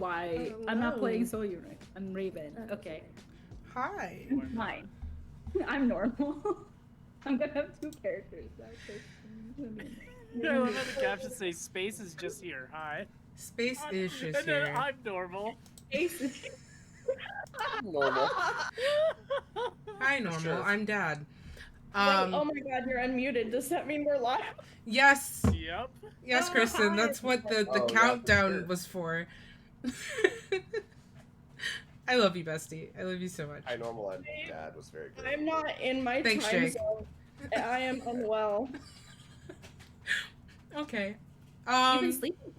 Why? I'm not playing Soul Unit. I'm Raven. Okay. Hi. Fine. I'm normal. I'm gonna have two characters. That's gonna be I love annoying. how the captions say space is just here. Hi. Space is just And then here. I'm normal. Aces. Normal. Hi, normal. Sure. I'm Dad. Wait, oh my god, you're unmuted. Does that mean we're live? Yes. Yep. Yes, Kristen, that's what the Oh, yeah, for countdown sure. was for. I love you, bestie. I love you so much. Hi, normal. I'm Dad was very good. I'm not in my Thanks, time Jake. zone. I am unwell. Okay. You've been sleeping.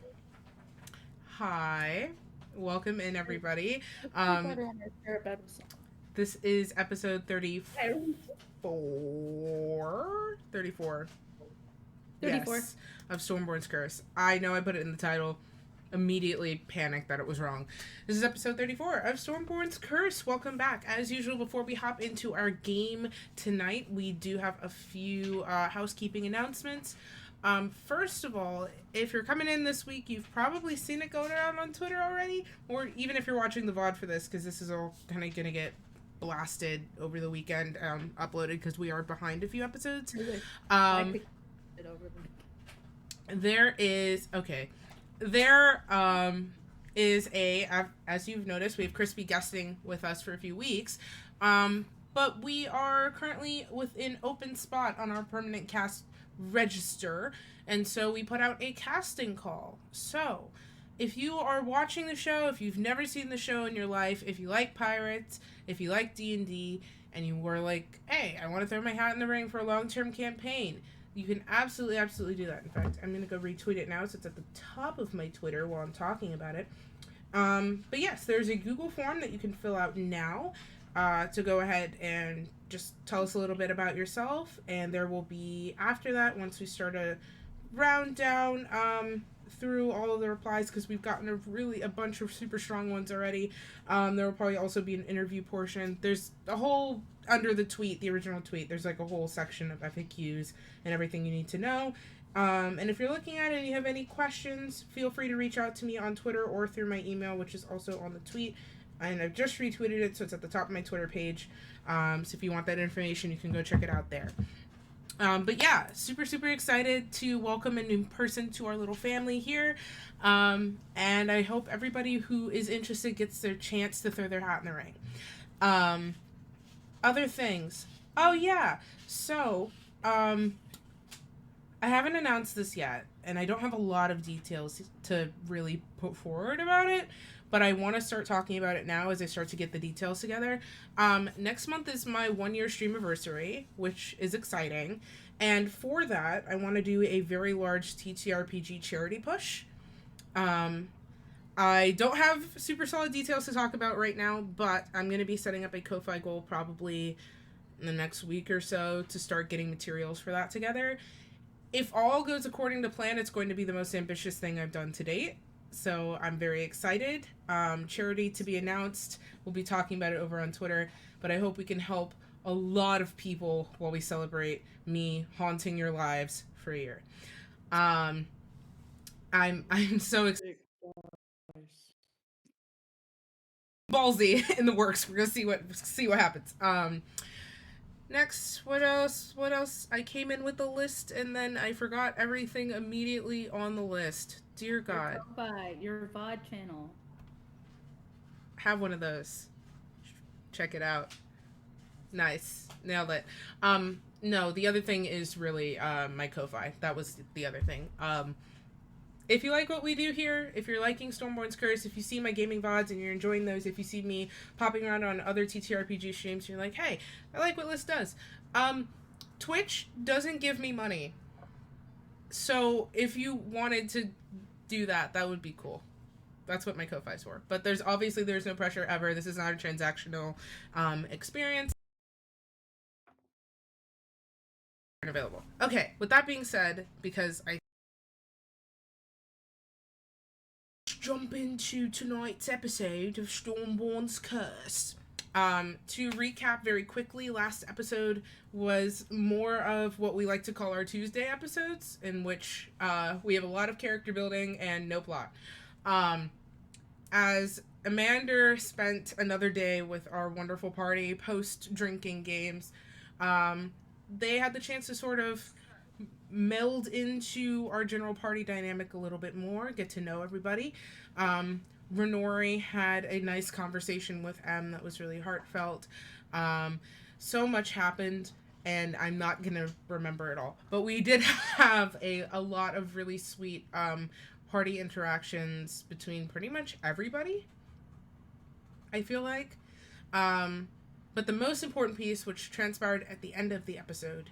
Hi. Welcome in, everybody. Better on your share bed with someone. This is episode 34. 34. 34. Yes, of Stormborn's Curse. I know I put it in the title. Immediately panicked that it was wrong. This is episode 34 of Stormborn's Curse. Welcome back. As usual, before we hop into our game tonight, we do have a few housekeeping announcements. First of all, if you're coming in this week, you've probably seen it go down on Twitter already, or even if you're watching the VOD for this, because this is all kind of going to get blasted over the weekend, uploaded, because we are behind a few episodes. There is as you've noticed, we have Crispy guesting with us for a few weeks, but we are currently with an open spot on our permanent cast register, and so we put out a casting call. So if you are watching the show, if you've never seen the show in your life, if you like pirates, if you like D&D, and you were like, hey, I want to throw my hat in the ring for a long-term campaign, you can absolutely do that. In fact, I'm going to go retweet it now so it's at the top of my Twitter while I'm talking about it. But yes, there's a Google form that you can fill out now to go ahead and just tell us a little bit about yourself. And there will be, after that, once we start to round down through all of the replies, because we've gotten a bunch of super strong ones already, there will probably also be an interview portion. There's a whole, under the tweet, the original tweet, there's like a whole section of FAQs and everything you need to know. And if you're looking at it and you have any questions, feel free to reach out to me on Twitter or through my email, which is also on the tweet. And I've just retweeted it, so it's at the top of my Twitter page. So if you want that information, you can go check it out there. But yeah, super excited to welcome a new person to our little family here. And I hope everybody who is interested gets their chance to throw their hat in the ring. Other things. Oh yeah, so I haven't announced this yet, and I don't have a lot of details to really put forward about it, but I want to start talking about it now as I start to get the details together. Next month is my 1-year stream anniversary, which is exciting, and for that, I want to do a very large TTRPG charity push. I don't have super solid details to talk about right now, but I'm going to be setting up a Ko-Fi goal probably in the next week or so to start getting materials for that together. If all goes according to plan, it's going to be the most ambitious thing I've done to date. So I'm very excited. Charity to be announced. We'll be talking about it over on Twitter, but I hope we can help a lot of people while we celebrate me haunting your lives for a year. I'm so excited. Ballsy in the works. We're gonna see what happens. Next, what else? I came in with the list and then I forgot everything immediately on the list. Dear God. Your VOD channel. Have one of those. Check it out. Nice. Nailed it. No, the other thing is really my Ko-Fi. That was the other thing. If you like what we do here, if you're liking Stormborn's Curse, if you see my gaming VODs and you're enjoying those, if you see me popping around on other TTRPG streams, you're like, hey, I like what Liz does. Twitch doesn't give me money. So if you wanted to do that, that would be cool. That's what my Ko-Fi is for. But there's no pressure ever. This is not a transactional experience. Available. Okay, with that being said, because I jump into tonight's episode of Stormborn's Curse. To recap very quickly, last episode was more of what we like to call our Tuesday episodes, in which we have a lot of character building and no plot. as Amanda spent another day with our wonderful party post drinking games, they had the chance to sort of meld into our general party dynamic a little bit more, get to know everybody. Renori had a nice conversation with M that was really heartfelt. So much happened, and I'm not gonna remember it all. But we did have a lot of really sweet party interactions between pretty much everybody, I feel like. But the most important piece, which transpired at the end of the episode,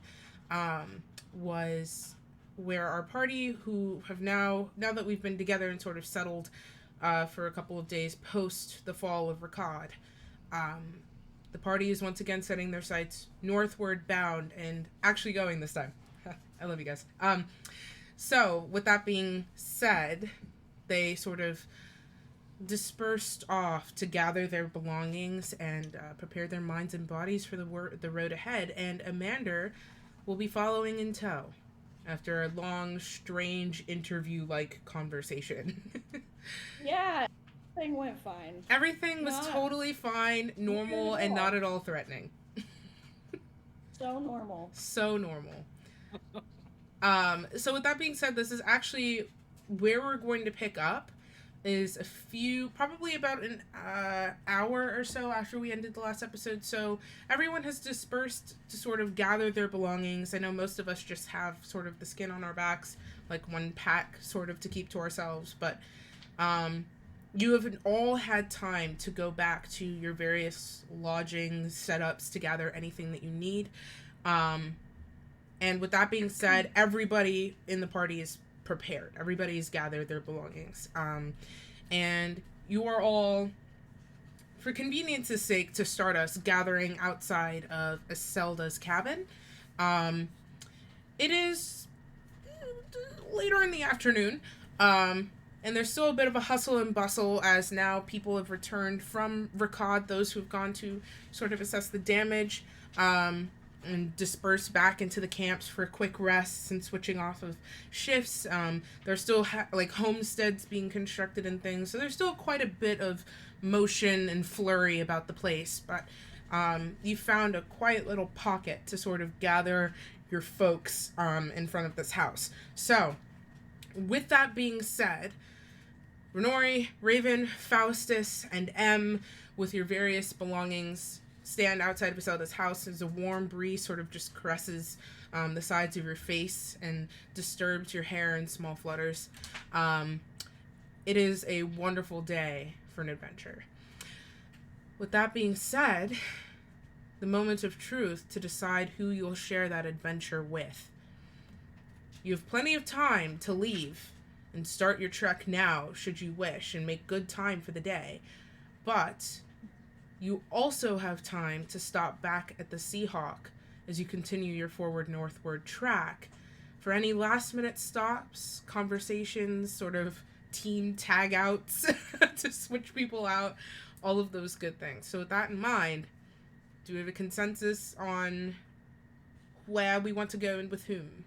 was where our party, who have now that we've been together and sort of settled for a couple of days post the fall of Rakad, the party is once again setting their sights northward bound and actually going this time. I love you guys. So with that being said, they sort of dispersed off to gather their belongings and prepare their minds and bodies for the road ahead, and Amanda will be following in tow after a long, strange interview-like conversation. Yeah, everything went fine. Everything was totally fine, normal, and not at all threatening. So normal. So normal. So with that being said, this is actually where we're going to pick up is probably about an hour or so after we ended the last episode. So everyone has dispersed to sort of gather their belongings. I know most of us just have sort of the skin on our backs, like one pack sort of to keep to ourselves. But you have all had time to go back to your various lodging setups to gather anything that you need. And with that being said, everybody in the party is prepared. Everybody's gathered their belongings. And you are all, for convenience's sake, to start us, gathering outside of Iselda's cabin. It is later in the afternoon, and there's still a bit of a hustle and bustle as now people have returned from Rakad, those who've gone to sort of assess the damage, and disperse back into the camps for quick rests and switching off of shifts. There's still homesteads being constructed and things, so there's still quite a bit of motion and flurry about the place, but you found a quiet little pocket to sort of gather your folks in front of this house. So with that being said, Renori, Raven, Faustus, and M, with your various belongings, stand outside of Iselda's house as a warm breeze sort of just caresses the sides of your face and disturbs your hair in small flutters. It is a wonderful day for an adventure. With that being said, the moment of truth to decide who you'll share that adventure with. You have plenty of time to leave and start your trek now, should you wish, and make good time for the day. But you also have time to stop back at the Seahawk as you continue your forward northward track for any last-minute stops, conversations, sort of team tag-outs to switch people out, all of those good things. So with that in mind, do we have a consensus on where we want to go and with whom?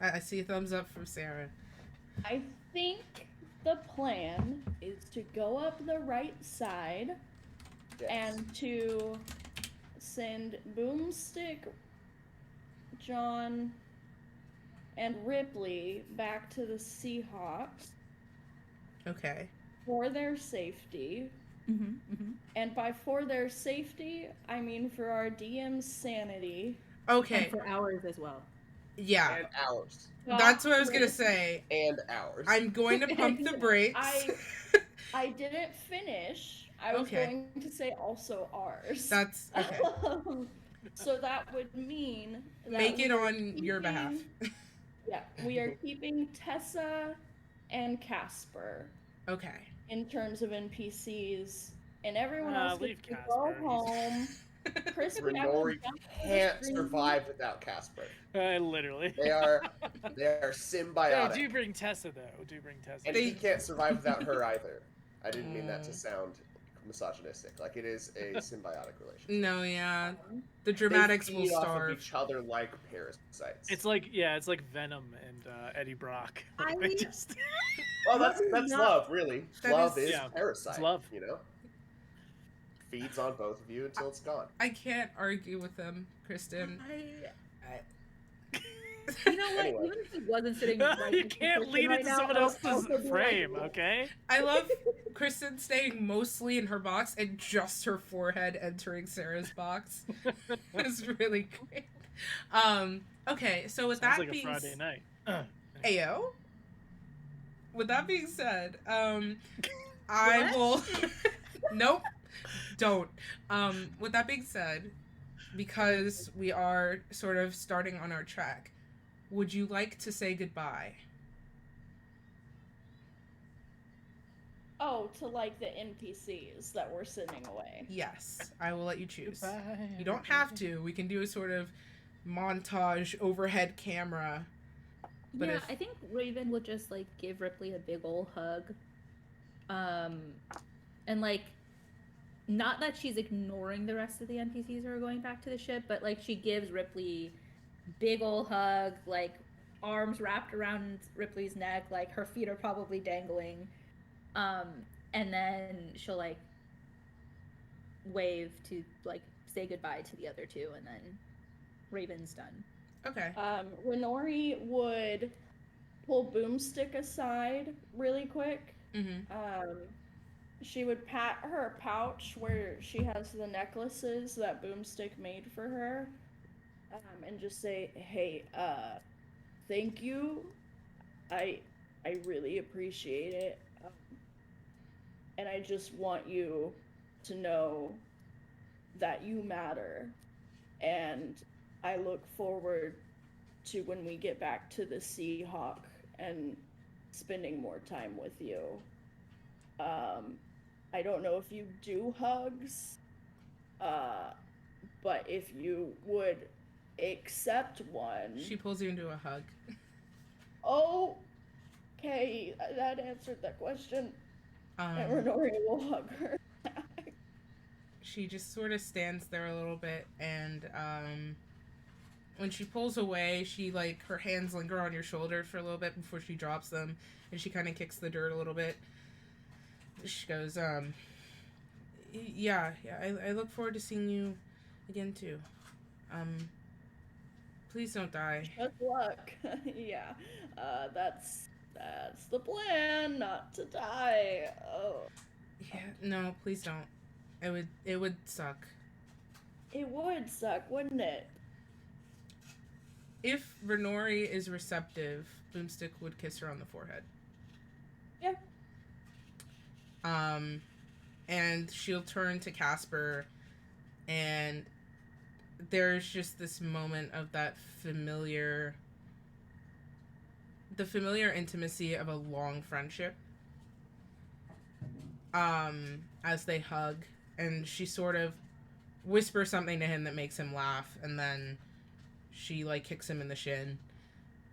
I see a thumbs up from Sarah. I think the plan is to go up the right side and to send Boomstick, John, and Ripley back to the Seahawks. Okay. For their safety. And by for their safety, I mean for our DM's sanity. Okay. And for ours as well. Yeah. And ours. That's what I was gonna say. And ours. I'm going to pump the brakes. I didn't finish. I was going to say also ours. That's okay. So that would mean that make it on your behalf. Yeah, we are keeping Tessa and Casper. Okay. In terms of NPCs, and everyone else leave gets to go Casper. home. Chris Renori can't survive without Casper. Literally. They are symbiotic. No, do bring Tessa though. Do bring Tessa. And he can't survive without her either. I didn't mean that to sound misogynistic. Like, it is a symbiotic relationship. No, yeah. The dramatics They will feed off starve. of each other like parasites. It's like Venom and Eddie Brock. I Well, What that's is not- love, really. That Love is- is Yeah, parasite. it's love. You know, feeds on both of you until it's gone. I can't argue with them, Kristen. You know what? Anyway. Even if he wasn't sitting right You next to can't Kristen lead right into now, someone I would else's also be frame, like, okay? I love Kristen staying mostly in her box and just her forehead entering Sarah's box. It's really great. Okay, so with Sounds that like a being Friday night. Ayo. With that being said, I will. Nope. Don't. With that being said, because we are sort of starting on our track, would you like to say goodbye? Oh, to like the NPCs that we're sending away. Yes, I will let you choose. Goodbye. You don't have to. We can do a sort of montage overhead camera. But yeah, if- I think Raven would just like give Ripley a big ol' hug. And like, not that she's ignoring the rest of the NPCs who are going back to the ship, but like she gives Ripley big ol' hug, like arms wrapped around Ripley's neck, like her feet are probably dangling. And then she'll like wave to like say goodbye to the other two, and then Raven's done. Okay. Renori would pull Boomstick aside really quick. Mm-hmm. She would pat her pouch where she has the necklaces that Boomstick made for her, and just say, "Hey, thank you. I really appreciate it, and I just want you to know that you matter, and I look forward to when we get back to the Seahawk and spending more time with you. I don't know if you do hugs, but if you would accept one." She pulls you into a hug. Oh, okay, that answered that question. And Renori will hug her. She just sort of stands there a little bit, and when she pulls away, she like her hands linger on your shoulder for a little bit before she drops them, and she kind of kicks the dirt a little bit. She goes, yeah, I look forward to seeing you again too. Please don't die. Good luck. Yeah, that's the plan, not to die. Oh, Yeah, no, please don't. It would suck. it would suck, wouldn't it? If Renori is receptive, Boomstick would kiss her on the forehead. Yeah. And she'll turn to Casper, and there's just this moment of that familiar intimacy of a long friendship. As they hug, and she sort of whispers something to him that makes him laugh, and then she like kicks him in the shin,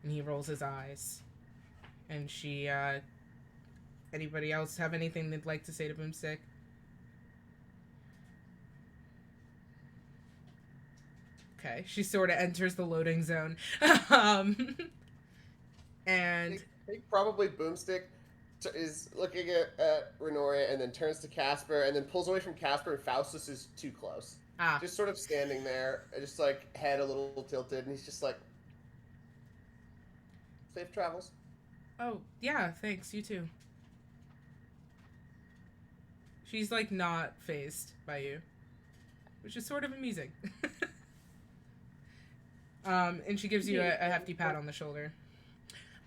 and he rolls his eyes. And she, anybody else have anything they'd like to say to Boomstick? Okay, she sort of enters the loading zone. And I think probably Boomstick is looking at Renori and then turns to Casper and then pulls away from Casper, and Faustus is too close. Just sort of standing there, just like head a little tilted, and he's just like, "Safe travels." Oh, yeah, thanks, you too. She's like not phased by you, which is sort of amusing. And she gives you a hefty pat on the shoulder.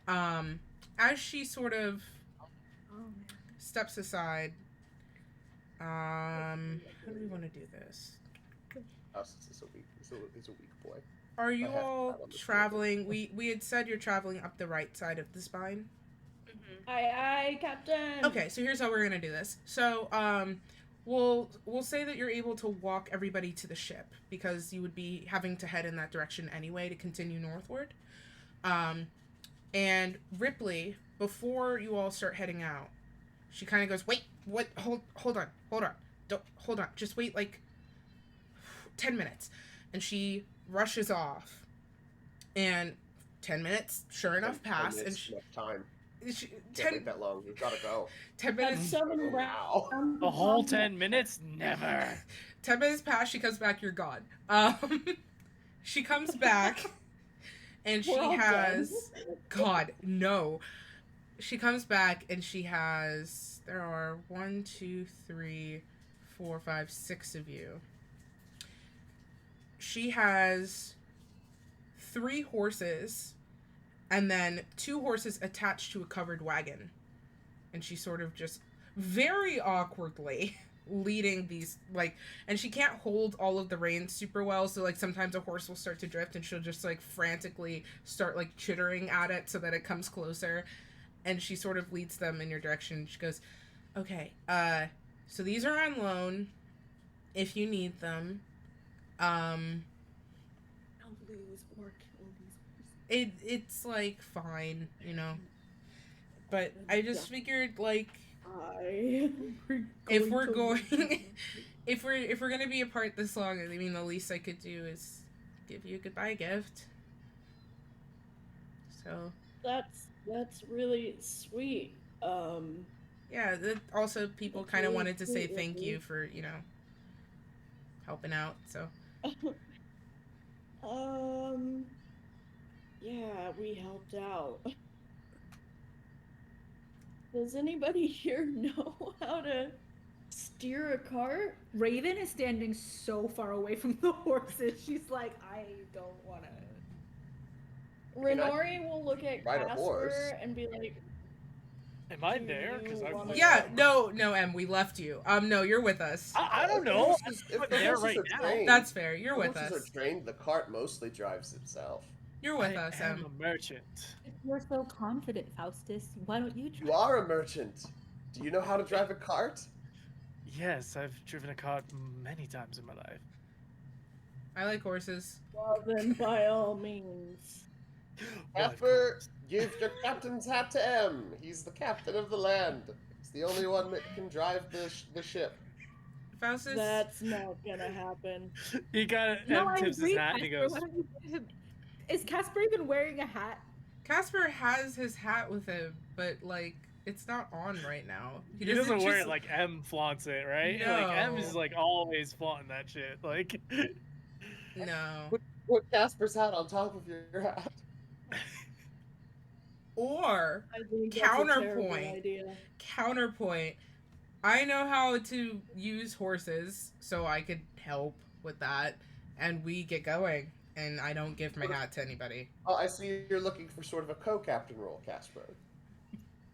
As she sort of steps aside, how do we want to do this? Faustus is a weak boy. Are you I have all pat on the traveling? We had said you're traveling up the right side of the spine. Aye, aye, Captain. Okay, so here's how we're gonna do this. So, we'll say that you're able to walk everybody to the ship because you would be having to head in that direction anyway to continue northward. And Ripley, before you all start heading out, she kind of goes, "Wait, what? Hold on, hold on. Just wait like 10 minutes." And she rushes off. And 10 minutes, sure enough, pass. And Enough time. Can't wait that long. We've got to go. 10 That's minutes. 7 Wow. rounds. The whole 10 minutes? Never. 10 minutes pass. She comes back. You're gone. She comes back, and she We're all has. dead. God, no. She comes back, and she has. There are 1, 2, 3, 4, 5, 6 of you. She has 3 horses, and then 2 horses attached to a covered wagon. And she sort of just very awkwardly leading these, like, and she can't hold all of the reins super well, so like sometimes a horse will start to drift and she'll just like frantically start like chittering at it so that it comes closer, and she sort of leads them in your direction. She goes, okay, so these are on loan if you need them. I'll lose or kill these. It's like fine, you know, but I just figured like if we're going if we're gonna be apart this long, I mean the least I could do is give you a goodbye gift. So That's really sweet. yeah, that also people That's kind of really wanted to say sweet, thank Lily. you for, you know, helping out. So Yeah, we helped out. Does anybody here know how to steer a cart? Raven is standing so far away from the horses. She's like, I don't want to. mean, I Renori will look at ride a horse. Casper and be like, Am I Do there? Because you I'm wanna- like, yeah, no, Em, we left you. No, you're with us. I don't If the know. horses- I'm if the there horses right are now. trained- That's fair. You're the with horses us. are trained. The cart mostly drives itself. You're with I us, am Em. a merchant. If you're so confident, Faustus, why don't you try? You are a merchant. Do you know how to drive a cart? Yes, I've driven a cart many times in my life. I like horses. well, then by all means. Well, of Casper, course. give your captain's hat to M. He's the captain of the land. He's the only one that can drive the ship. Faustus? That's not gonna happen. He got No, M I tips his agree, hat and he Casper. goes, Why don't you give him... Is Casper even wearing a hat? Casper has his hat with him, but like it's not on right now. he doesn't wear just- it like M flaunts it, right? Like M is No. like always flaunting that shit. Like No. Put Casper's hat on top of your hat. Or I think that's a terrible Counterpoint. idea. counterpoint, I know how to use horses, so I could help with that, and we get going, and I don't give my hat to anybody. Oh, I see you're looking for sort of a co-captain role, Casper.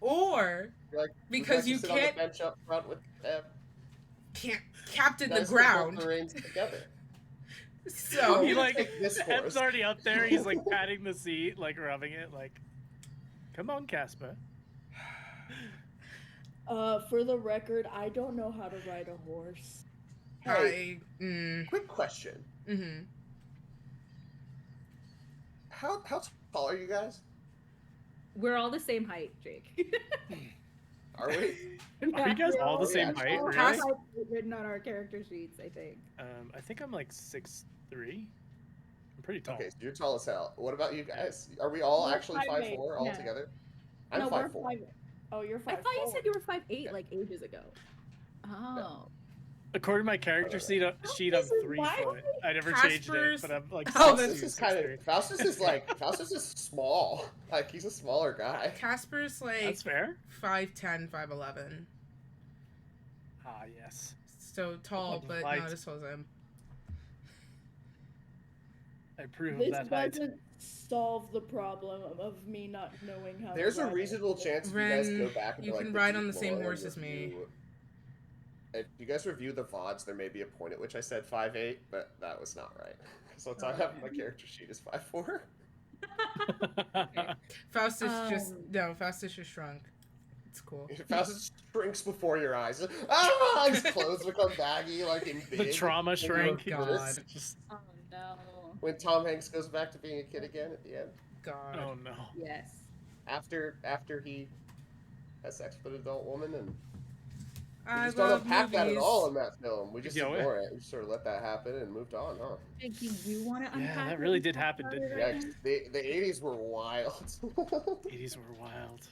Or You're like, because would you you sit can't on the bench up front with M. can't captain the Guys can hold ground. the reins together. So he like Take this M's horse. already up there. He's like patting the seat, like rubbing it. Like, come on, Casper. For the record, I don't know how to ride a horse. Hey, I quick question. mm-hmm. How tall are you guys? We're all the same height, Jake. Are we? Are you guys all the same Yeah, height? all Really? have height written on our character sheets, I think. I think I'm like 6'3". I'm pretty tall. Okay, so you're tall as hell. What about you guys? Are we all We're actually 5'8", 5'4" all yeah. together? I'm no, 5'4". we're 5. Oh, you're 5'4". I thought you said you were 5'8" like ages ago. Oh. According to my character sheet, I'm This is 3 my foot. I never changed Casper's- it, but I'm like Oh, 6'2", This is kind 6'3". of Faustus is small. Like he's a smaller guy. Casper's like That's fair. 5'10", 5'11". Ah, yes. So tall, but Light. not as tall as him. I approve of This that height. doesn't solve the problem of me not knowing how. There's to a ride reasonable horse. chance if you guys Ren, go back and you like can the ride deep on the same lore horse and as me. review- If you guys review the VODs, there may be a point at which I said 5'8", but that was not right. So I have my character sheet is 5'4". Faustus Faustus just shrunk. It's cool. Faustus shrinks before your eyes. Ah! His clothes become baggy, like in big. The trauma shrink. God. Just, Oh no. When Tom Hanks goes back to being a kid again at the end, God. oh no. Yes. after he has sex with an adult woman, and we I just don't love unpack that at movies. all in that film. We just Yeah, ignore it. We just sort of let that happen and moved on, huh? Jake, do you want to Yeah, unpack that it really and did talk happen, about didn't it it? Yeah, right 'cause now? the 80s were wild. 80s were wild.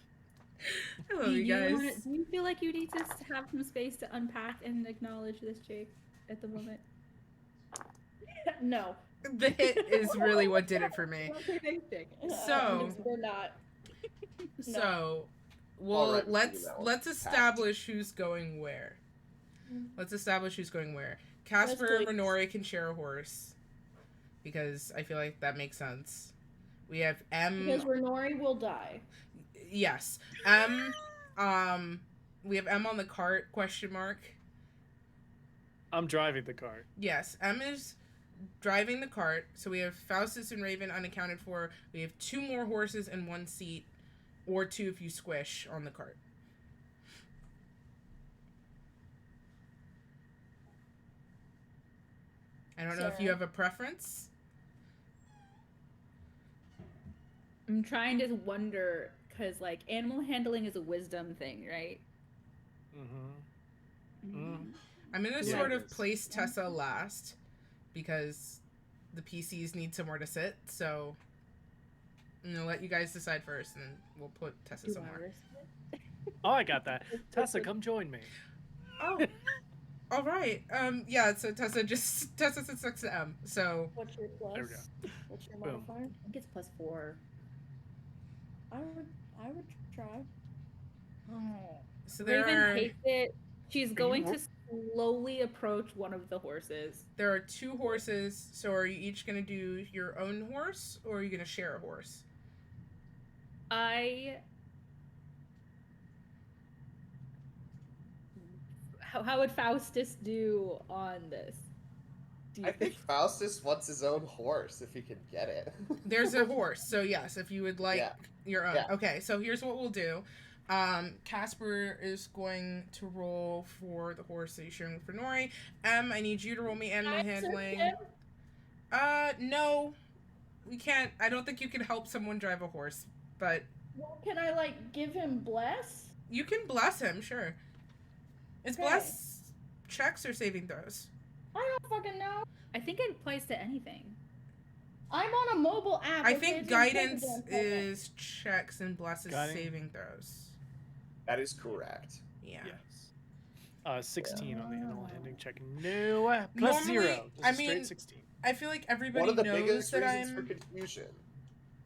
I love you guys. Do you feel like you need to have some space to unpack and acknowledge this, Jake, at the moment? No. The hit is really what did it for me. So we're not. So, All right, let's establish who's going where. Let's establish who's going where. Casper and Minori can share a horse because I feel like that makes sense. We have M. Because Minori will die. Yes, we have M on the cart? Question mark. I'm driving the cart. Yes, M is driving the cart. So we have Faustus and Raven unaccounted for. We have 2 more horses and 1 seat, or 2 if you squish on the cart. I don't know if you have a preference. I'm trying to wonder, because, like, animal handling is a wisdom thing, right? I'm going to sort of place Tessa last, because the PCs need somewhere to sit, so I'm going to let you guys decide first, and then we'll put Tessa somewhere. Oh, I got that. Tessa, come join me. Oh, all right. Yeah, so Tessa sits next to M, so... What's your plus? There we go. What's your modifier? I think it's +4. I would try. Oh. So Raven hates it. She's going to slowly approach one of the horses. There are 2 horses, so are you each going to do your own horse, or are you going to share a horse? How would Faustus do on this? I think Faustus wants his own horse if he can get it. There's a horse, so yes, if you would like your own. Yeah. Okay, so here's what we'll do. Casper is going to roll for the horse that you're sharing with Nori. M, I need you to roll me animal handling. No, we can't. I don't think you can help someone drive a horse, but... Well, can I, like, give him bless? You can bless him, sure. Is bless checks or saving throws? I don't fucking know. I think it applies to anything. I'm on a mobile app. I think guidance is checks and bless is saving throws. That is correct. Yeah. Yes. 16 on the animal handling check. No, plus Normally, 0. Just I a straight mean, 16. I feel like everybody One of the knows biggest that reasons for confusion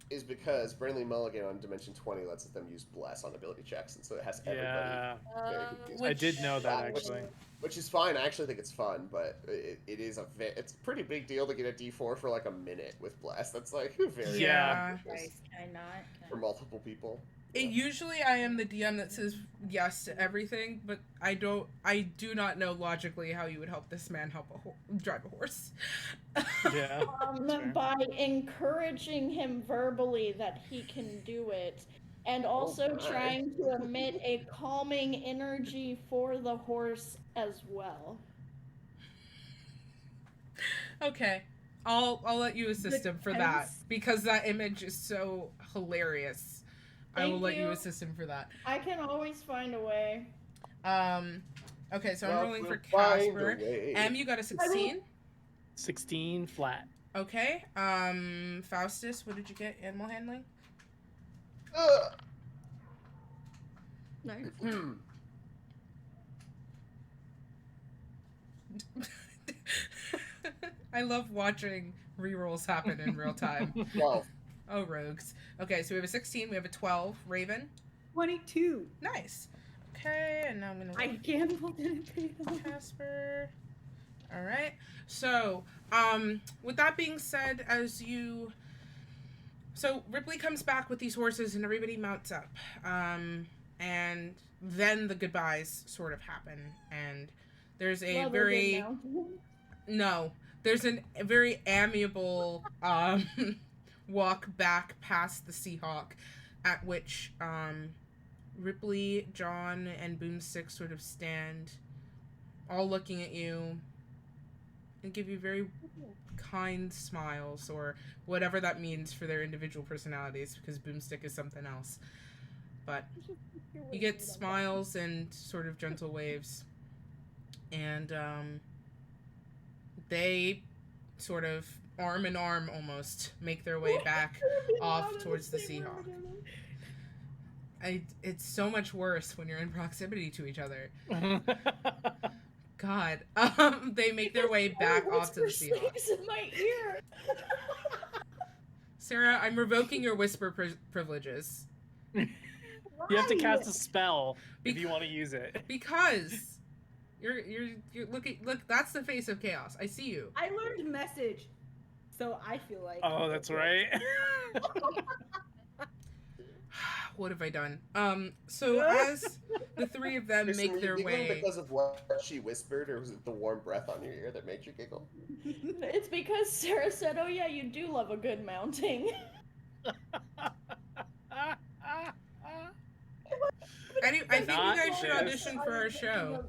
is because Brandley Mulligan on Dimension 20 lets them use bless on ability checks, and so it has everybody very confused. I did know that, actually. Which is fine. I actually think it's fun, but it's a pretty big deal to get a D4 for like a minute with bless. That's like very Can I not? For multiple people. Usually I am the DM that says yes to everything, but I do not know logically how you would help this man drive a horse. Yeah. By encouraging him verbally that he can do it, and also trying to emit a calming energy for the horse as well. Okay. I'll let you assist him for that, because that image is so hilarious. I will let you assist him for that. I can always find a way. Okay, so I'm rolling for Casper. M, you got a 16? 16 flat. Okay. Faustus, what did you get? Animal handling? Nice. I love watching rerolls happen in real time. 12. Oh, rogues. Okay, so we have a 16, we have a 12. Raven? 22. Nice. Okay, and now I'm gonna... I gambled and paid off. Casper. Alright. So, with that being said, So, Ripley comes back with these horses and everybody mounts up. And then the goodbyes sort of happen. And there's a there's a very amiable, walk back past the Seahawk, at which Ripley, John, and Boomstick sort of stand, all looking at you, and give you very kind smiles, or whatever that means for their individual personalities, because Boomstick is something else. But you get smiles and sort of gentle waves, and they sort of arm in arm almost make their way back off towards the Seahawk. It's so much worse when you're in proximity to each other. God. They make their way back off to the Seahawks. In my ear. Sarah, I'm revoking your whisper privileges. You have to cast a spell if you want to use it. Because you're look, that's the face of chaos. I see you. I learned message, so I feel like. Oh, that's right. What have I done? So as the three of them Kristen, make their were you giggling way because of what she whispered, or was it the warm breath on your ear that made you giggle? It's because Sarah said, "Oh yeah, you do love a good mounting." I think you guys should audition for our show.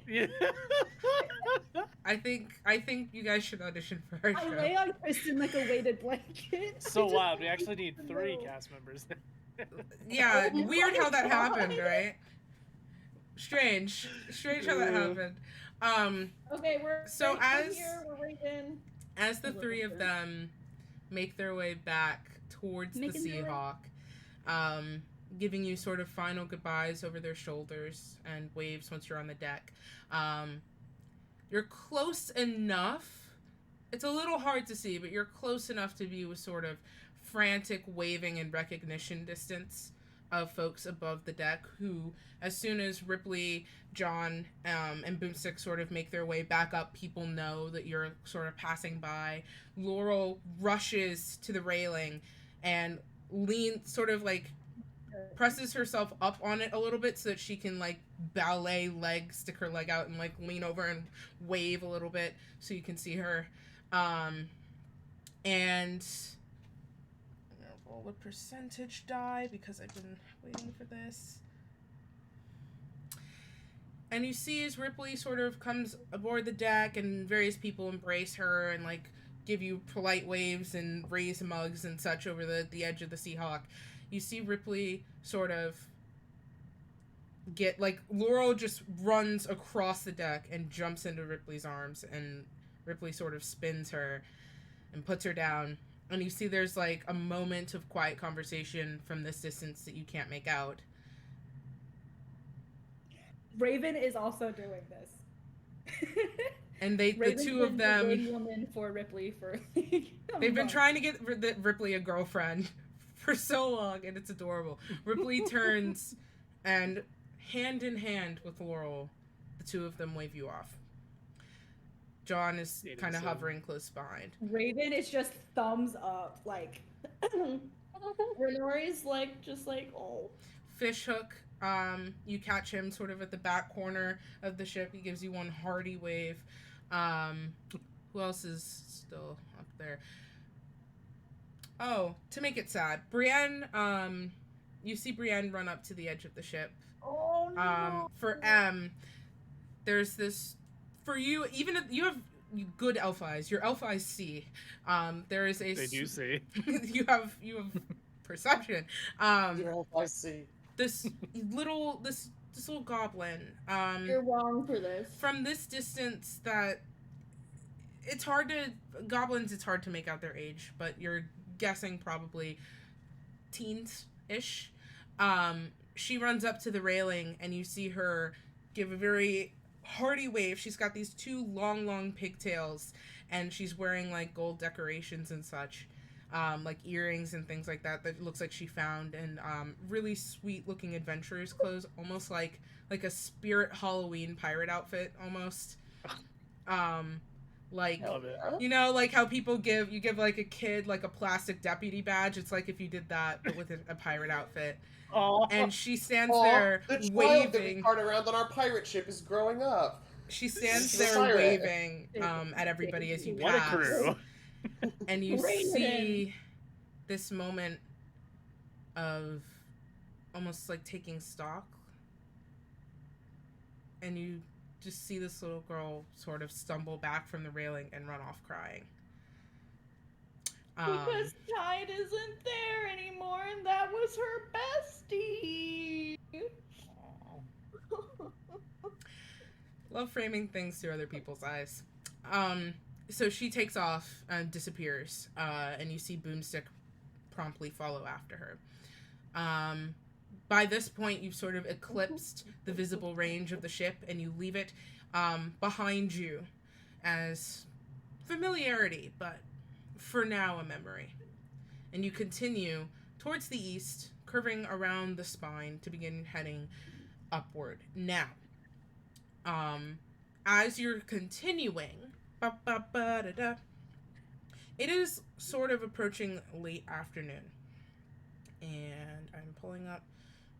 Yeah. I think you guys should audition for our I show. lay on Kristen like a weighted blanket. So wild. We actually need 3 cast members. Yeah, weird how that happened, right? Strange how that happened. Okay, we're so right here. We're right in. As the three of them make their way back towards the Seahawk, giving you sort of final goodbyes over their shoulders and waves once you're on the deck. You're close enough. It's a little hard to see, but you're close enough to be with sort of frantic waving and recognition distance of folks above the deck who, as soon as Ripley, John, and Boomstick sort of make their way back up, people know that you're sort of passing by. Laurel rushes to the railing and sort of like presses herself up on it a little bit so that she can like ballet leg, stick her leg out and like lean over and wave a little bit so you can see her. And roll a percentage die because I've been waiting for this. And you see as Ripley sort of comes aboard the deck and various people embrace her and like give you polite waves and raise mugs and such over the edge of the Seahawk. You see Ripley sort of get like Laurel just runs across the deck and jumps into Ripley's arms, and Ripley sort of spins her and puts her down. And you see there's like a moment of quiet conversation from this distance that you can't make out. Raven is also doing this. And the two of them, the woman for Ripley for they've been trying to get Ripley a girlfriend for so long, and it's adorable. Ripley turns and hand in hand with Laurel, the two of them wave you off. John is kind of hovering close behind. Raven is just thumbs up, like. Renori's like, just like, oh. Fishhook, you catch him sort of at the back corner of the ship. He gives you one hearty wave. Who else is still up there? Oh, to make it sad, Brienne, you see Brienne run up to the edge of the ship. Oh, no. For M, there's this, for you, even if you have good elf eyes, your elf eyes see, there is a... They do see. you have perception. Your elf eyes see. This little goblin, You're wrong for this. from this distance that it's hard to make out their age, but you're guessing probably teens-ish. She runs up to the railing and you see her give a very hearty wave. She's got these 2 long pigtails and she's wearing like gold decorations and such, like earrings and things like that looks like she found, and really sweet looking adventurer's clothes, almost like a spirit Halloween pirate outfit almost. Like, you know, like how people give like a kid like a plastic deputy badge. It's like if you did that but with a pirate outfit. Oh. And she stands there the waving. That we cart around on our pirate ship is growing up. She stands there waving at everybody as you pass. What a crew. And you see this moment of almost like taking stock. And you just see this little girl sort of stumble back from the railing and run off crying. Because Tide isn't there anymore, and that was her bestie. Love framing things through other people's eyes. So she takes off and disappears, and you see Boomstick promptly follow after her. By this point, you've sort of eclipsed the visible range of the ship, and you leave it behind you as familiarity, but for now a memory. And you continue towards the east, curving around the spine to begin heading upward. Now, as you're continuing, it is sort of approaching late afternoon. And I'm pulling up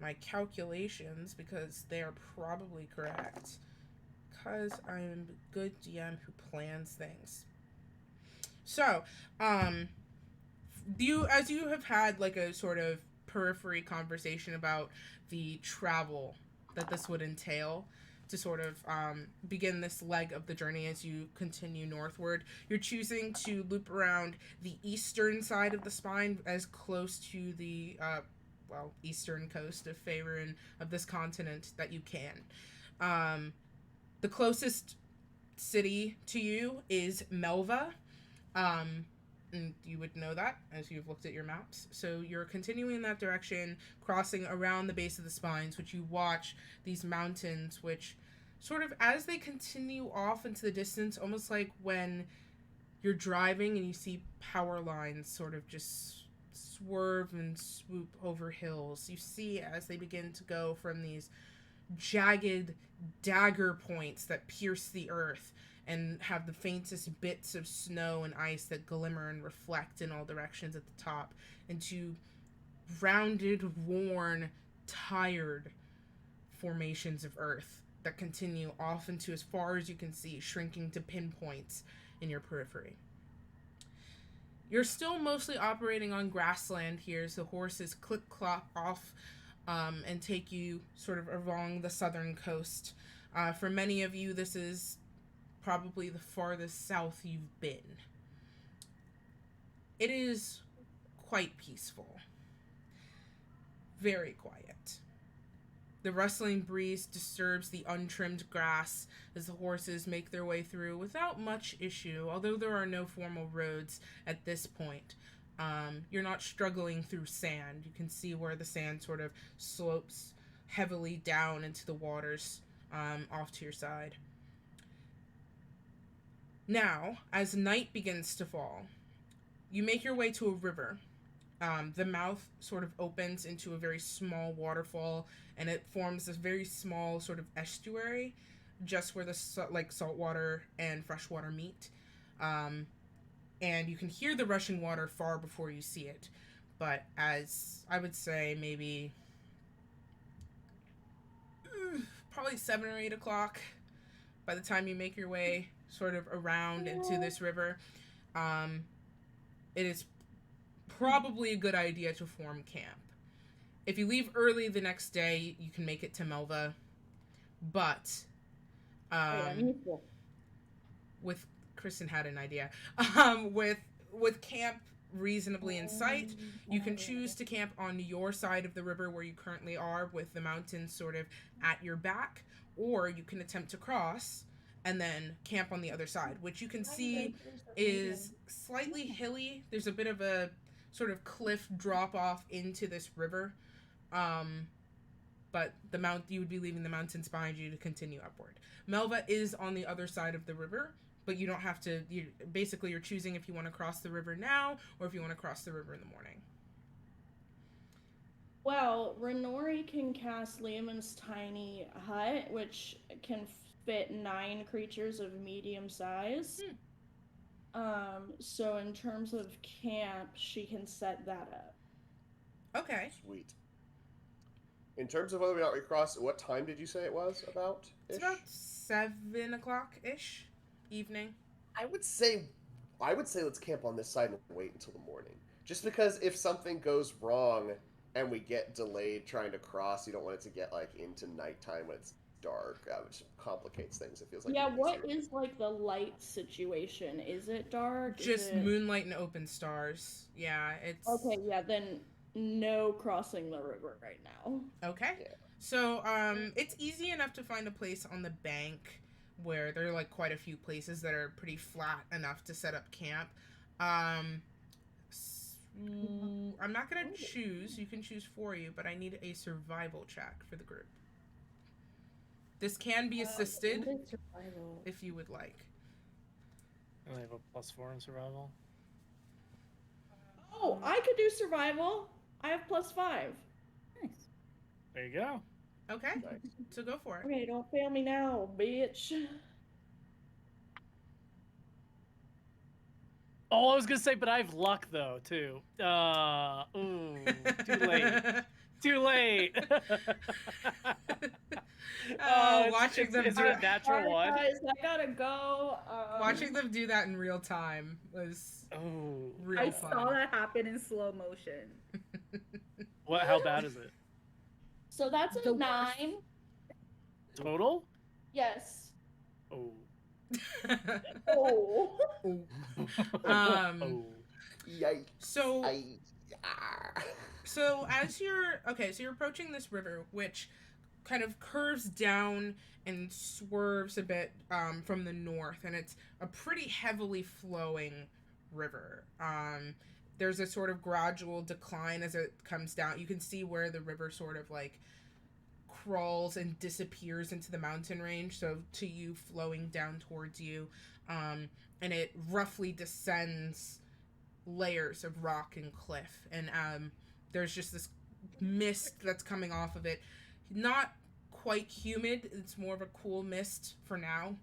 my calculations because they are probably correct. Because I'm a good DM who plans things. So, as you have had like a sort of periphery conversation about the travel that this would entail to sort of begin this leg of the journey as you continue northward, you're choosing to loop around the eastern side of the spine as close to the eastern coast of Faerun, of this continent, that you can. The closest city to you is Melva. And you would know that as you've looked at your maps. So you're continuing in that direction, crossing around the base of the spines, which you watch these mountains, which sort of, as they continue off into the distance, almost like when you're driving and you see power lines sort of just swerve and swoop over hills. You see as they begin to go from these jagged dagger points that pierce the earth and have the faintest bits of snow and ice that glimmer and reflect in all directions at the top, into rounded, worn, tired formations of earth that continue off into as far as you can see, shrinking to pinpoints in your periphery. You're still mostly operating on grassland here, so horses clip-clop off and take you sort of along the southern coast. For many of you, this is probably the farthest south you've been. It is quite peaceful. Very quiet. The rustling breeze disturbs the untrimmed grass as the horses make their way through without much issue, although there are no formal roads at this point. You're not struggling through sand. You can see where the sand sort of slopes heavily down into the waters off to your side. Now, as night begins to fall, you make your way to a river. The mouth sort of opens into a very small waterfall, and it forms this very small sort of estuary, just where the saltwater and freshwater meet. And you can hear the rushing water far before you see it. But as I would say, maybe probably 7 or 8 o'clock, by the time you make your way sort of around into this river, it is probably a good idea to form camp. If you leave early the next day, you can make it to Melva, but with Kristen had an idea. With camp reasonably in sight, you can choose to camp on your side of the river where you currently are, with the mountains sort of at your back, or you can attempt to cross and then camp on the other side, which you can see is slightly hilly. There's a bit of a sort of cliff drop off into this river, but you would be leaving the mountains behind you to continue upward. Melva is on the other side of the river, but you don't have to. You're choosing if you want to cross the river now or if you want to cross the river in the morning. Well, Renori can cast Liamon's tiny hut, which can fit 9 creatures of medium size. So in terms of camp, she can set that up. Okay. Sweet. In terms of whether or not we cross, what time did you say it was about? It's about 7 o'clock-ish evening. I would say let's camp on this side and wait until the morning. Just because if something goes wrong and we get delayed trying to cross, you don't want it to get into nighttime when it's dark, which complicates things. It feels like what is the light situation? Is it dark? Just moonlight and open stars. Yeah, it's okay. Yeah, then no crossing the river right now. Okay. Yeah. So it's easy enough to find a place on the bank where there are quite a few places that are pretty flat enough to set up camp. I'm not going to choose. You can choose for you, but I need a survival check for the group. This can be assisted if you would like. I have a +4 in survival. Oh, I could do survival. I have +5. Nice. There you go. Okay, so go for it. Okay, don't fail me now, bitch. Oh, I was gonna say, but I have luck though too. Ooh, too late. Too late. Watching them is it a natural one? Guys, I gotta go. Watching them do that in real time was real fun. I saw that happen in slow motion. What? How bad is it? So that's a 9 total. Yes. Oh. Oh. Yikes. So as you're approaching this river, which kind of curves down and swerves a bit from the north, and it's a pretty heavily flowing river. There's a sort of gradual decline as it comes down. You can see where the river sort of like crawls and disappears into the mountain range, so to you flowing down towards you, and it roughly descends layers of rock and cliff, and there's just this mist that's coming off of it. Not quite humid, it's more of a cool mist for now,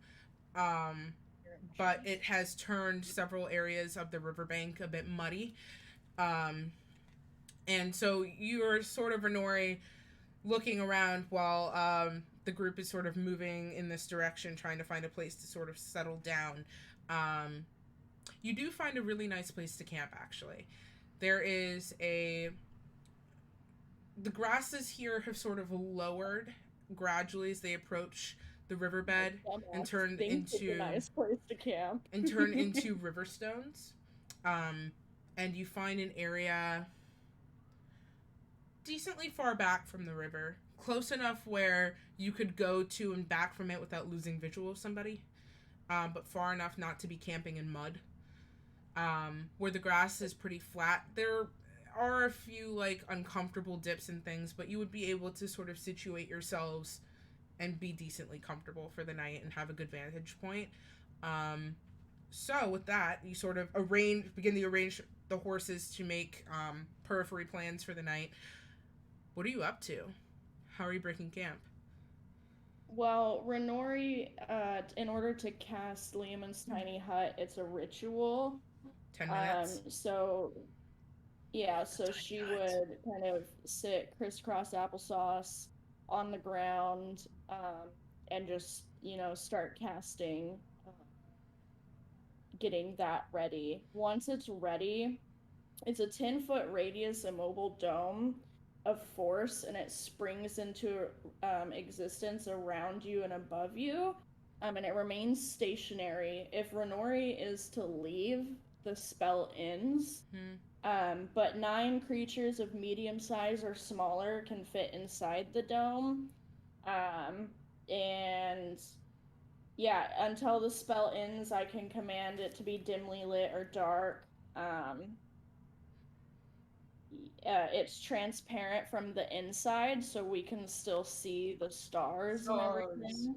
but it has turned several areas of the riverbank a bit muddy, and so you're sort of, Renori, looking around while the group is sort of moving in this direction, trying to find a place to sort of settle down. You do find a really nice place to camp, actually. There is the grasses here have sort of lowered gradually as they approach the riverbed and turn into a nice place to camp. and turn into river stones. And you find an area decently far back from the river, close enough where you could go to and back from it without losing visual of somebody, but far enough not to be camping in mud. Where the grass is pretty flat, there are a few like uncomfortable dips and things, but you would be able to sort of situate yourselves and be decently comfortable for the night and have a good vantage point. So with that, you sort of begin to arrange the horses to make periphery plans for the night. What are you up to? How are you breaking camp? Well, Renori, in order to cast Liamon's tiny hut, it's a ritual. 10 minutes. So she would kind of sit crisscross applesauce on the ground, and just, start casting, getting that ready. Once it's ready, it's a 10-foot radius immobile dome of force, and it springs into existence around you and above you, and it remains stationary. If Renori is to leave, the spell ends. But 9 creatures of medium size or smaller can fit inside the dome. And yeah, until the spell ends, I can command it to be dimly lit or dark. It's transparent from the inside, so we can still see the stars and everything.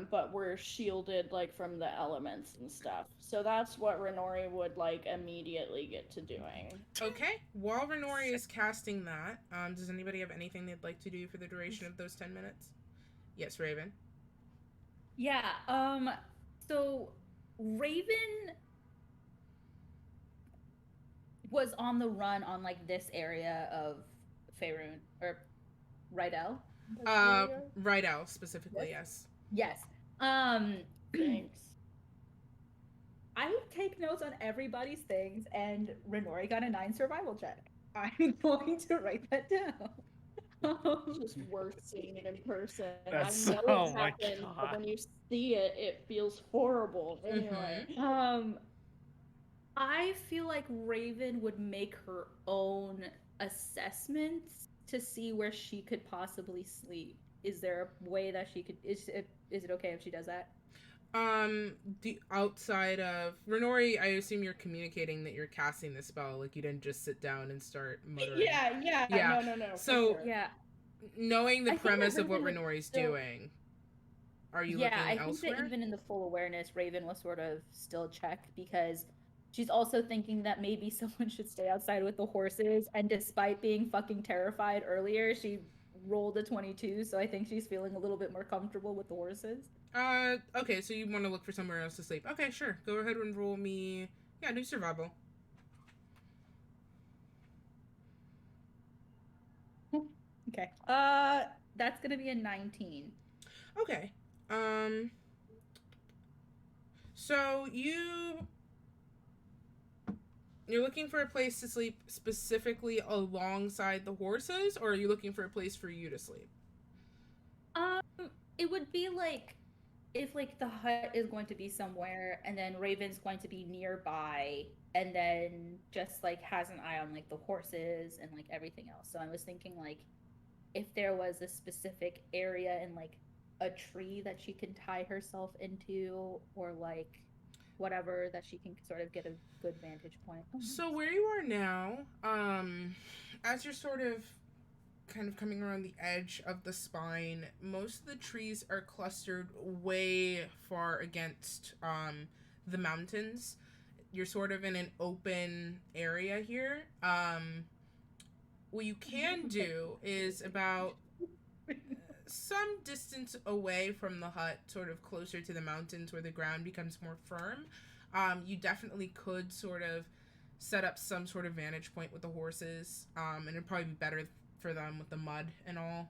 But we're shielded like from the elements and stuff. So that's what Renori would like immediately get to doing. Okay. While Renori is casting that, does anybody have anything they'd like to do for the duration of those 10 minutes? Yes, Raven. Yeah. So Raven was on the run on like this area of Faerun or Rydell. Rydell specifically, yes. Yes. Thanks. I take notes on everybody's things, and Renori got a 9 survival check. I'm going to write that down. It's just worth seeing it in person. That's, I know it's happened, but when you see it, it feels horrible. Anyway. I feel like Raven would make her own assessments to see where she could possibly sleep. Is there a way that she could? Is it okay if she does that? The outside of Renori, I assume you're communicating that you're casting the spell. Like you didn't just sit down and start muttering. Yeah. No. So Sure. Yeah. knowing the I think premise that of what Raven was Renori's still- doing, are you Yeah, looking I think elsewhere? that even in the full awareness, Raven was sort of still checked because she's also thinking that maybe someone should stay outside with the horses. And despite being fucking terrified earlier, she rolled a 22, so I think she's feeling a little bit more comfortable with the horses. Okay, so you want to look for somewhere else to sleep. Okay, sure. Go ahead and roll me. Yeah, do survival. Okay. That's gonna be a 19. Okay. So you're looking for a place to sleep specifically alongside the horses, or are you looking for a place for you to sleep? It would be like if like the hut is going to be somewhere and then Raven's going to be nearby and then just like has an eye on like the horses and like everything else. So I was thinking like if there was a specific area in like a tree that she can tie herself into or like whatever that she can sort of get a good vantage point. So where you are now, as you're sort of kind of coming around the edge of the spine, most of the trees are clustered way far against the mountains. You're sort of in an open area here. What you can do is about some distance away from the hut, sort of closer to the mountains where the ground becomes more firm. You definitely could sort of set up some sort of vantage point with the horses, and it'd probably be better for them with the mud and all.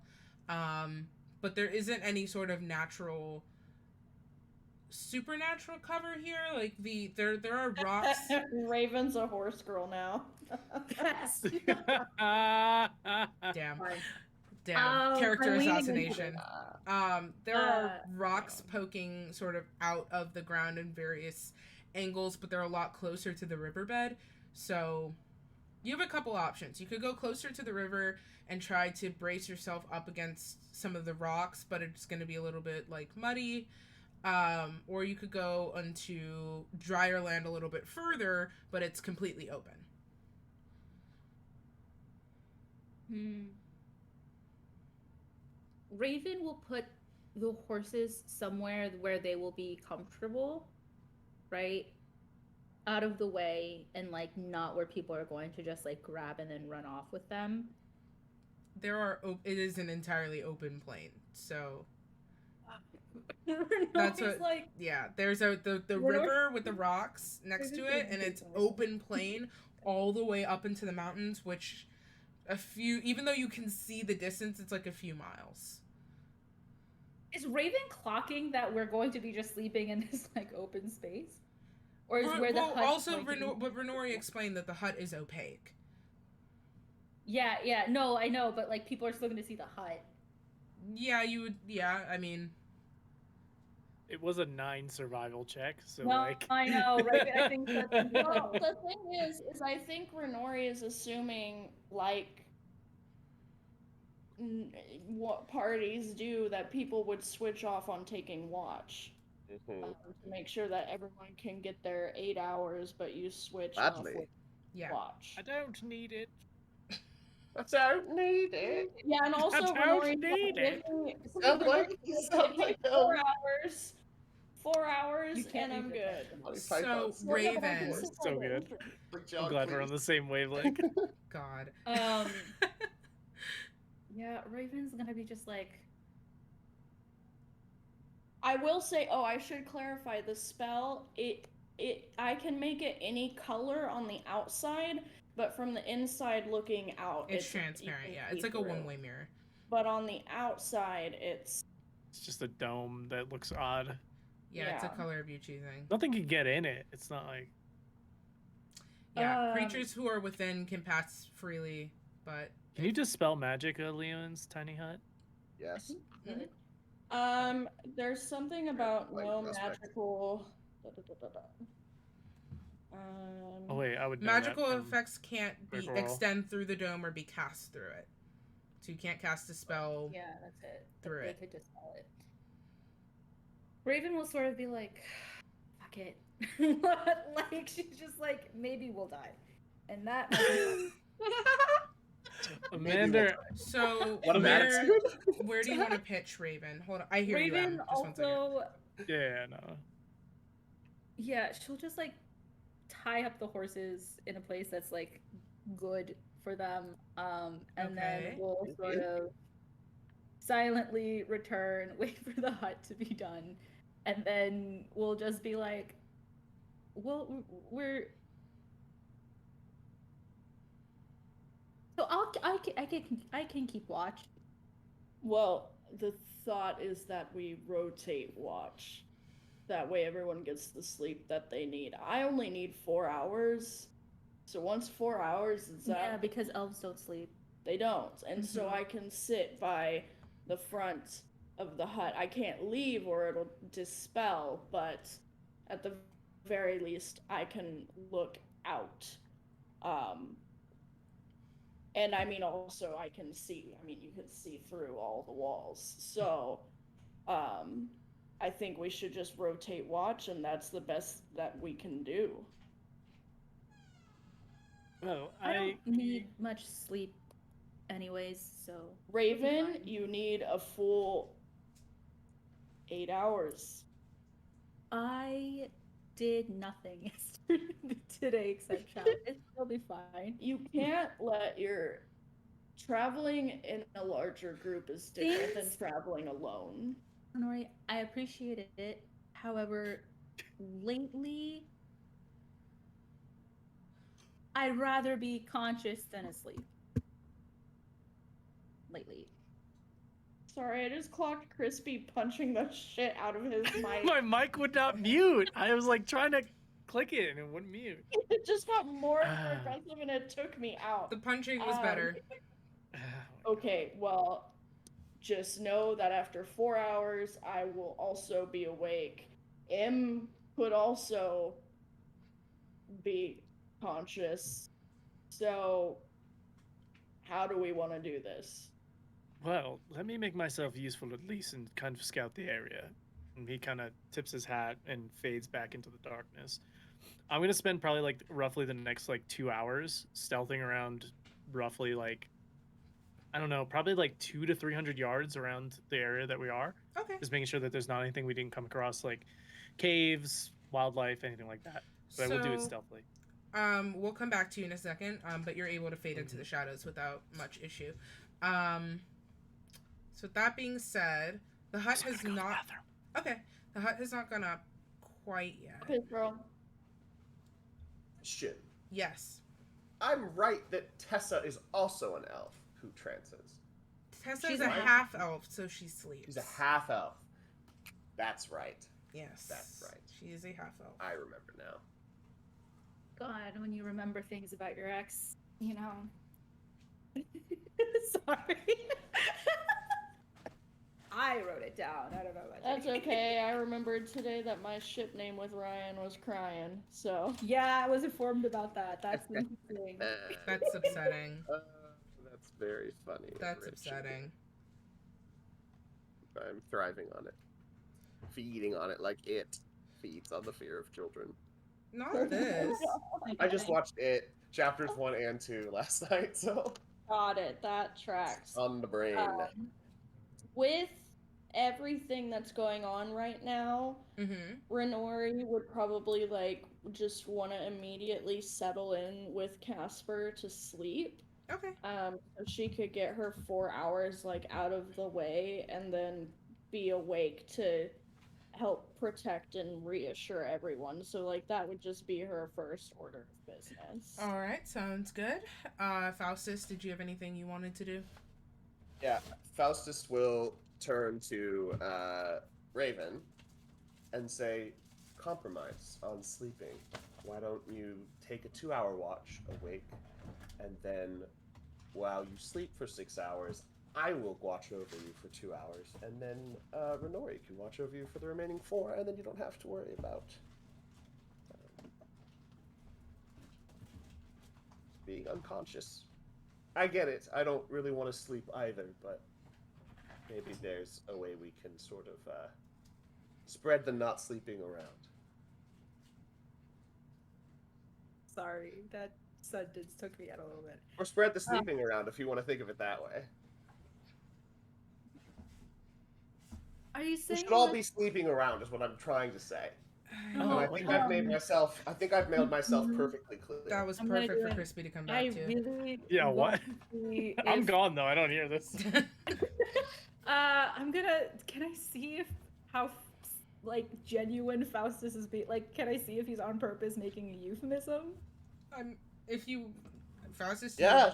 But there isn't any sort of supernatural cover here. Like there are rocks. Raven's a horse girl now. Yes. Damn. Fine. Character I'm leaning into assassination. There are rocks poking sort of out of the ground in various angles, but they're a lot closer to the riverbed. So you have a couple options. You could go closer to the river and try to brace yourself up against some of the rocks, but it's going to be a little bit like muddy. Or you could go onto drier land a little bit further, but it's completely open. Raven will put the horses somewhere where they will be comfortable, right? Out of the way and like not where people are going to just like grab and then run off with them. It is an entirely open plain, so That's what, like, yeah, there's the river with the rocks next to it, and it's open plain all the way up into the mountains, which even though you can see the distance, it's like a few miles. Is Raven clocking that we're going to be just sleeping in this like open space? Or is where the hut also but Renori explained that the hut is opaque. Yeah, no, I know, but like people are still gonna see the hut. Yeah, I mean, it was a 9 survival check, so well, like I know, right? I think that's well, the thing is I think Renori is assuming like what parties do that people would switch off on taking watch. To make sure that everyone can get their 8 hours, but you switch off with watch. I don't need it. I don't need it. Yeah, and also I don't need it. Sounds like 4 hours, and I'm good. So Raven, so good. I'm glad we're on the same wavelength. God. Yeah, Raven's gonna be just like. I will say, I should clarify the spell. I can make it any color on the outside, but from the inside looking out, it's transparent. Yeah, it's like a one-way mirror. But on the outside, it's just a dome that looks odd. Yeah, it's a color of you choosing. Nothing can get in it. It's not like. Yeah, creatures who are within can pass freely, but. Can you dispel magic at Leon's tiny hut? Yes. Mm-hmm. There's something about no magical. Oh wait, I would. Magical effects can't extend through the dome or be cast through it. So you can't cast a spell. Yeah, that's it. Through they it. could dispel it. Raven will sort of be like, fuck it. Like, she's just like, maybe we'll die. And that might be fun. Amanda. So What an attitude. where do you want to pitch Raven? Hold on, I hear you. Raven Just 1 second. also, Yeah, no. yeah, she'll just like tie up the horses in a place that's like good for them. And then Okay. we'll sort of silently return, wait for the hut to be done, and then we'll just be like, well, we're so I can keep watch. Well, the thought is that we rotate watch. That way everyone gets the sleep that they need. I only need 4 hours. So once 4 hours is up, Yeah, because elves don't sleep. they don't. And so I can sit by the front of the hut. I can't leave or it'll dispel, but at the very least I can look out. And I mean also I can see. I mean you can see through all the walls. So I think we should just rotate watch, and that's the best that we can do. Oh, I don't need much sleep anyways, so Raven, you need a full 8 hours. I did nothing today except shower. It'll be fine. You can't let your traveling in a larger group is different than traveling alone. Honori, I appreciated it. However, lately, I'd rather be conscious than asleep. Lately. Sorry, I just clocked Crispy punching the shit out of his mic. My mic would not mute. I was like trying to click it and it wouldn't mute. It just got more aggressive and it took me out. The punching was better. Okay, well, just know that after 4 hours, I will also be awake. M could also be conscious. So, how do we want to do this? Well, let me make myself useful at least and kind of scout the area. And he kind of tips his hat and fades back into the darkness. I'm going to spend probably like roughly the next like 2 hours stealthing around roughly like, I don't know, probably like 200 to 300 yards around the area that we are. Okay. Just making sure that there's not anything we didn't come across, like caves, wildlife, anything like that. But I will do it stealthily. We'll come back to you in a second, but you're able to fade into the shadows without much issue. So with that being said, the hut has not... Okay, the hut has not gone up quite yet. Okay, girl. Shit. Yes. I'm right that Tessa is also an elf who trances. Tessa is a half elf, so she sleeps. She's a half elf. That's right. Yes. That's right. She is a half elf. I remember now. God, when you remember things about your ex, you know. Sorry. I wrote it down. I don't know about That's okay. I remembered today that my ship name with Ryan was Crying, so... Yeah, I was informed about that. That's interesting. That's upsetting. That's very funny. That's upsetting. I'm thriving on it. Feeding on it like it feeds on the fear of children. Not this. I just watched it, chapters 1 and 2 last night, so... Got it. That tracks. On the brain. With everything that's going on right now, Renori would probably like just want to immediately settle in with Casper to sleep. Okay. So she could get her 4 hours like out of the way and then be awake to help protect and reassure everyone. So like that would just be her first order of business. All right, sounds good. Faustus, did you have anything you wanted to do? Yeah, Faustus will turn to Raven and say, compromise on sleeping. Why don't you take a 2-hour watch awake, and then while you sleep for 6 hours, I will watch over you for 2 hours, and then Renori can watch over you for the remaining 4, and then you don't have to worry about being unconscious. I get it. I don't really want to sleep either, but maybe there's a way we can sort of spread the not sleeping around. Sorry, that sentence took me out a little bit. Or spread the sleeping around if you want to think of it that way. Are you saying We should all be sleeping around is what I'm trying to say. And I think I've mailed myself perfectly clear. That was perfect for Crispy to come back to. Really what? I'm gone though. I don't hear this. Can I see how genuine Faustus is being? Like, can I see if he's on purpose making a euphemism? If you, Faustus. Yeah.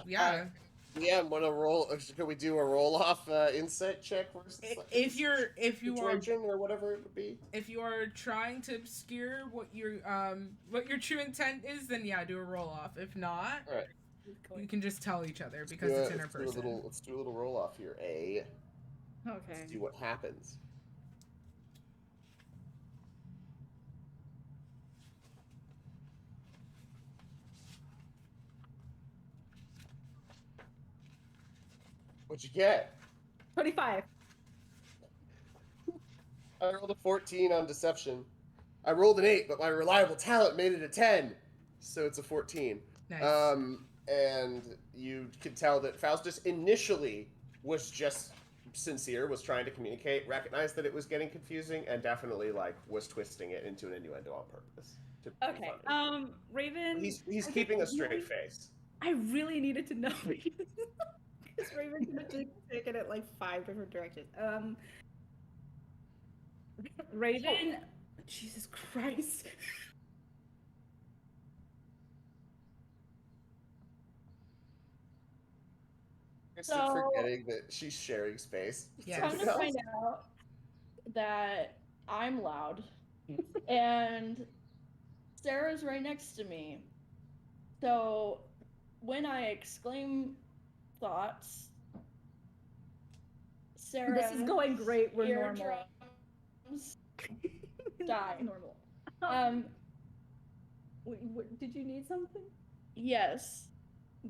Yeah, I'm gonna roll. Can we do a roll-off insight check versus if you are or whatever it would be? If you are trying to obscure what your true intent is, then yeah, do a roll-off. If not, all right, you can just tell each other because it's interperson. Let's do a little roll-off here. Okay. Let's see what happens. What'd you get? 25. I rolled a 14 on deception. I rolled an 8, but my reliable talent made it a 10, so it's a 14. Nice. And you could tell that Faustus initially was just sincere, was trying to communicate, recognized that it was getting confusing, and definitely was twisting it into an innuendo on purpose. Okay. Raven. He's keeping a straight face. I really needed to know because Raven's gonna take it at 5 different directions. Raven. Jesus Christ. So, forgetting that she's sharing space. Yeah. Come to find out that I'm loud, and Sarah's right next to me. So when I exclaim thoughts, Sarah. This is going great. We're normal. Die. Normal. Did you need something? Yes.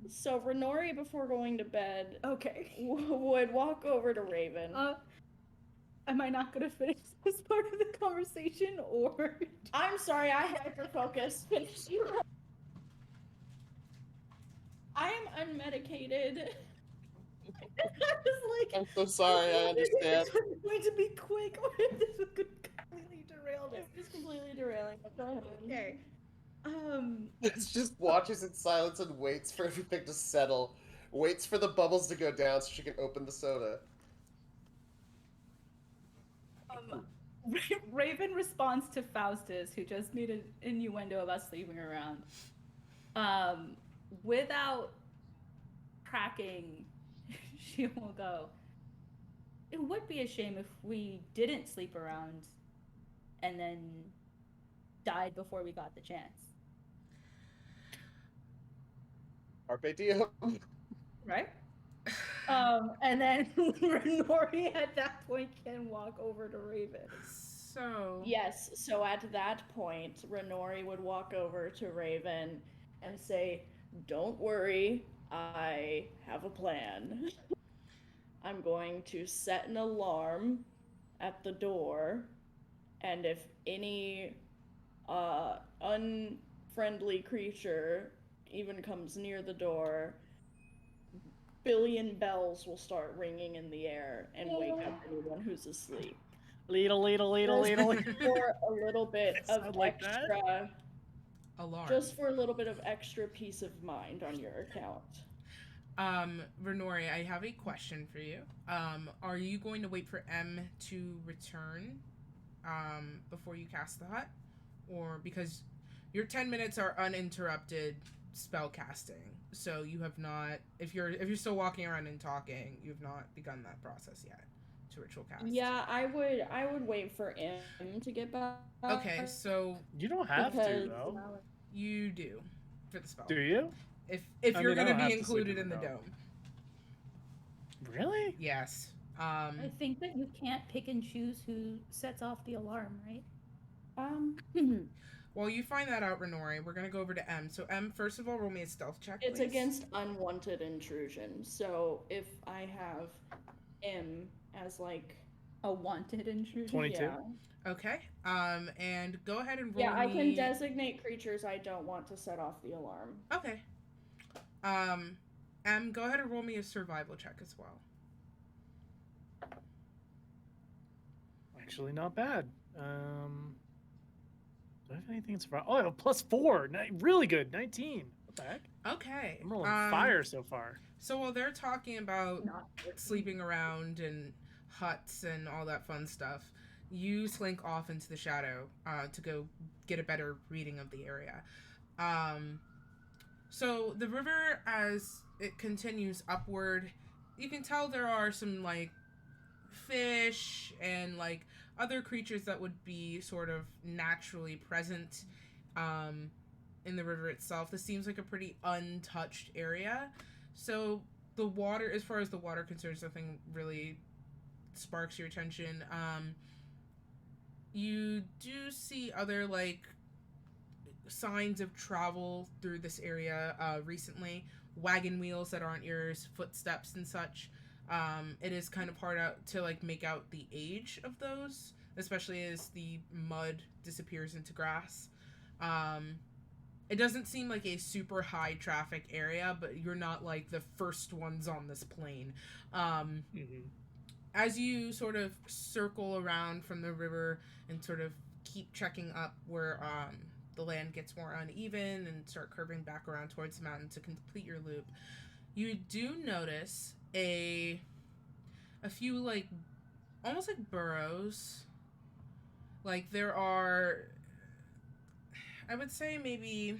So Renori, before going to bed, okay, would walk over to Raven. Am I not gonna finish this part of the conversation, or? I'm sorry, I hyper-focused. I am unmedicated. I'm so sorry, I understand. Is this going to be quick, or is this completely derailed? It's completely derailing. Go ahead. Okay. It just watches in silence and waits for everything to settle. Waits for the bubbles to go down so she can open the soda. Raven responds to Faustus, who just made an innuendo of us sleeping around. Without cracking, she will go, it would be a shame if we didn't sleep around and then died before we got the chance. Carpe diem. Right? And then Renori at that point can walk over to Raven. So... Yes, so at that point, Renori would walk over to Raven and say, don't worry, I have a plan. I'm going to set an alarm at the door, and if any unfriendly creature even comes near the door, billion bells will start ringing in the air and wake up anyone who's asleep. Ladle. For a little bit of extra alarm. Just for a little bit of extra peace of mind on your account. Renori, I have a question for you. Are you going to wait for M to return before you cast that? Or because your 10 minutes are uninterrupted spell casting, so you have not, if you're still walking around and talking, you've not begun that process yet to ritual cast. Yeah, I would wait for M to get back. Okay, so you don't have to though. You do for the spell. Do you? If you're going to be included in the dome. Really? Yes. I think that you can't pick and choose who sets off the alarm, right? Well, you find that out, Renori. We're gonna go over to M. So M, first of all, roll me a stealth check, please. It's against unwanted intrusion. So if I have M as like a wanted intrusion. 22. Yeah. Okay. And go ahead and roll Yeah, I me. can designate creatures I don't want to set off the alarm. Okay. Go ahead and roll me a survival check as well. Actually, not bad. Do I have anything in survival? Oh, I have a +4. Really good. 19. What the heck? Okay. I'm rolling fire so far. So while they're talking about Not sleeping around and huts and all that fun stuff, you slink off into the shadow to go get a better reading of the area. So the river, as it continues upward, you can tell there are some like fish and like other creatures that would be sort of naturally present in the river itself. This seems like a pretty untouched area. So the water, as far as the water concerns, nothing really sparks your attention. You do see other like signs of travel through this area recently. Wagon wheels that aren't yours, footsteps and such. It is kind of hard to like make out the age of those, especially as the mud disappears into grass. It doesn't seem like a super high traffic area, but you're not like the first ones on this plane. As you sort of circle around from the river and sort of keep checking up where the land gets more uneven and start curving back around towards the mountain to complete your loop, you do notice a few like almost like burrows. Like there are, I would say maybe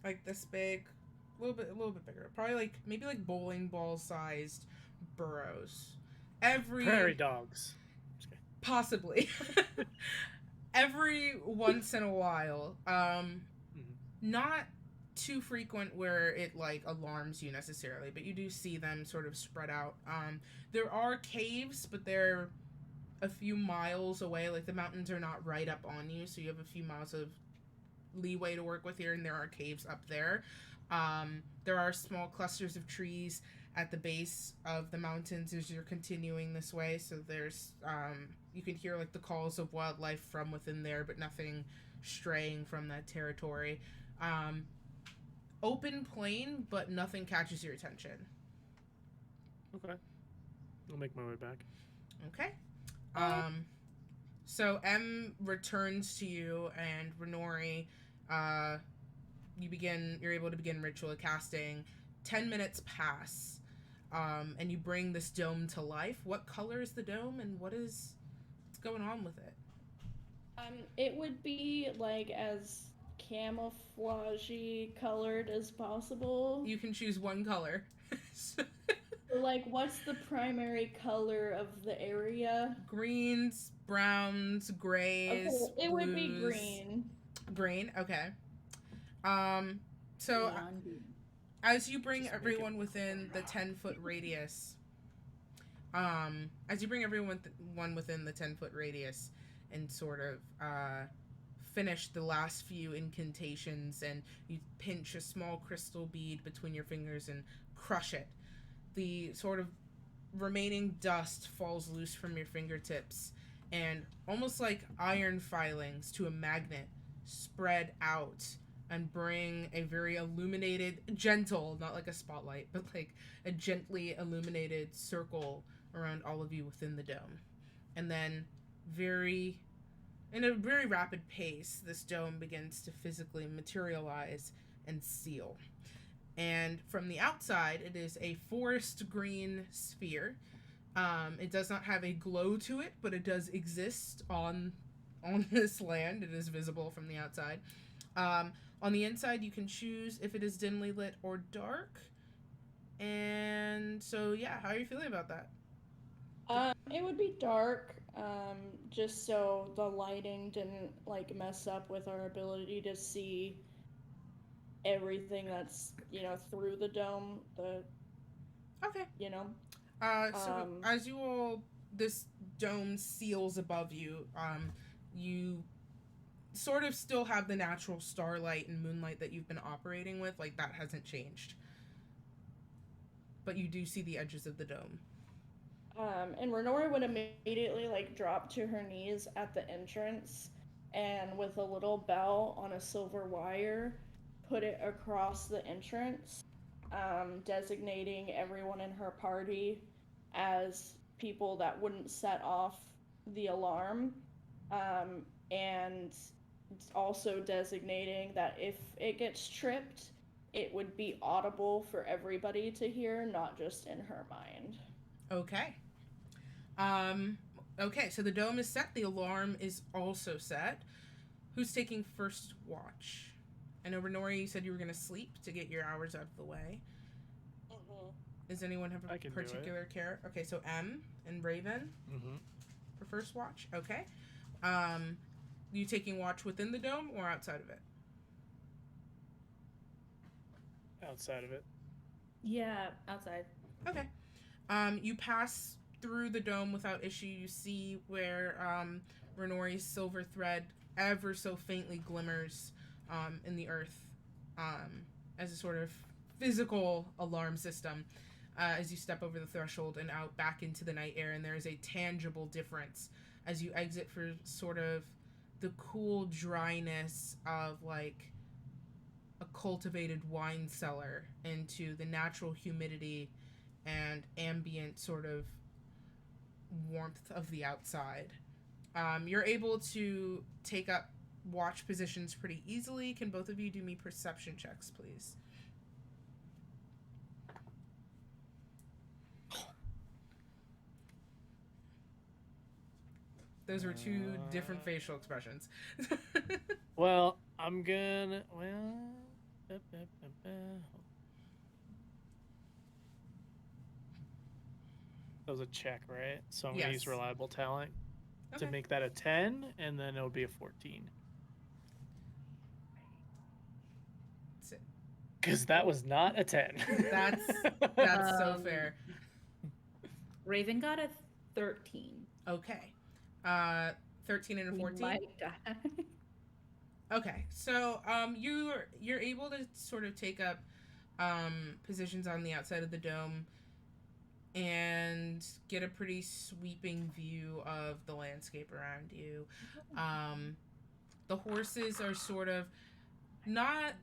like this big, a little bit bigger, probably like maybe like bowling ball sized burrows. Prairie dogs. Possibly. Every once in a while, not too frequent where it like alarms you necessarily, but you do see them sort of spread out. There are caves, but they're a few miles away. Like the mountains are not right up on you, so you have a few miles of leeway to work with here, and there are caves up there. There are small clusters of trees at the base of the mountains as you're continuing this way, so there's you can hear like the calls of wildlife from within there, but nothing straying from that territory. Open plain, but nothing catches your attention. Okay. I'll make my way back. Okay. So M returns to you, and Renori, you're able to begin ritual casting. 10 minutes pass, and you bring this dome to life. What color is the dome, and what's going on with it? It would be like as camouflagey colored as possible. You can choose one color. Like, what's the primary color of the area? Greens, browns, grays. Okay, it blues. would be green. Green, okay. So as you bring everyone within the 10-foot radius, within the 10-foot radius and sort of finish the last few incantations, and you pinch a small crystal bead between your fingers and crush it, the sort of remaining dust falls loose from your fingertips, and almost like iron filings to a magnet spread out and bring a very illuminated, gentle, not like a spotlight, but like a gently illuminated circle around all of you within the dome. And then in a very rapid pace, this dome begins to physically materialize and seal. And from the outside, it is a forest green sphere. It does not have a glow to it, but it does exist on this land. It is visible from the outside. On the inside, you can choose if it is dimly lit or dark. And so, yeah, how are you feeling about that? It would be dark, just so the lighting didn't like mess up with our ability to see everything that's through the dome. Okay. So as you all, this dome seals above you. You sort of still have the natural starlight and moonlight that you've been operating with. Like that hasn't changed, but you do see the edges of the dome. And Renora would immediately like drop to her knees at the entrance and with a little bell on a silver wire, put it across the entrance, designating everyone in her party as people that wouldn't set off the alarm, and also designating that if it gets tripped, it would be audible for everybody to hear, not just in her mind. Okay. Okay, so the dome is set. The alarm is also set. Who's taking first watch? I know, Renori, you said you were going to sleep to get your hours out of the way. Does anyone have a particular care? Okay, so M and Raven for first watch. Okay. You taking watch within the dome or outside of it? Outside of it. Yeah, outside. Okay. You pass through the dome without issue. You see where Renori's silver thread ever so faintly glimmers in the earth as a sort of physical alarm system as you step over the threshold and out back into the night air. And there is a tangible difference as you exit for sort of the cool dryness of like a cultivated wine cellar into the natural humidity and ambient sort of warmth of the outside. You're able to take up watch positions pretty easily. Can both of you do me perception checks, please? Those were two different facial expressions. Well, I'm gonna... That was a check, right? So I'm gonna use reliable talent to make that a 10, and then it'll be a 14. Because that was not a 10. That's so fair. Raven got a 13. Okay. 13 and a 14? We might die. Okay, so you're able to sort of take up positions on the outside of the dome and get a pretty sweeping view of the landscape around you. The horses are sort of not...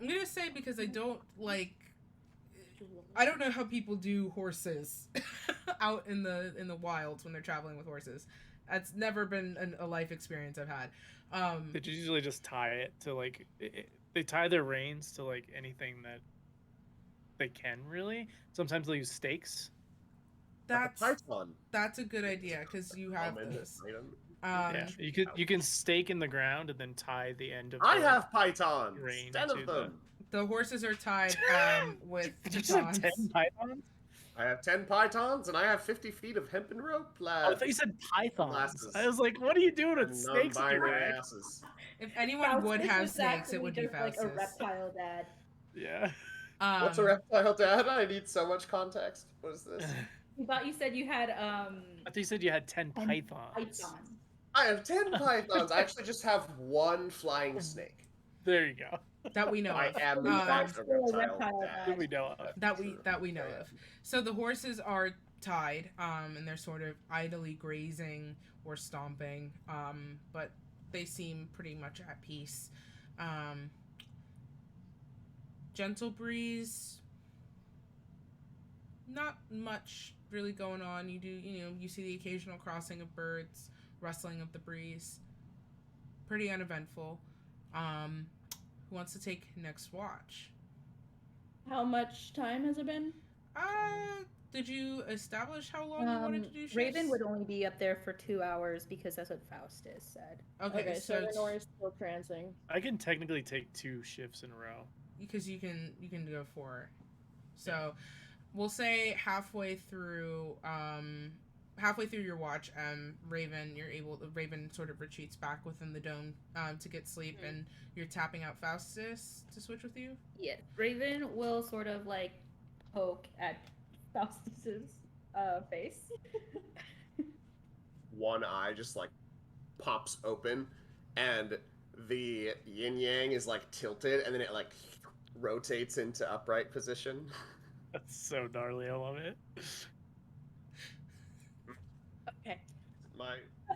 I'm gonna say, because I don't know how people do horses out in the wilds when they're traveling with horses. That's never been a life experience I've had. They usually just tie it to they tie their reins to anything that they can, really. Sometimes they'll use stakes. That's a good idea because you have this. Yeah, you can stake in the ground and then tie the end of. I have pythons. 10 of them. The horses are tied with pythons. 10 pythons. I have 10 pythons and I have 50 feet of hempen rope. Oh, I thought you said pythons. I was like, what are you doing with snakes in your asses? If anyone would have snakes, it would be Faustus. Like a reptile dad. Yeah. What's a reptile dad? I need so much context. What is this? I thought you said you had I thought you said you had 10 pythons. I have 10 pythons. I actually just have one flying snake. There you go. That we know of. I am in fact a reptile dad. That we know of. That we know of. So the horses are tied, and they're sort of idly grazing or stomping, but they seem pretty much at peace. Gentle breeze. Not much really going on. You see the occasional crossing of birds, rustling of the breeze. Pretty uneventful. Who wants to take next watch? How much time has it been? Did you establish how long you wanted to do shifts? Raven would only be up there for 2 hours because that's what Faustus said. Okay, so Renora's still trancing. I can technically take 2 shifts in a row. Because you can go 4. So we'll say halfway through your watch, Raven sort of retreats back within the dome to get sleep, and you're tapping out Faustus to switch with you? Yeah. Raven will sort of poke at Faustus's face. One eye just pops open, and the yin yang is tilted, and then it rotates into upright position. That's so gnarly. I love it.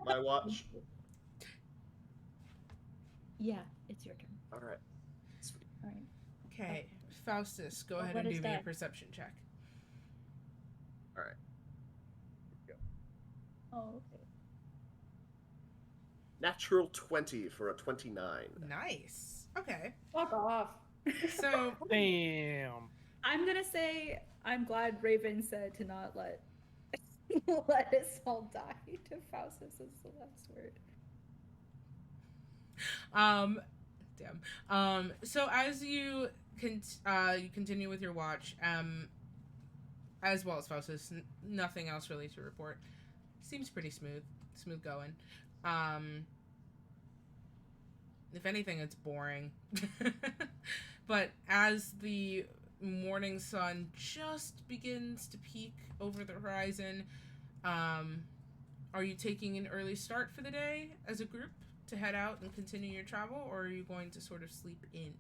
my watch? Yeah, it's your turn. All right. Sweet. All right. Okay, Faustus, go ahead and do me a perception check. All right. Here we go. Oh, okay. Natural 20 for a 29. Nice. Okay. Fuck off. So Damn. I'm gonna say I'm glad Raven said to not let let us all die to Faustus is the last word. So as you continue with your watch, as well as Faustus, nothing else really to report. Seems pretty smooth going. If anything, it's boring. But as the morning sun just begins to peek over the horizon, are you taking an early start for the day as a group to head out and continue your travel, or are you going to sort of sleep in?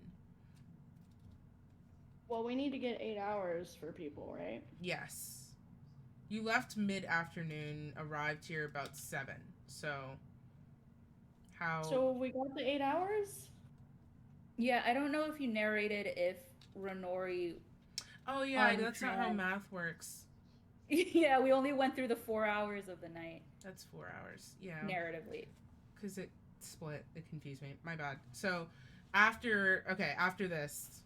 Well, we need to get 8 hours for people, right? Yes. You left mid-afternoon, arrived here about 7. So So we got the 8 hours? Yeah, I don't know if you narrated if Renori. Oh yeah, that's not how math works. Yeah, we only went through the 4 hours of the night. That's 4 hours. Yeah. Narratively. Because it split. It confused me. My bad. So after this,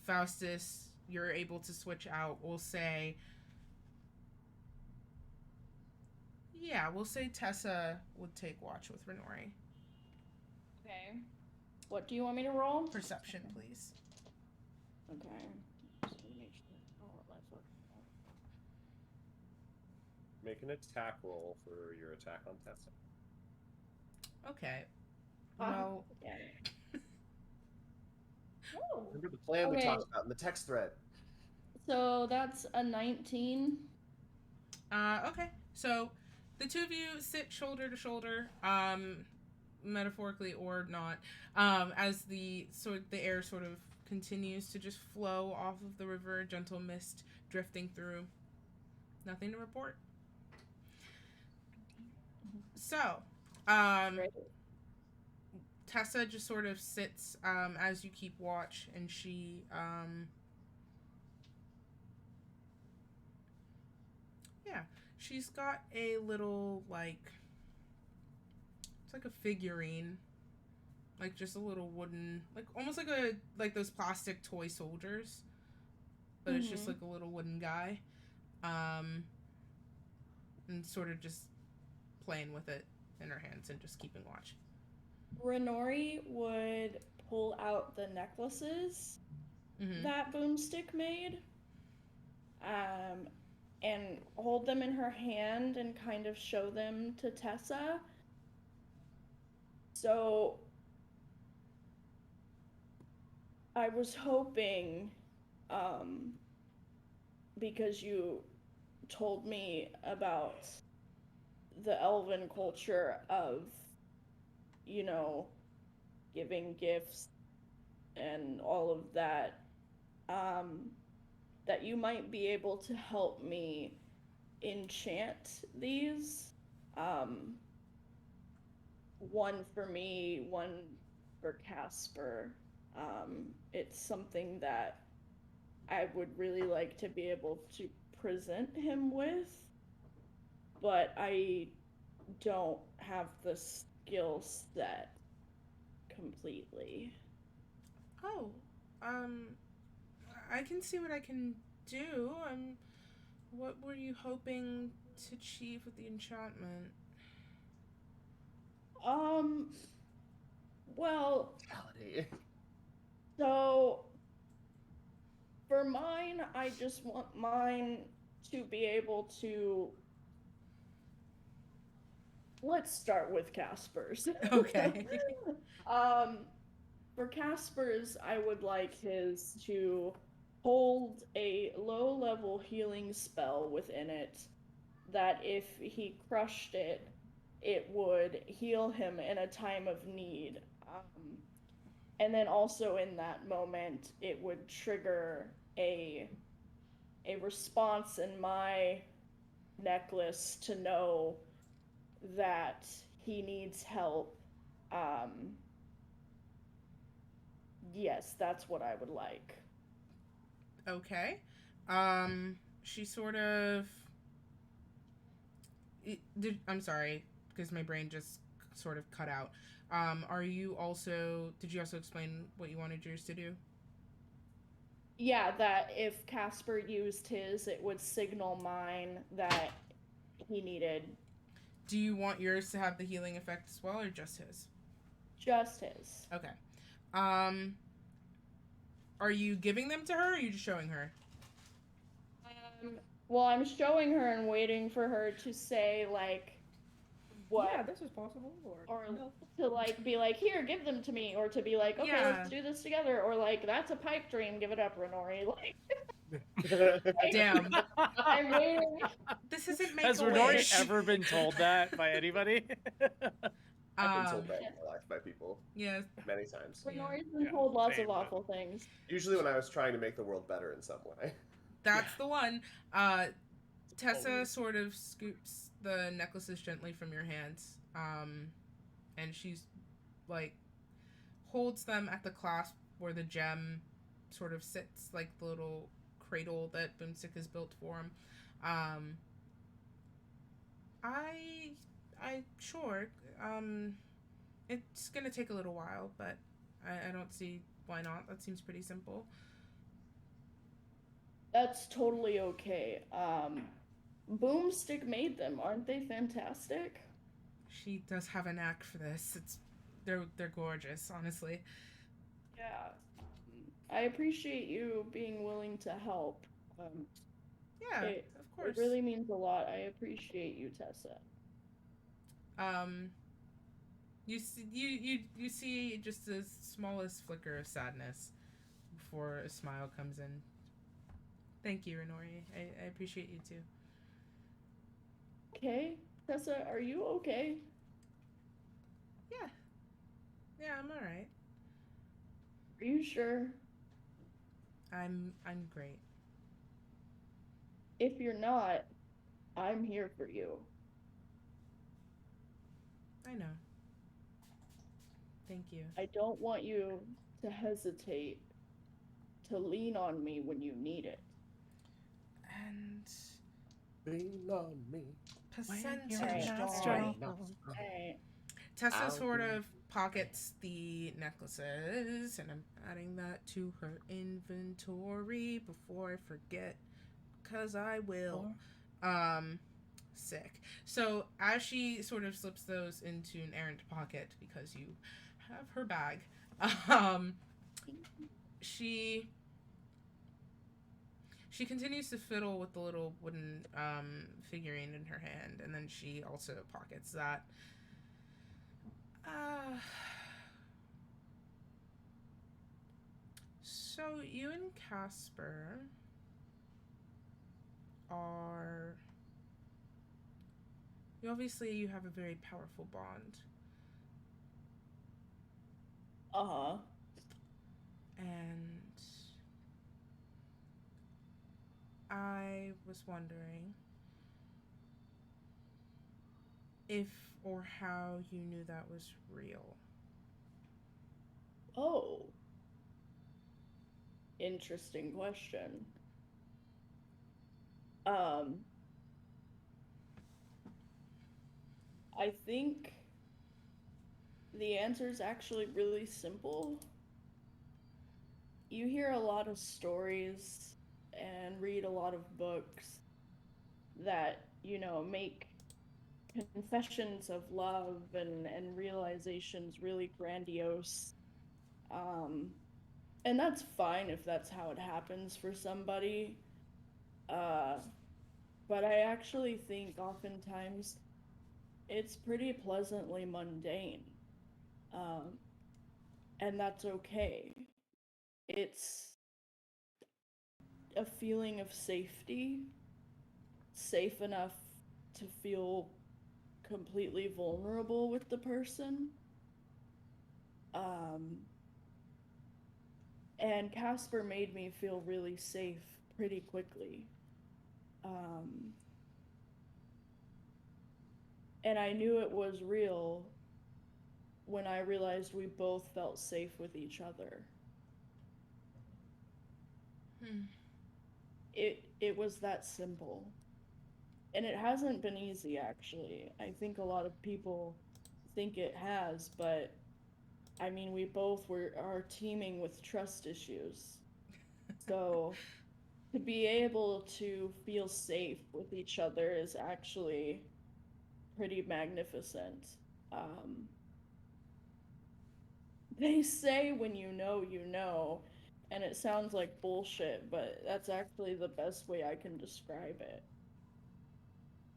Faustus, you're able to switch out. We'll say Tessa would take watch with Renori. Okay. What do you want me to roll? Perception, please. Okay. Just to make sure. Make an attack roll for your attack on Tessa. Okay. Well. Oh. Remember the plan we talked about in the text thread. So that's a 19. Okay. So the two of you sit shoulder to shoulder, metaphorically or not, as the air sort of continues to just flow off of the river, gentle mist drifting through. Nothing to report. So, Tessa just sort of sits as you keep watch, and she she's got a little it's like a figurine, like just a little wooden, like almost like those plastic toy soldiers, but it's just like a little wooden guy, and sort of just playing with it in her hands and just keeping watch. Renori would pull out the necklaces that Boomstick made, and hold them in her hand and kind of show them to Tessa. So I was hoping, because you told me about the elven culture of, giving gifts and all of that, that you might be able to help me enchant these. One for me, one for Casper. It's something that I would really like to be able to present him with, but I don't have the skill set completely. Oh, I can see what I can do. What were you hoping to achieve with the enchantment? Well, so for mine, I just want mine to be able to. Let's start with Casper's. Okay. For Casper's, I would like his to hold a low-level healing spell within it that if he crushed it, it would heal him in a time of need. And then also in that moment, it would trigger a response in my necklace to know that he needs help, yes, that's what I would like. Okay. She sort of... I'm sorry, because my brain just sort of cut out. Are you also... Did you also explain what you wanted yours to do? Yeah, that if Casper used his, it would signal mine that he needed. Do you want yours to have the healing effect as well, or just his? Just his. Okay. Are you giving them to her, or are you just showing her? Well, I'm showing her and waiting for her to say, like, what? Yeah, this is possible. Or no. to, like, be like, here, give them to me. Or to be like, okay, Yeah. let's do this together. Or, like, that's a pipe dream, give it up, Renori. Like, Damn. I'm waiting. This isn't Has Renori ever been told that by anybody? I've been told that in my life by people. Yeah. Many times. Renori's been told lots of awful things. Usually when I was trying to make the world better in some way. That's the one. Tessa sort of scoops the necklaces gently from your hands. And she's like holds them at the clasp where the gem sort of sits, like the little cradle that Boomstick has built for him. Sure. It's gonna take a little while, but I don't see why not. That seems pretty simple. That's totally okay. Boomstick made them. Aren't they fantastic? She does have a knack for this. They're gorgeous, honestly. Yeah. I appreciate you being willing to help. Yeah, of course. It really means a lot. I appreciate you, Tessa. You see just the smallest flicker of sadness before a smile comes in. Thank you, Renori. I appreciate you too. Okay, Tessa, are you okay? Yeah, I'm all right. Are you sure? I'm great. If you're not, I'm here for you. I know. Thank you. I don't want you to hesitate to lean on me when you need it. And lean on me. Tessa sort of pockets the necklaces, and I'm adding that to her inventory before I forget, because I will. Sick. So as she sort of slips those into an errant pocket, because you have her bag, she continues to fiddle with the little wooden figurine in her hand, and then she also pockets that. So you and Casper are... You have a very powerful bond. Uh-huh. And I was wondering if or how you knew that was real. Oh. Interesting question. I think the answer is actually really simple. You hear a lot of stories and read a lot of books that, make confessions of love and realizations really grandiose. And that's fine if that's how it happens for somebody. But I actually think oftentimes it's pretty pleasantly mundane. And that's okay. It's a feeling of safety, safe enough to feel completely vulnerable with the person. And Casper made me feel really safe pretty quickly. And I knew it was real when I realized we both felt safe with each other. It was that simple. And it hasn't been easy, actually. I think a lot of people think it has, but I mean, we both are teeming with trust issues. So to be able to feel safe with each other is actually pretty magnificent. Um, they say when you know, and it sounds like bullshit, but that's actually the best way I can describe it.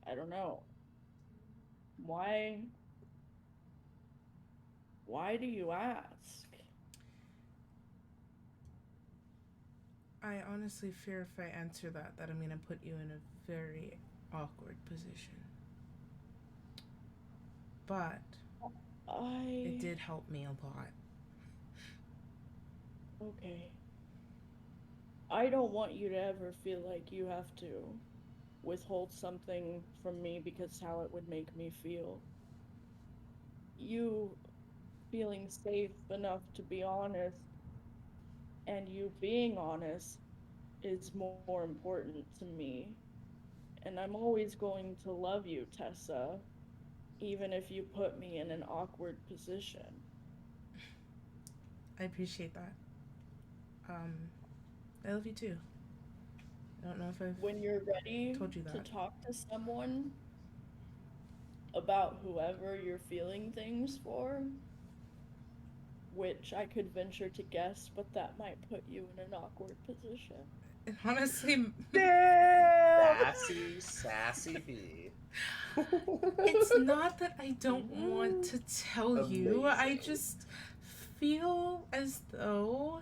I don't know. Why why do you ask? I honestly fear if I answer that I'm gonna put you in a very awkward position. But it did help me a lot. Okay. I don't want you to ever feel like you have to withhold something from me because how it would make me feel. You feeling safe enough to be honest and you being honest is more important to me. And I'm always going to love you, Tessa, even if you put me in an awkward position. I appreciate that. I love you too. I don't know if I've When you're ready told you to that. talk to someone about whoever you're feeling things for, which I could venture to guess, but that might put you in an awkward position. Honestly, Sassy bee. it's not that I don't want to tell you. I Amazing. just feel as though,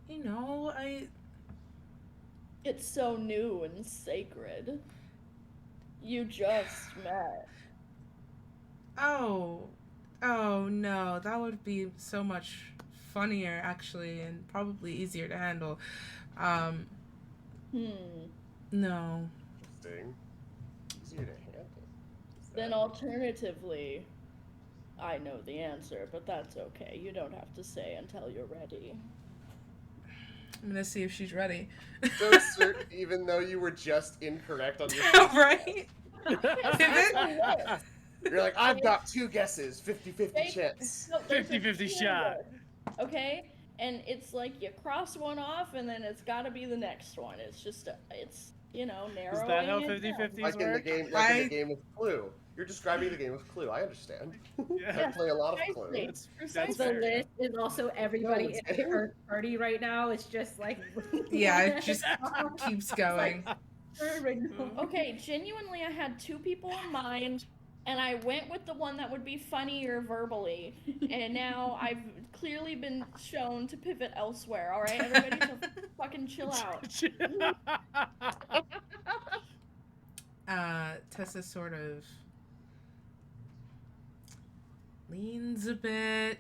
I. It's so new and sacred. You just met. Oh, oh no, that would be so much funnier actually, and probably easier to handle. Um, no. Interesting. Easier to handle. Then alternatively, I know the answer, but that's okay. You don't have to say until you're ready. I'm gonna see if she's ready. So certain, even though you were just incorrect on your first Right? guess. You're like, I've got two guesses, 50-50 chance. No, 50-50 shot. Okay? And it's like you cross one off and then it's gotta be the next one. It's just, it's, narrowing Is that how it 50-50s Like in the work? game, in the game of Clue. You're describing the game of Clue. I understand. Yeah. I play a lot of Clue. That's The fair. list is also everybody in the Earth party right now. It's just like Yeah, it just keeps going. Okay, genuinely, I had two people in mind, and I went with the one that would be funnier verbally. And now I've clearly been shown to pivot elsewhere. All right, everybody, so fucking chill out. Tessa sort of leans a bit.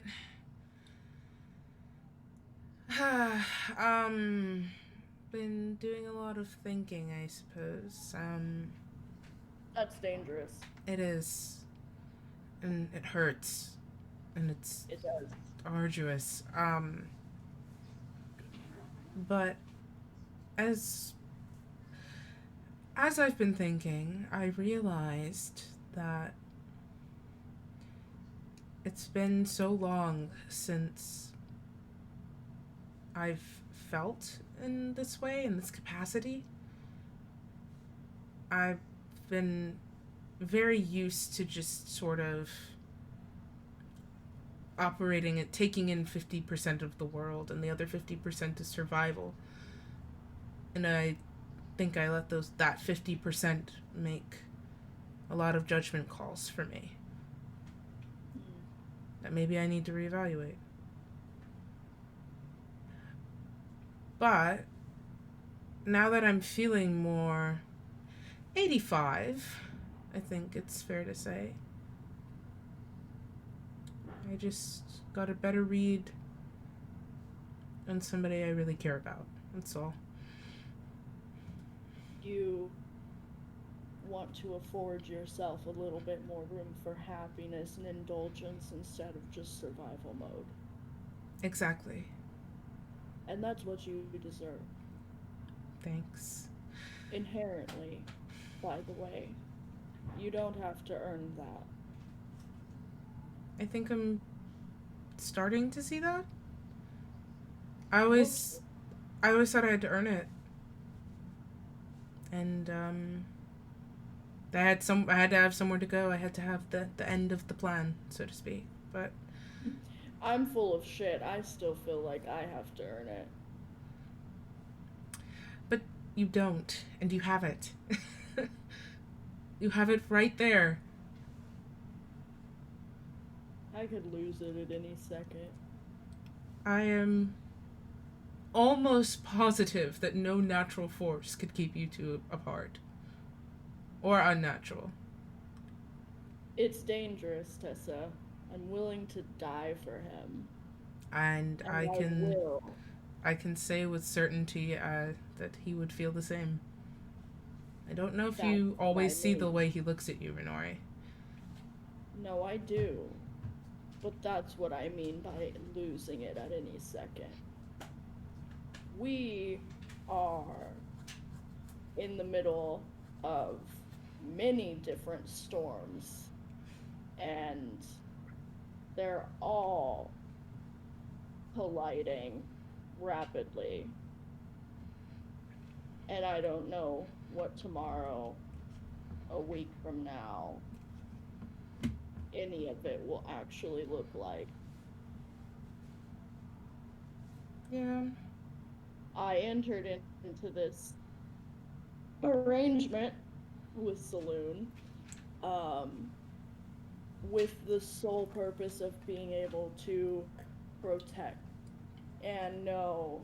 Been doing a lot of thinking, I suppose. That's dangerous. It is. And it hurts. And It does. arduous. But as I've been thinking, I realized that it's been so long since I've felt in this way, in this capacity. I've been very used to just sort of operating at taking in 50% of the world, and the other 50% is survival. And I think I let that 50% make a lot of judgment calls for me that maybe I need to reevaluate. But now that I'm feeling more 85, I think it's fair to say, I just got a better read on somebody I really care about. That's all. You want to afford yourself a little bit more room for happiness and indulgence instead of just survival mode. Exactly. And that's what you deserve. Thanks. Inherently, by the way. You don't have to earn that. I think I'm starting to see that. I always thought I had to earn it. And I had to have somewhere to go. I had to have the end of the plan, so to speak. But I'm full of shit. I still feel like I have to earn it. But you don't, and you have it. You have it right there. I could lose it at any second. I am almost positive that no natural force could keep you two apart. Or unnatural. It's dangerous, Tessa. I'm willing to die for him. And I can say with certainty that he would feel the same. I don't know if you always see the way he looks at you, Renori. No, I do. But that's what I mean by losing it at any second. We are in the middle of many different storms, and they're all colliding rapidly. And I don't know what tomorrow, a week from now, any of it will actually look like. Yeah. I entered into this arrangement with Saloon with the sole purpose of being able to protect and know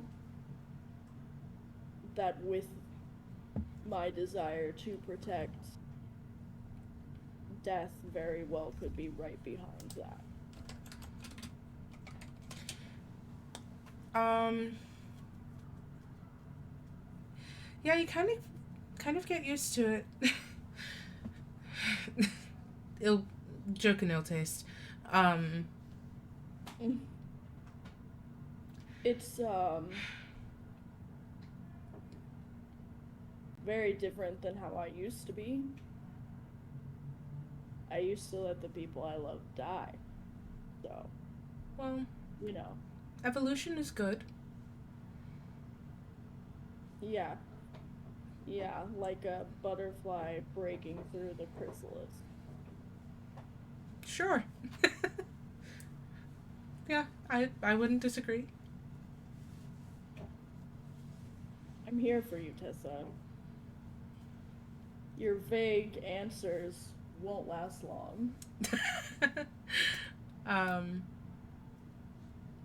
that with my desire to protect, death very well could be right behind that. Yeah, you kind of get used to it. Joke and ill taste. It's very different than how I used to be. I used to let the people I love die. So, well, you know. Evolution is good. Yeah. Yeah, like a butterfly breaking through the chrysalis. Sure. Yeah, I wouldn't disagree. I'm here for you, Tessa. Your vague answers won't last long.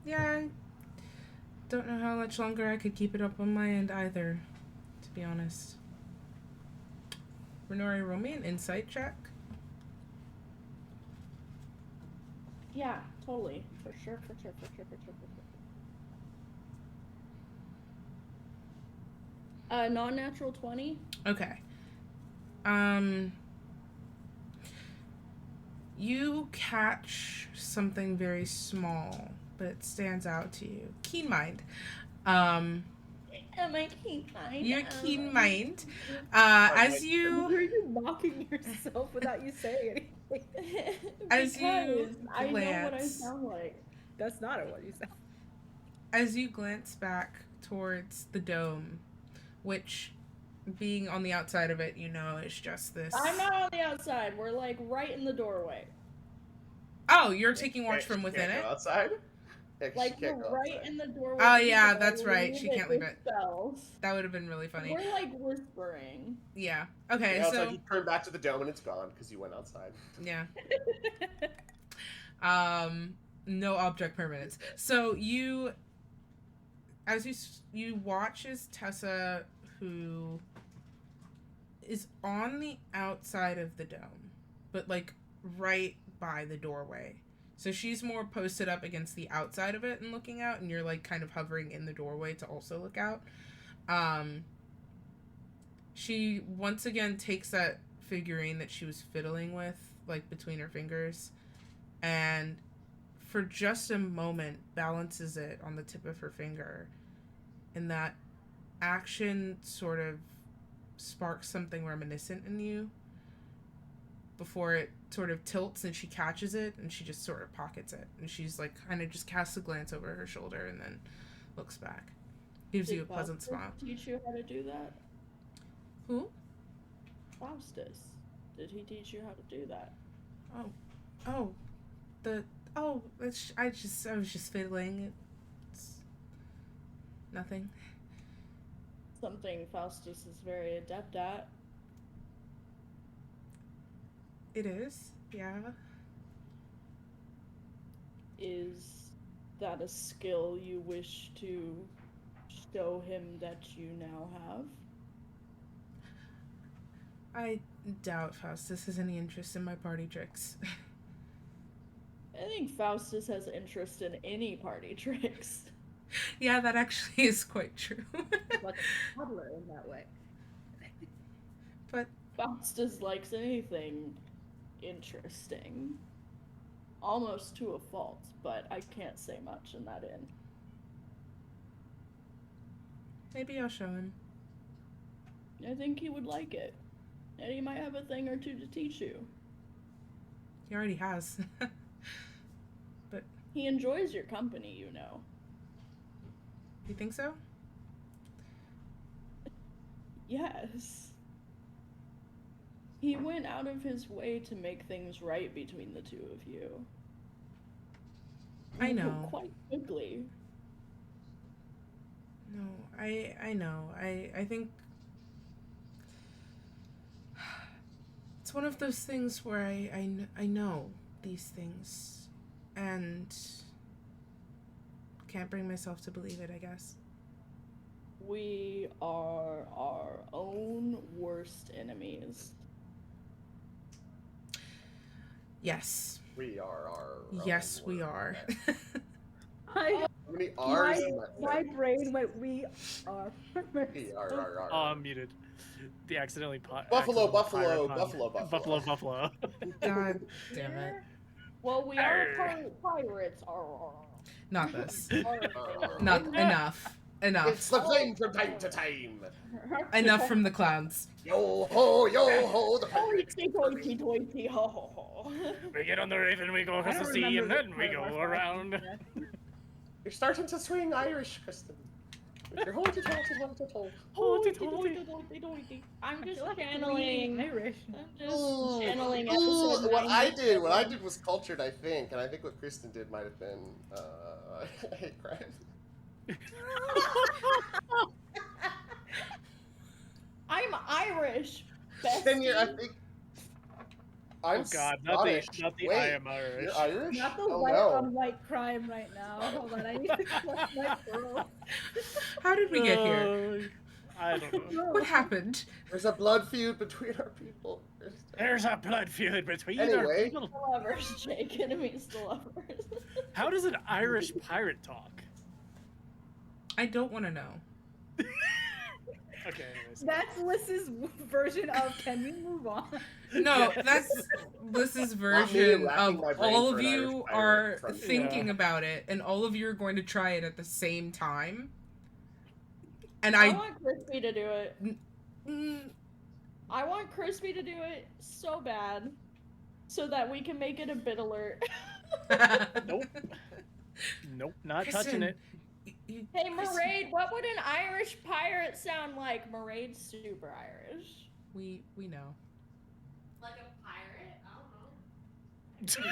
Yeah, I don't know how much longer I could keep it up on my end either, to be honest. Renori, roll me an insight check. Yeah, totally. For sure. Non-natural 20. Okay. You catch something very small, but it stands out to you. Keen mind. Am I keen mind? You're keen mind. As you... Were you mocking yourself without you saying anything? As you I know what I sound like. That's not what you sound. As you glance back towards the dome, which, being on the outside of it, you know, is just this... I'm not on the outside. We're, like, right in the doorway. Oh, you're taking watch from within it? Outside? Yeah, like, we're right in the doorway. Oh, yeah, that's right. She can't leave it. Spells. That would have been really funny. We're, like, whispering. Yeah. Okay, yeah, so... Like you turn back to the dome and it's gone because you went outside. Yeah. No object permanence. So you... As you watch as Tessa, who is on the outside of the dome, but, like, right by the doorway. So she's more posted up against the outside of it and looking out, and you're, like, kind of hovering in the doorway to also look out. She once again takes that figurine that she was fiddling with, like between her fingers, and for just a moment balances it on the tip of her finger, and that action sort of sparks something reminiscent in you before it sort of tilts and she catches it and she just sort of pockets it, and she's like kind of just casts a glance over her shoulder and then looks back, gives you a pleasant smile. Teach you how to do that? Who? Faustus. Did he teach you how to do that? I was just fiddling. It's nothing. Something Faustus is very adept at. It is, yeah. Is that a skill you wish to show him that you now have? I doubt Faustus has any interest in my party tricks. I think Faustus has interest in any party tricks. Yeah, that actually is quite true. Like a toddler in that way. But Faustus likes anything interesting. Almost to a fault, but I can't say much in that inn. maybe I'll show him. I think he would like it. And he might have a thing or two to teach you. He already has. But He enjoys your company, you know. you think so? Yes. He went out of his way to make things right between the two of you. I know. Quite quickly. No, I know. I think it's one of those things where I know these things and can't bring myself to believe it, I guess. We are our own worst enemies. Yes. We are our. Yes, we are. How many R's in My brain went, we are. We are. Oh, I'm muted. The accidentally Buffalo. Buffalo. God damn it. Well, we are pirates. Not this. Not enough. Enough. It's the flame from time to time. Enough from the clowns. Yo ho, the Hoity toity toity ho ho ho. We get on the Raven, we go across the sea, and then we go around. You're starting to swing Irish, Kristen. You're hoity I'm just channeling Irish. I'm just channeling episode What I 90. did was cultured, I think, and I think what Kristen did might have been hate crime. I'm Irish. Then I think. I'm Oh God, Scottish. not the Wait, I am Irish. You're Irish? Not the oh, white no. on white crime right now. Hold on, I need to collect my pearl. How did we get here? I don't know. What happened? There's a blood feud between our people. There's a blood feud between our Anyway. people. The lovers, Jake. Enemies to lovers. How does an Irish pirate talk? I don't want to know. Okay, anyways. That's Liz's version of can we move on? No, that's Liz's version of all of you are thinking about it, and all of you are going to try it at the same time. And I want Crispy to do it. Mm, I want Crispy to do it so bad, so that we can make it a bit alert. Nope, not Kristen, touching it. Hey, Maraid, what would an Irish pirate sound like? Maraid's super Irish. We know. Like a pirate? I don't know.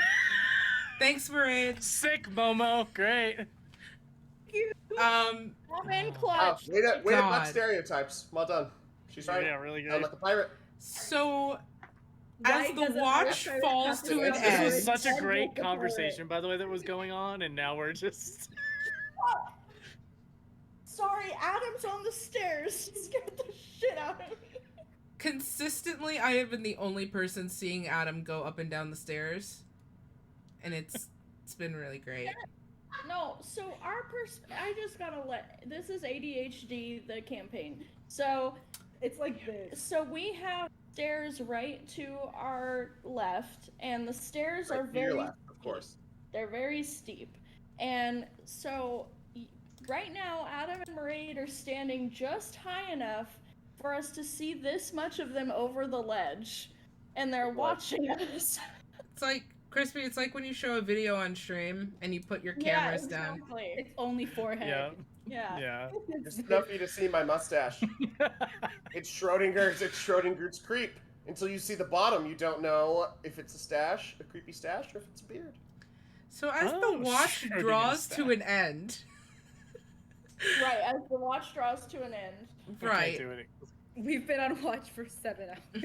Thanks, Maraid. Sick, Momo. Great. I'm in clutch. Way to God. butt stereotypes. Well done. She's right. Yeah, really good. I'm like a pirate. So, Why as the does an watch Irish falls have to be an a This end, was such a and great make a conversation, by the way, that was going on, and now we're just. Sorry, Adam's on the stairs. He scared the shit out of me. consistently, I have been the only person seeing Adam go up and down the stairs, and it's been really great. No, so I just gotta this is ADHD, the campaign. So It's like this. So we have stairs right to our left, and the stairs Right are to your very left, of course. They're very steep. And so right now, Adam and Maraid are standing just high enough for us to see this much of them over the ledge. And they're watching us. It's like, Crispy, it's like when you show a video on stream and you put your cameras down. It's only forehead. Yeah. Just enough for you to see my mustache. It's Schrodinger's creep. Until you see the bottom, you don't know if it's a stash, a creepy stash, or if it's a beard. So as the watch draws to an end. Right, as the watch draws to an end. Right. We've been on watch for 7 hours.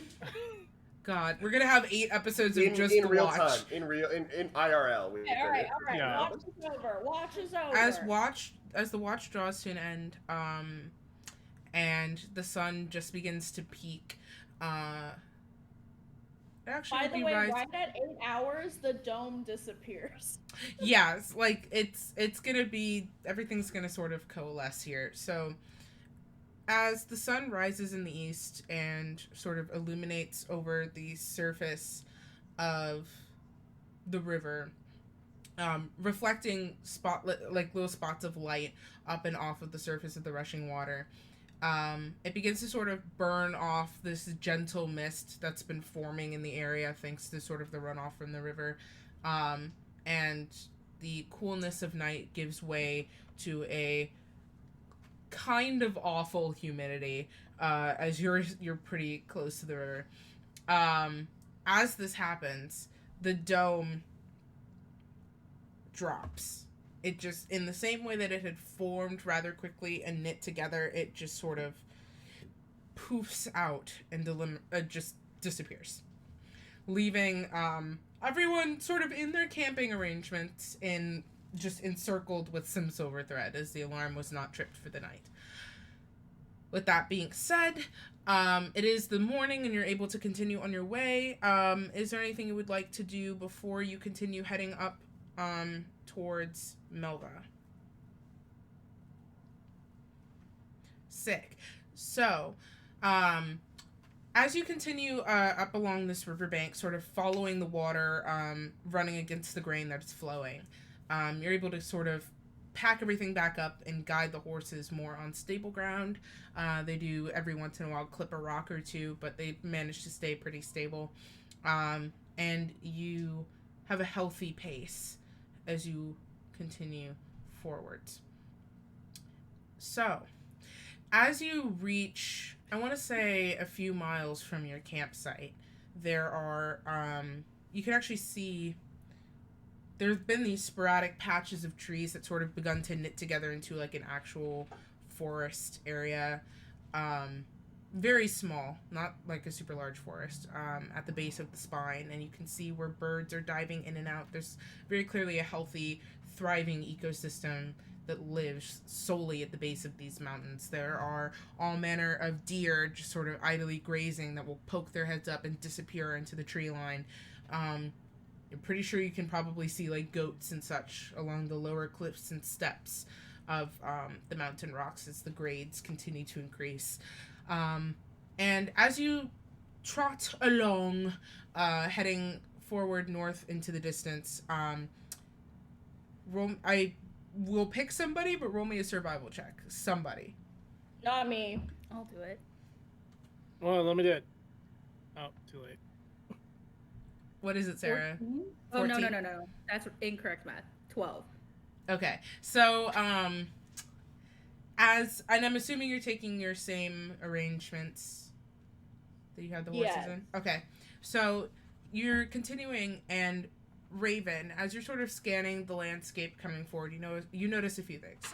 God, we're gonna have 8 episodes of just in the real watch. time, in IRL. All right. Yeah. Watch is over. As the watch draws to an end, and the sun just begins to peak. Actually, by the way, right at 8 hours, the dome disappears. Yes, like it's gonna be, everything's gonna sort of coalesce here. So as the sun rises in the east and sort of illuminates over the surface of the river, reflecting little spots of light up and off of the surface of the rushing water, it begins to sort of burn off this gentle mist that's been forming in the area thanks to sort of the runoff from the river, and the coolness of night gives way to a kind of awful humidity, as you're pretty close to the river. As this happens, the dome drops. It just, in the same way that it had formed rather quickly and knit together, it just sort of poofs out and just disappears, leaving everyone sort of in their camping arrangements just encircled with some silver thread, as the alarm was not tripped for the night. With that being said, it is the morning and you're able to continue on your way. Is there anything you would like to do before you continue heading up towards Melva? Sick. So, as you continue up along this riverbank, sort of following the water, running against the grain that's flowing, you're able to sort of pack everything back up and guide the horses more on stable ground. They do every once in a while clip a rock or two, but they manage to stay pretty stable. And you have a healthy pace as you continue forwards. So, as you reach, I want to say, a few miles from your campsite, there are, you can actually see there's been these sporadic patches of trees that sort of begun to knit together into like an actual forest area. Very small, not like a super large forest, at the base of the spine, and you can see where birds are diving in and out. There's very clearly a healthy, thriving ecosystem that lives solely at the base of these mountains. There are all manner of deer just sort of idly grazing that will poke their heads up and disappear into the tree line. You're pretty sure you can probably see like goats and such along the lower cliffs and steps of the mountain rocks as the grades continue to increase. And as you trot along, heading forward north into the distance, I will pick somebody, but roll me a survival check. Somebody. Not me. I'll do it. Well, let me do it. Oh, too late. What is it, Sarah? 14? Oh, no. That's incorrect math. 12. Okay. So, and I'm assuming you're taking your same arrangements that you had the horses in? Okay. So, you're continuing, and Raven, as you're sort of scanning the landscape coming forward, you notice a few things.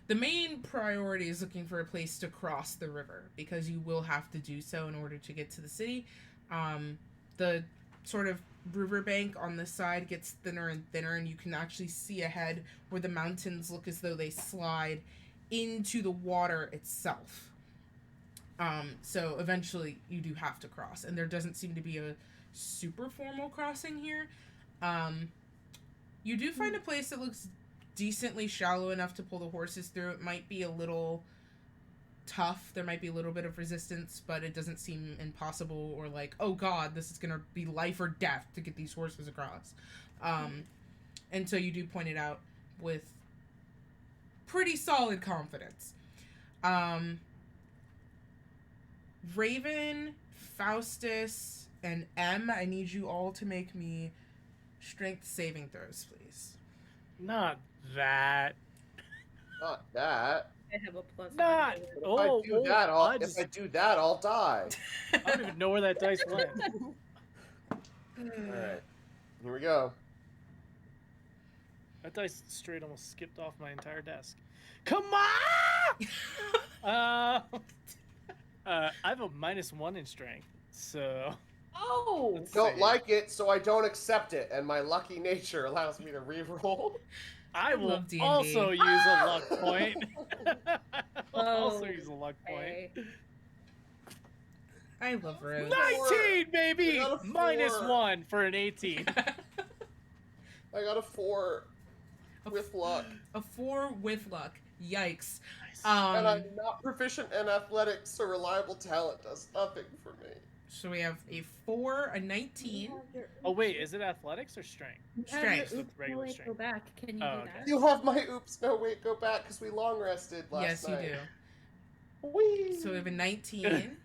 The main priority is looking for a place to cross the river, because you will have to do so in order to get to the city. The sort of riverbank on this side gets thinner and thinner, and you can actually see ahead where the mountains look as though they slide into the water itself. So eventually you do have to cross, and there doesn't seem to be a super formal crossing here. You do find a place that looks decently shallow enough to pull the horses through. It might be a little tough. There might be a little bit of resistance, but it doesn't seem impossible or like, oh god, this is gonna be life or death to get these horses across. And so you do point it out with pretty solid confidence. Raven, Faustus, and M, I need you all to make me strength saving throws, please. Not that. Not that. I have a plus. Not. If I do that, I'll die. I don't even know where that dice went. Alright. Here we go. That dice straight almost skipped off my entire desk. Come on! I have a -1 in strength, so. Oh! Don't like it, so I don't accept it, and my lucky nature allows me to reroll. I will love D&D. also use a luck point. I'll also Oh, use a luck point. Okay. I love Rose. 19, baby! I got a 4. -1 for an 18. I got a 4 with luck. A 4 with luck. Yikes. And I'm not proficient in athletics, so reliable talent does nothing for me. So we have a 4, a 19. Oh, wait, is it athletics or strength? You have Strength. your oops, Regular no, wait, strength. go back. Can you Oh, do okay. that? You have my oops, no wait, go back, because we long rested last Yes, night. you do. Whee! So we have a 19,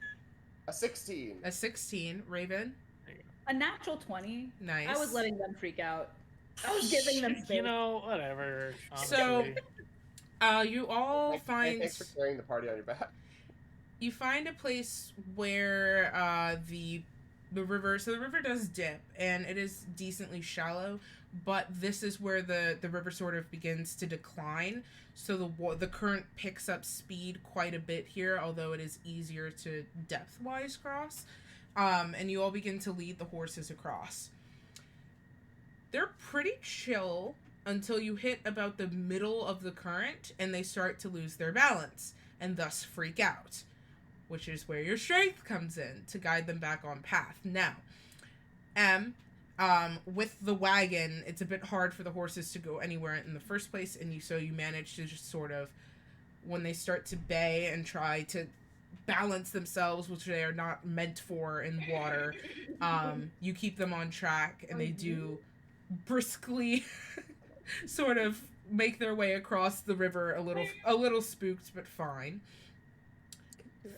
A 16. a 16. Raven, A natural 20. nice. I was letting them freak out. I was giving them space. You know, whatever. So- honestly. You all find Thanks for carrying the party on your back. you find a place where the river. So the river does dip, and it is decently shallow. But this is where the river sort of begins to decline. So the current picks up speed quite a bit here, although it is easier to depth-wise cross. And you all begin to lead the horses across. They're pretty chill until you hit about the middle of the current, and they start to lose their balance, and thus freak out. Which is where your strength comes in, to guide them back on path. Now, with the wagon, it's a bit hard for the horses to go anywhere in the first place, and you manage to just sort of, when they start to bay and try to balance themselves, which they are not meant for in water, you keep them on track, and they do briskly sort of make their way across the river, a little spooked, but fine.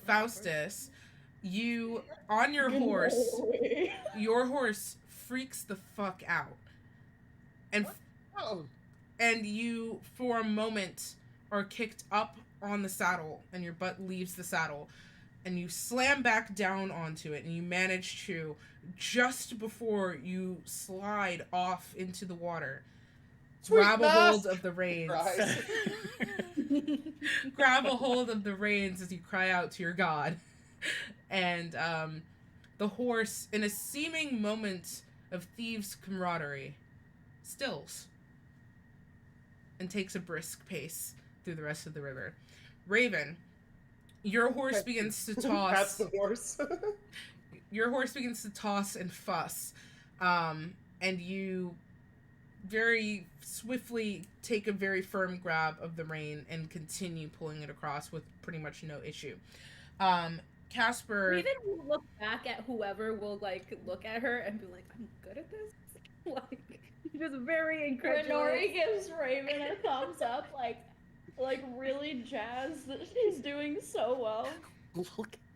Faustus, you, on your horse, your horse freaks the fuck out. Oh, And you, for a moment, are kicked up on the saddle, and your butt leaves the saddle, and you slam back down onto it, and you manage to, just before you slide off into the water, grab a hold of the reins. Grab a hold of the reins as you cry out to your god. And the horse, in a seeming moment of thieves' camaraderie, stills and takes a brisk pace through the rest of the river. Raven, your horse begins to toss. That's the horse. Your horse begins to toss and fuss, and you very swiftly take a very firm grab of the rein and continue pulling it across with pretty much no issue. Casper, Raven will look back at whoever will like look at her and be like, "I'm good at this." Like, just very incredulous. Renori gives Raven a thumbs up, like really jazzed that she's doing so well.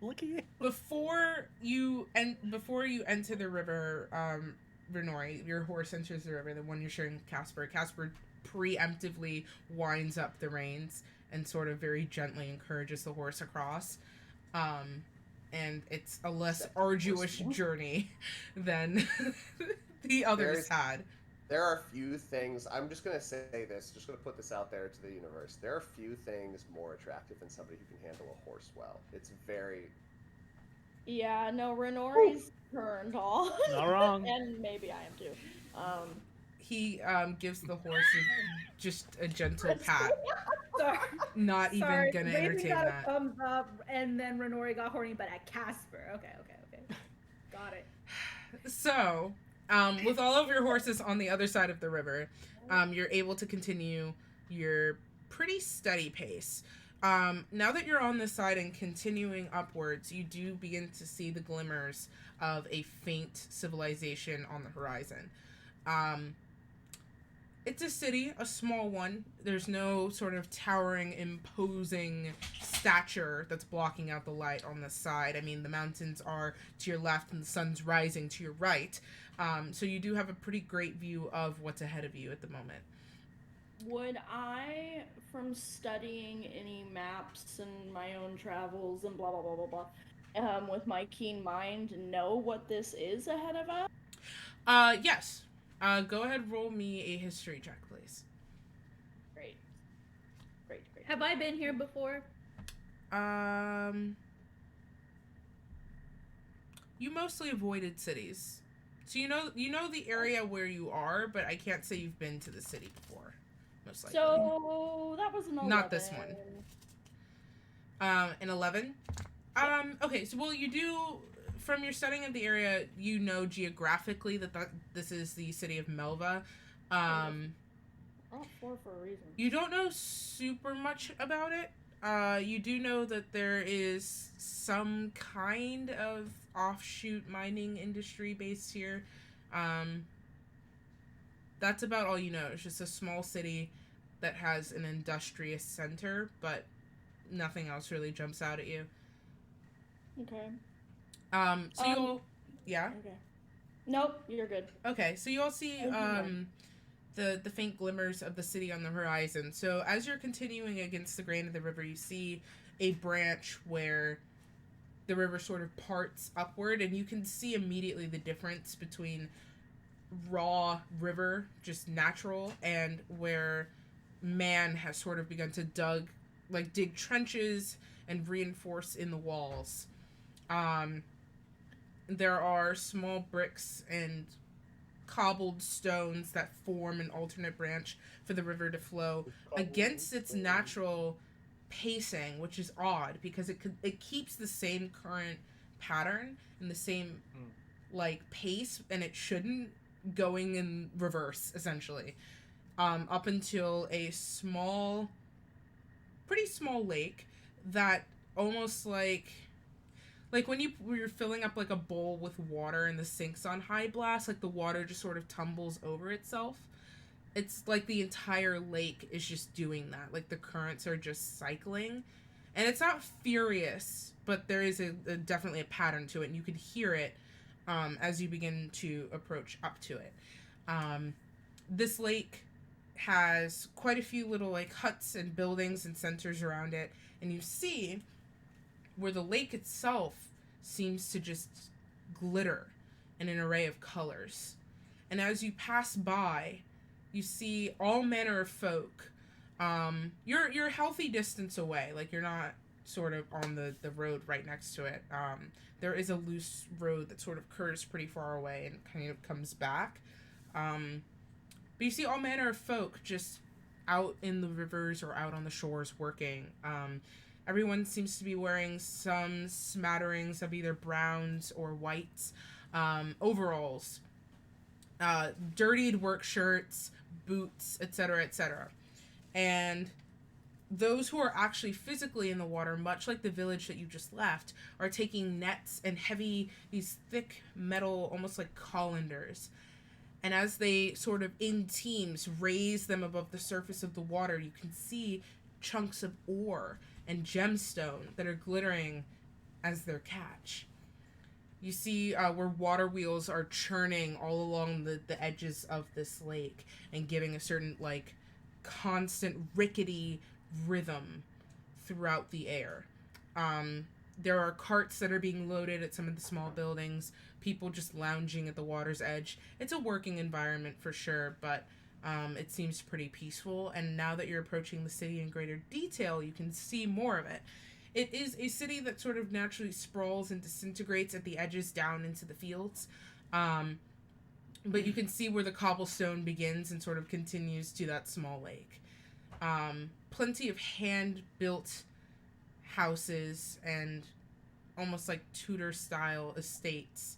Look at you. before you enter the river, Renori, your horse enters the river. The one you're sharing with Casper. Casper preemptively winds up the reins and sort of very gently encourages the horse across. And it's a less arduous journey than the others had. There are few things, I'm just going to say this, just going to put this out there to the universe. There are few things more attractive than somebody who can handle a horse well. It's very... Yeah, no, Renori's turned on. Not wrong. And maybe I am too. He gives the horse just a gentle pat. Sorry. Not even Sorry, gonna Raven entertain got that. a thumbs up, and then Renori got horny, but at Casper. Okay. Got it. So, with all of your horses on the other side of the river, you're able to continue your pretty steady pace. Now that you're on this side and continuing upwards, you do begin to see the glimmers of a faint civilization on the horizon. It's a city, a small one. There's no sort of towering, imposing stature that's blocking out the light on this side. I mean, the mountains are to your left and the sun's rising to your right. So you do have a pretty great view of what's ahead of you at the moment. Would I, from studying any maps and my own travels and blah blah blah blah blah, with my keen mind, know what this is ahead of us? Yes. Go ahead, roll me a history check, please. Great. Have I been here before? You mostly avoided cities. So you know the area where you are, but I can't say you've been to the city before. Most likely. So that was an 11. Not this one. An 11? Okay, so well you do, from your studying of the area, you know geographically that this is the city of Melva. All four for a reason. You don't know super much about it. You do know that there is some kind of offshoot mining industry based here. That's about all you know. It's just a small city that has an industrious center, but nothing else really jumps out at you. Okay. So you'll... Yeah? Okay. Nope, you're good. Okay, so you all see, the faint glimmers of the city on the horizon. So as you're continuing against the grain of the river, you see a branch where the river sort of parts upward, and you can see immediately the difference between raw river, just natural, and where man has sort of begun to dig trenches and reinforce in the walls. There are small bricks and cobbled stones that form an alternate branch for the river to flow against its natural pacing, which is odd because it keeps the same current pattern and the same pace, and it shouldn't, going in reverse essentially, up until a pretty small lake that almost like when you're filling up like a bowl with water and the sink's on high blast, like the water just sort of tumbles over itself. It's like the entire lake is just doing that. Like the currents are just cycling, and it's not furious, but there is definitely a pattern to it, and you can hear it as you begin to approach up to it. This lake has quite a few little like huts and buildings and centers around it, and you see where the lake itself seems to just glitter in an array of colors. And as you pass by, you see all manner of folk. You're a healthy distance away, like you're not sort of on the road right next to it. There is a loose road that sort of curves pretty far away and kind of comes back. But you see all manner of folk just out in the rivers or out on the shores working. Everyone seems to be wearing some smatterings of either browns or whites, overalls, dirtied work shirts, boots, etc., etc. And those who are actually physically in the water, much like the village that you just left, are taking nets and these thick metal, almost like colanders. And as they sort of in teams raise them above the surface of the water, you can see chunks of ore and gemstone that are glittering as their catch. You see where water wheels are churning all along the edges of this lake and giving a certain like constant rickety rhythm throughout the air. There are carts that are being loaded at some of the small buildings, people just lounging at the water's edge. It's a working environment for sure, but it seems pretty peaceful, and now that you're approaching the city in greater detail, you can see more of it. It is a city that sort of naturally sprawls and disintegrates at the edges down into the fields, but you can see where the cobblestone begins and sort of continues to that small lake. Plenty of hand-built houses and almost like Tudor-style estates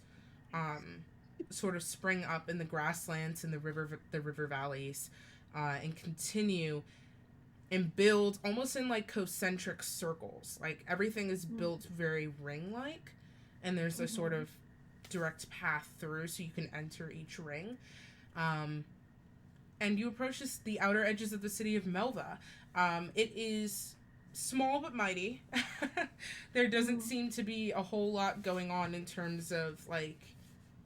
sort of spring up in the grasslands and the river valleys, and continue and build almost in like concentric circles. Like everything is built very ring-like, and there's a sort of direct path through so you can enter each ring. And you approach the outer edges of the city of Melva. It is small but mighty. There doesn't seem to be a whole lot going on in terms of like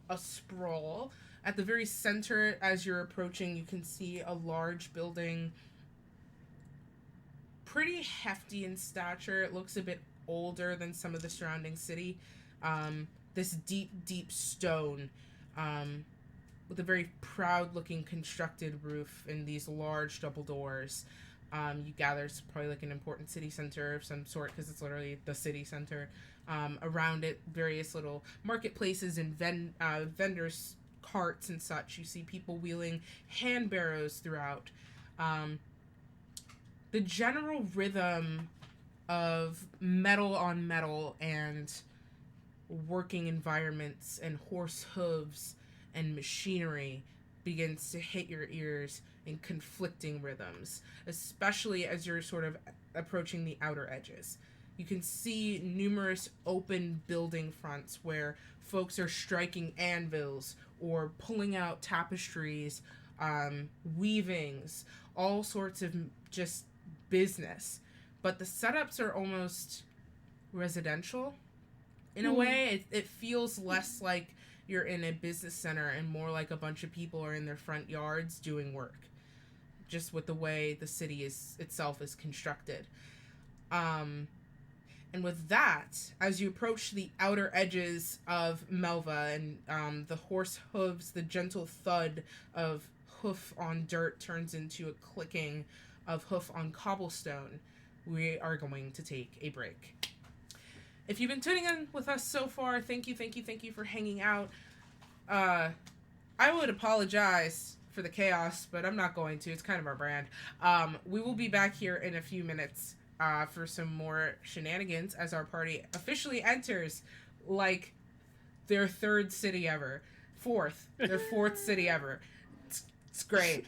a sprawl. At the very center, as you're approaching, you can see a large building, pretty hefty in stature. It looks a bit older than some of the surrounding city. This deep stone, with a very proud-looking constructed roof and these large double doors. You gather it's probably like an important city center of some sort because it's literally the city center. Around it, various little marketplaces and vendors' carts and such. You see people wheeling hand barrows throughout. The general rhythm of metal on metal and working environments and horse hooves and machinery begins to hit your ears in conflicting rhythms, especially as you're sort of approaching the outer edges. You can see numerous open building fronts where folks are striking anvils or pulling out tapestries, weavings, all sorts of just business. But the setups are almost residential in a way. It feels less like you're in a business center and more like a bunch of people are in their front yards doing work, just with the way the city itself is constructed. And with that, as you approach the outer edges of Melva and the horse hooves, the gentle thud of hoof on dirt turns into a clicking of hoof on cobblestone, we are going to take a break. If you've been tuning in with us so far, thank you for hanging out. I would apologize for the chaos, but I'm not going to. It's kind of our brand. We will be back here in a few minutes for some more shenanigans as our party officially enters, like, their third city ever. Their fourth city ever. It's great.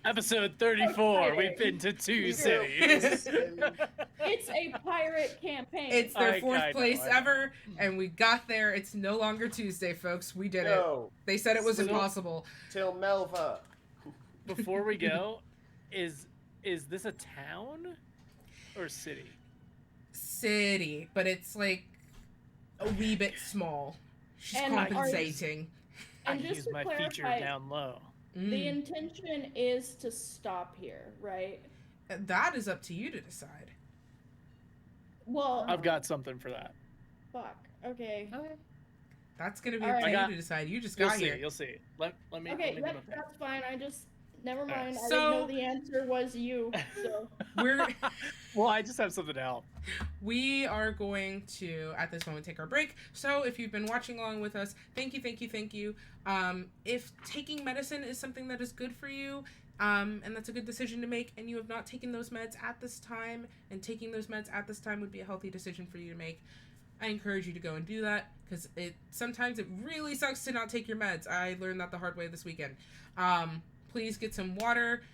Episode 34. We've been to 2 cities. It's a pirate campaign. It's their fourth place ever, and we got there. It's no longer Tuesday, folks. We did it. They said it was impossible. Till Melva. Before we go, is this a town or city? City, but it's like a wee bit small. She's compensating. I use my feature down low. The intention is to stop here, right? That is up to you to decide. Well, I've got something for that. Fuck. Okay. That's gonna be up to you to decide. You just got here. You'll see. Let me. Okay, that's fine. Never mind. I didn't know the answer was you. So Well, I just have something to help. We are going to, at this moment, take our break. So if you've been watching along with us, thank you. If taking medicine is something that is good for you, and that's a good decision to make, and you have not taken those meds at this time, and taking those meds at this time would be a healthy decision for you to make, I encourage you to go and do that, because sometimes it really sucks to not take your meds. I learned that the hard way this weekend. Please get some water,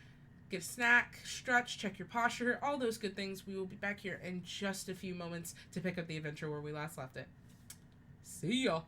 get a snack, stretch, check your posture, all those good things. We will be back here in just a few moments to pick up the adventure where we last left it. See ya!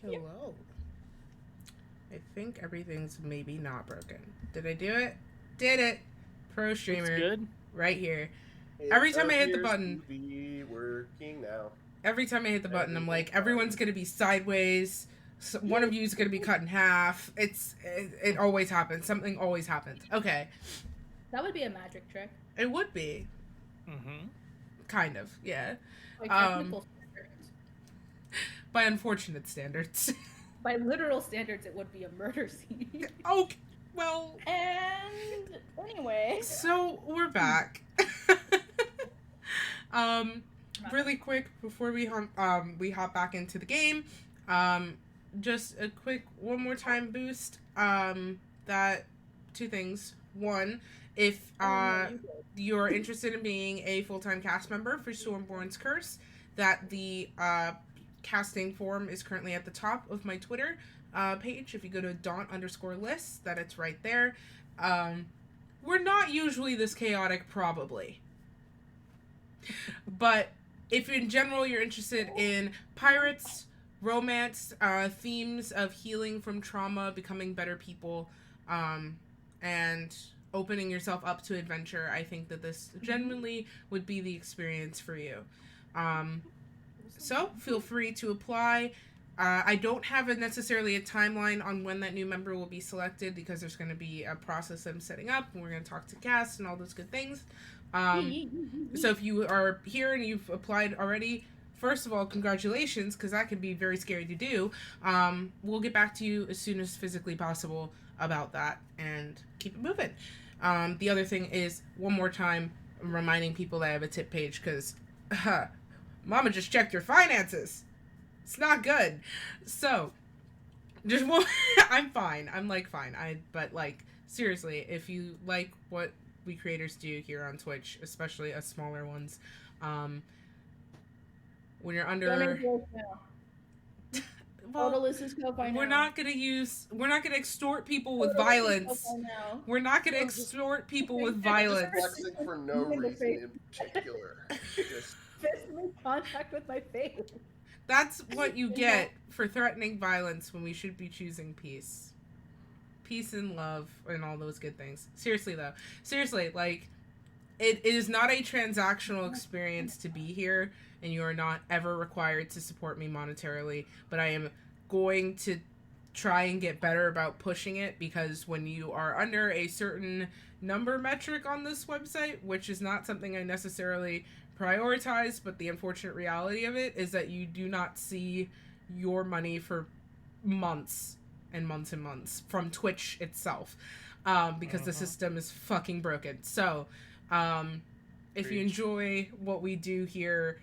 Hello. I think everything's maybe not broken. Did I do it? Did it. Pro streamer. Looks good. Right here. It Every time I hit the appears button. to be working now. Every time I hit the button, I'm like, Everything's everyone's fine. going to be sideways. So one of you is going to be cut in half. It always happens. Something always happens. Okay. That would be a magic trick. It would be. Mm-hmm. Kind of, yeah. By technical standards. By unfortunate standards. By literal standards, it would be a murder scene. Okay, well. And anyway. So we're back. Really quick before we hop back into the game. Just a quick one more time boost. That two things. One, if you're interested in being a full-time cast member for Stormborn's Curse, that the casting form is currently at the top of my Twitter page. If you go to Daunt_lists, that it's right there. We're not usually this chaotic, probably. But if in general you're interested in pirates, romance, themes of healing from trauma, becoming better people, and opening yourself up to adventure, I think that this genuinely would be the experience for you. So feel free to apply. I don't have necessarily a timeline on when that new member will be selected because there's going to be a process I'm setting up, and we're going to talk to cast and all those good things. So if you are here and you've applied already, first of all, congratulations, because that can be very scary to do. We'll get back to you as soon as physically possible about that and keep it moving. The other thing is, one more time, I'm reminding people that I have a tip page because Mama just checked your finances. It's not good. So, just one, I'm fine. I'm like fine. But like seriously, if you like what we creators do here on Twitch, especially us smaller ones, when you're under. Well, we're not gonna extort people with violence. We're not gonna extort people with violence. Flexing for no reason in particular. Just Physically contact with my face. That's what you get for threatening violence when we should be choosing peace. Peace and love and all those good things. Seriously though. Seriously, like, it is not a transactional experience to be here, and you are not ever required to support me monetarily, but I am going to try and get better about pushing it, because when you are under a certain number metric on this website, which is not something I necessarily prioritize, but the unfortunate reality of it is that you do not see your money for months and months and months from Twitch itself, because the system is fucking broken. So if you enjoy what we do here,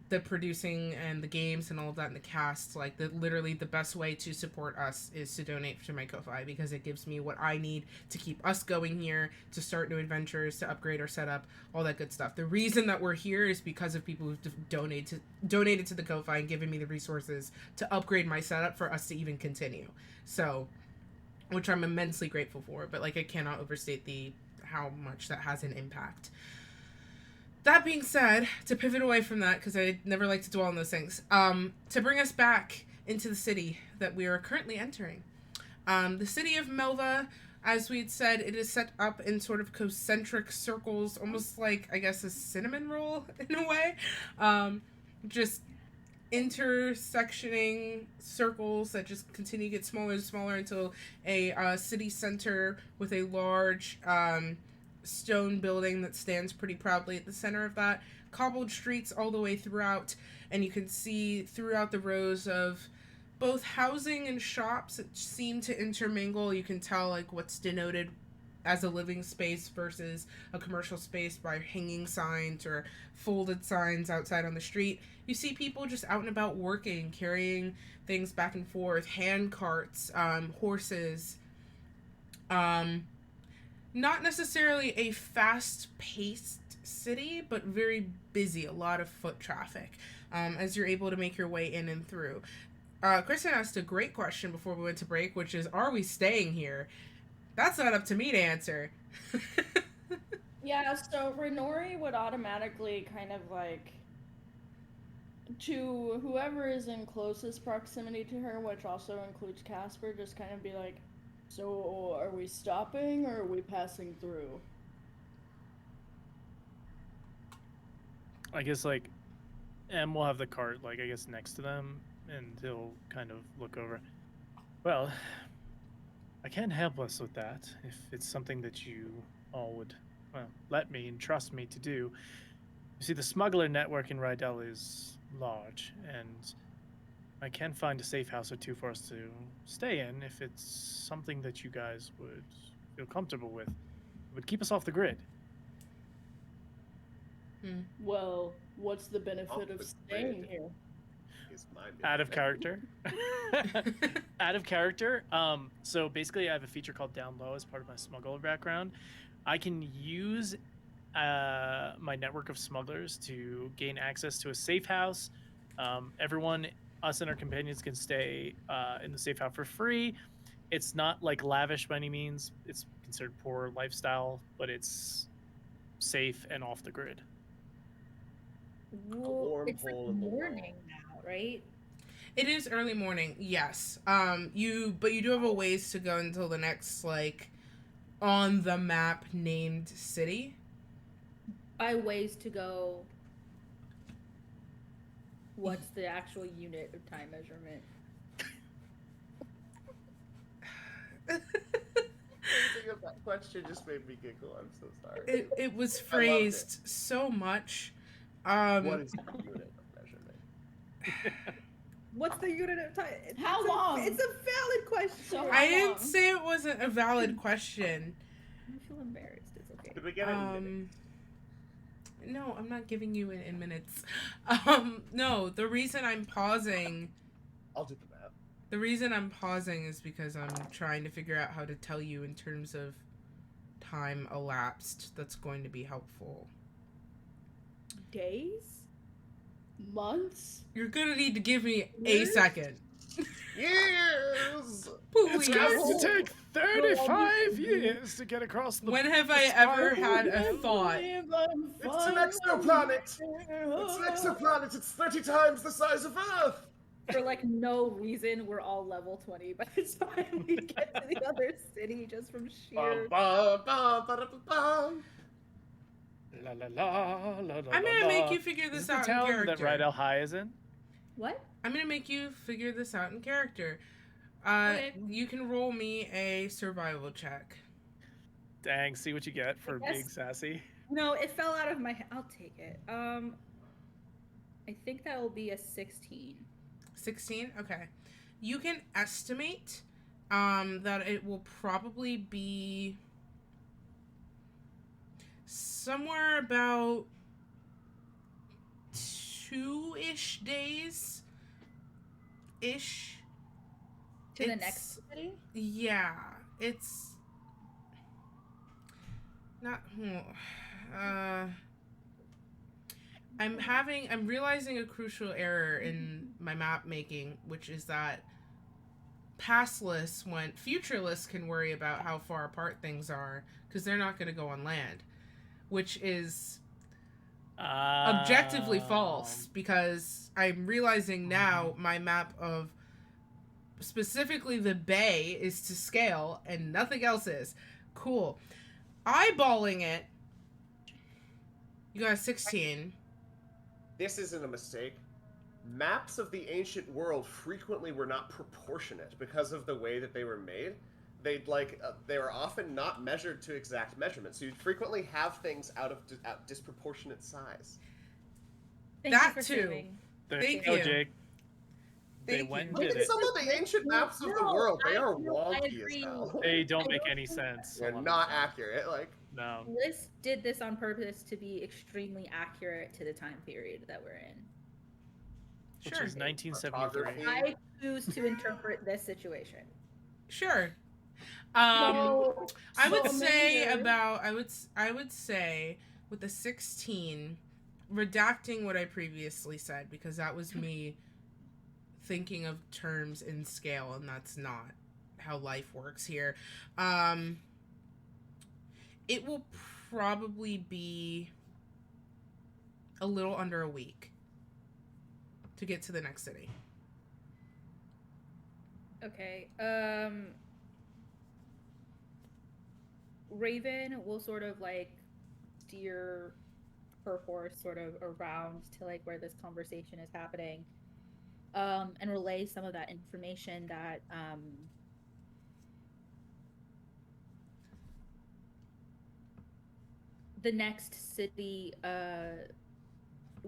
the producing and the games and all of that and the cast, like, literally the best way to support us is to donate to my Ko-Fi, because it gives me what I need to keep us going here, to start new adventures, to upgrade our setup, all that good stuff. The reason that we're here is because of people who've donated to the Ko-Fi and given me the resources to upgrade my setup for us to even continue. So, which I'm immensely grateful for, but like, I cannot overstate how much that has an impact. That being said, to pivot away from that, because I never like to dwell on those things, to bring us back into the city that we are currently entering. The city of Melva, as we'd said, it is set up in sort of concentric circles, almost like, I guess, a cinnamon roll in a way. Just intersectioning circles that just continue to get smaller and smaller until a city center with a large stone building that stands pretty proudly at the center of that. Cobbled streets all the way throughout, and you can see throughout the rows of both housing and shops that seem to intermingle. You can tell like what's denoted as a living space versus a commercial space by hanging signs or folded signs outside on the street. You see people just out and about working, carrying things back and forth, hand carts, horses. Not necessarily a fast-paced city, but very busy, a lot of foot traffic, as you're able to make your way in and through. Kristen asked a great question before we went to break, which is, are we staying here? That's not up to me to answer. Yeah, so Renori would automatically kind of like to whoever is in closest proximity to her, which also includes Casper, just kind of be like, so are we stopping or are we passing through? I guess like M will have the cart like I guess next to them, and he'll kind of look over. Well, I can't help us with that if it's something that you all would let me and trust me to do. You see, the smuggler network in Rydell is large, and I can find a safe house or two for us to stay in if it's something that you guys would feel comfortable with. It would keep us off the grid. Well, what's the benefit of staying here? Out of character. Out of character. So basically, I have a feature called Down Low as part of my smuggler background. I can use my network of smugglers to gain access to a safe house. Everyone, us and our companions, can stay in the safe house for free. It's not like lavish by any means. It's considered poor lifestyle, but it's safe and off the grid. Well, it's like morning now, right? It is early morning, yes. You do have a ways to go until the next like on the map named city. By ways to go, what's the actual unit of time measurement? That question just made me giggle. I'm so sorry. It was phrased so much. What is the unit of measurement? What's the unit of time? How long? It's a valid question. So I didn't say it wasn't a valid question. I feel embarrassed. It's okay. Did we get it in minutes? No, I'm not giving you it in minutes. No, the reason I'm pausing. I'll do the math. The reason I'm pausing is because I'm trying to figure out how to tell you in terms of time elapsed that's going to be helpful. Days? Months? You're gonna need to give me a second. Years! It's going to take 35 years to get across the... When have I ever had a thought? It's an exoplanet! It's an exoplanet! It's 30 times the size of Earth! For like no reason, we're all level 20 by the time we get to the other city, just from sheer. La, la, la, la, I'm gonna make you figure this out in character. That Rydell High is in? What? I'm gonna make you figure this out in character. Okay. You can roll me a survival check. Dang, see what you get for being sassy. No, it fell out of my. I'll take it. I think that will be a 16. 16? Okay. You can estimate that it will probably be somewhere about 2-ish days. Ish. To the next city? Yeah. It's not I'm realizing a crucial error in my map making, which is that passless when futureless can worry about how far apart things are because they're not going to go on land, which is objectively false because I'm realizing now my map of specifically the bay is to scale and nothing else is. Cool. Eyeballing it, you got a 16. This isn't a mistake. Maps of the ancient world frequently were not proportionate because of the way that they were made. They were often not measured to exact measurements. So you'd frequently have things out disproportionate size. Thank you for saving. Thank you, Jake. They went and Look did at it. some of the ancient maps of the world. They are wonky as hell. They don't make any sense. They're not accurate. No. Liz did this on purpose to be extremely accurate to the time period that we're in. Which is 1973. I choose to interpret this situation. Sure. I would say with the 16, redacting what I previously said because that was me thinking of terms in scale and that's not how life works here. It will probably be a little under a week. to get to the next city. Okay. Raven will sort of like steer her horse sort of around to like where this conversation is happening, and relay some of that information that the next city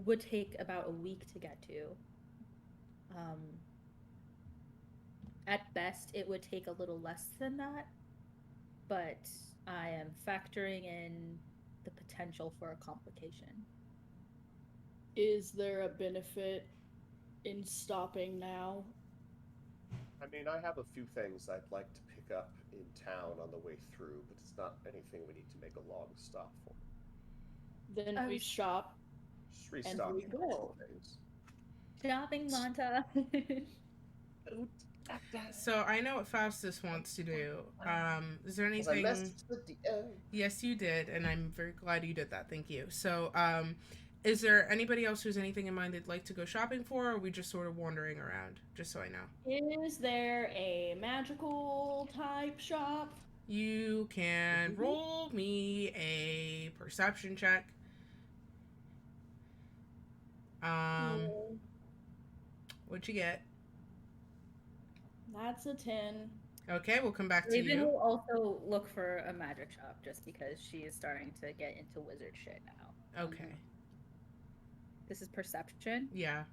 would take about a week to get to. At best, it would take a little less than that, but I am factoring in the potential for a complication. Is there a benefit in stopping now? I mean, I have a few things I'd like to pick up in town on the way through, but it's not anything we need to make a long stop for. Then we shop. Just restock we go. things. Shopping montage. So I know what Faustus wants to do. Is there anything? Yes, you did, and I'm very glad you did that. Thank you. So, is there anybody else who's anything in mind they'd like to go shopping for, or are we just sort of wandering around? Just so I know. Is there a magical type shop? You can roll me a perception check. What'd you get? That's a 10. Okay, we'll come back to Raven you. will also look for a magic shop just because she is starting to get into wizard shit now. Okay. This is perception? Yeah.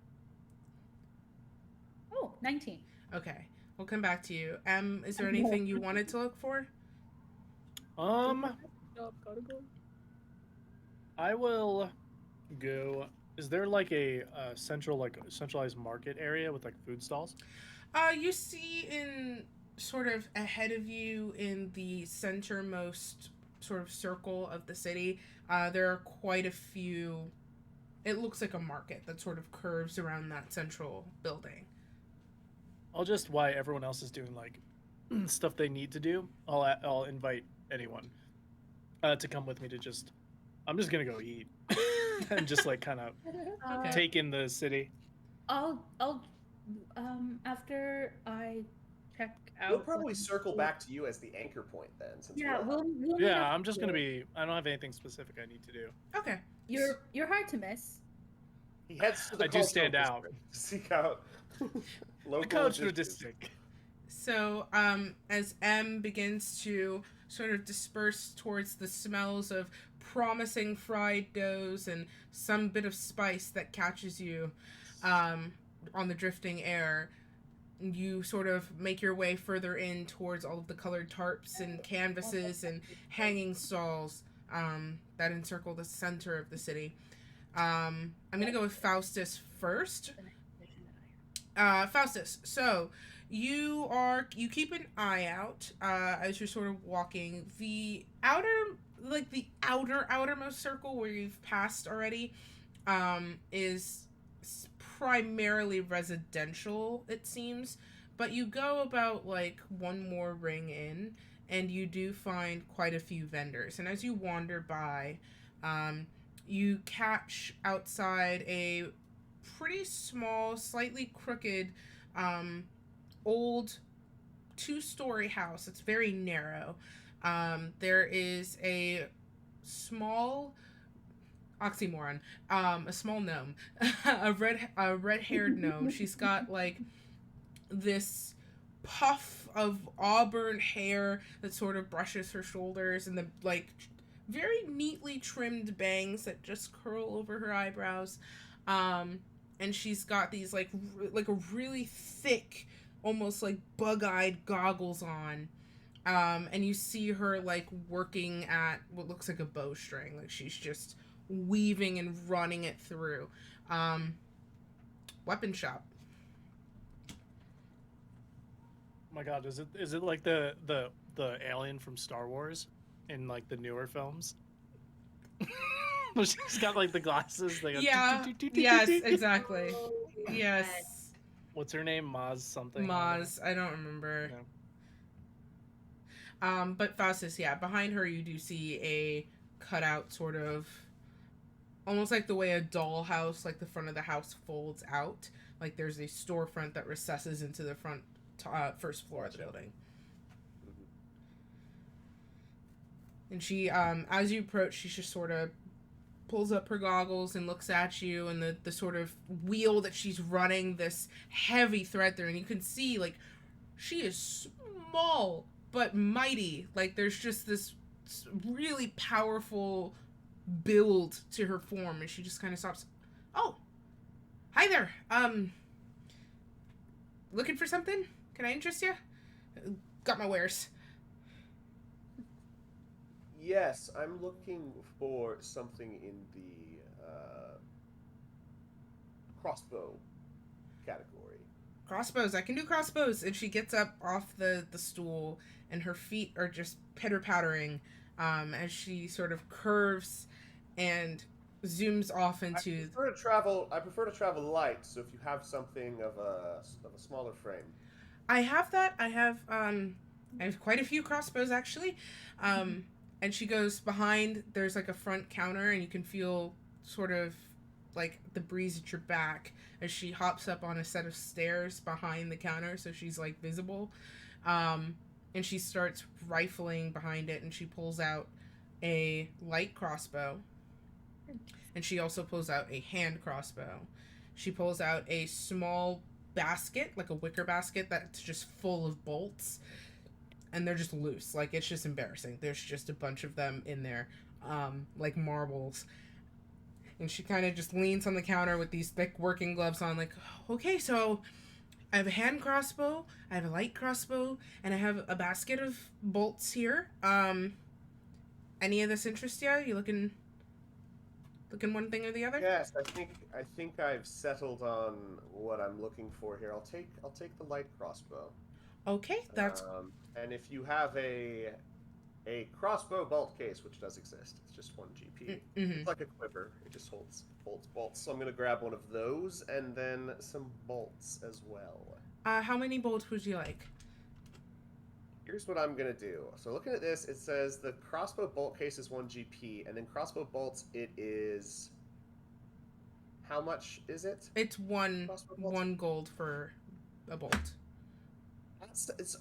Oh, 19. Okay, we'll come back to you. Is there anything you wanted to look for? I will go. Is there like a centralized market area with like food stalls? You see in sort of ahead of you in the centermost sort of circle of the city, there are quite a few. It looks like a market that sort of curves around that central building. I'll just, while everyone else is doing like stuff they need to do, I'll invite anyone to come with me to just. I'm just gonna go eat and just like kind of take in the city. I'll after I check out. We'll probably circle back to you as the anchor point then. Since we'll yeah, I'm just gonna be. I don't have anything specific I need to do. Okay. You're hard to miss. He heads to the. I do stand out. To seek out local cultural district. So, as M begins to sort of disperse towards the smells of promising fried doughs and some bit of spice that catches you, on the drifting air, you sort of make your way further in towards all of the colored tarps and canvases and hanging stalls that encircle the center of the city. I'm gonna go with Faustus first. Faustus, so you keep an eye out as you're sort of walking. The outermost circle where you've passed already is primarily residential, it seems, but you go about like one more ring in and you do find quite a few vendors, and as you wander by, you catch outside a pretty small, slightly crooked, old 2-story house. It's very narrow. There is a small oxymoron, a small gnome, a red-haired gnome. She's got like this puff of auburn hair that sort of brushes her shoulders, and the like very neatly trimmed bangs that just curl over her eyebrows. And she's got these like a really thick, almost like bug-eyed goggles on. And you see her like working at what looks like a bowstring. Like she's just weaving and running it through. Weapon shop. Oh my god, is it like the alien from Star Wars in like the newer films? She's got like the glasses. They go, yeah. Yes, exactly. Yes. What's her name? Maz something. Maz. I don't remember. Yeah. But Faustus, yeah, behind her you do see a cutout sort of almost like the way a dollhouse, like the front of the house folds out. Like there's a storefront that recesses into the front first floor of the building. Mm-hmm. And she, as you approach, she just sort of pulls up her goggles and looks at you, and the sort of wheel that she's running this heavy thread through, and you can see, like, she is small but mighty. Like, there's just this really powerful build to her form, and she just kind of stops. Oh, hi there. Looking for something? Can I interest you? Got my wares. Yes, I'm looking for something in the crossbow category. Crossbows. I can do crossbows. And she gets up off the stool, and her feet are just pitter-pattering as she sort of curves and zooms off into... I prefer to travel light, so if you have something of a smaller frame. I have that. I have quite a few crossbows, actually. And she goes behind, there's like a front counter, and you can feel sort of like the breeze at your back as she hops up on a set of stairs behind the counter, so she's like visible. And she starts rifling behind it, and she pulls out a light crossbow. And she also pulls out a hand crossbow. She pulls out a small basket, like a wicker basket, that's just full of bolts. And they're just loose. Like, it's just embarrassing. There's just a bunch of them in there, like marbles. And she kind of just leans on the counter with these thick working gloves on, like, okay, so I have a hand crossbow, I have a light crossbow, and I have a basket of bolts here. Any of this interest you? You looking one thing or the other? Yes, I think I've settled on what I'm looking for here. I'll take the light crossbow. Okay, that's... and if you have a crossbow bolt case, which does exist, it's just 1 GP. Mm-hmm. It's like a quiver. It just holds bolts. So I'm gonna grab one of those and then some bolts as well. How many bolts would you like? Here's what I'm gonna do. So looking at this, it says the crossbow bolt case is 1 GP, and then crossbow bolts it is. How much is it? It's one gold for a bolt.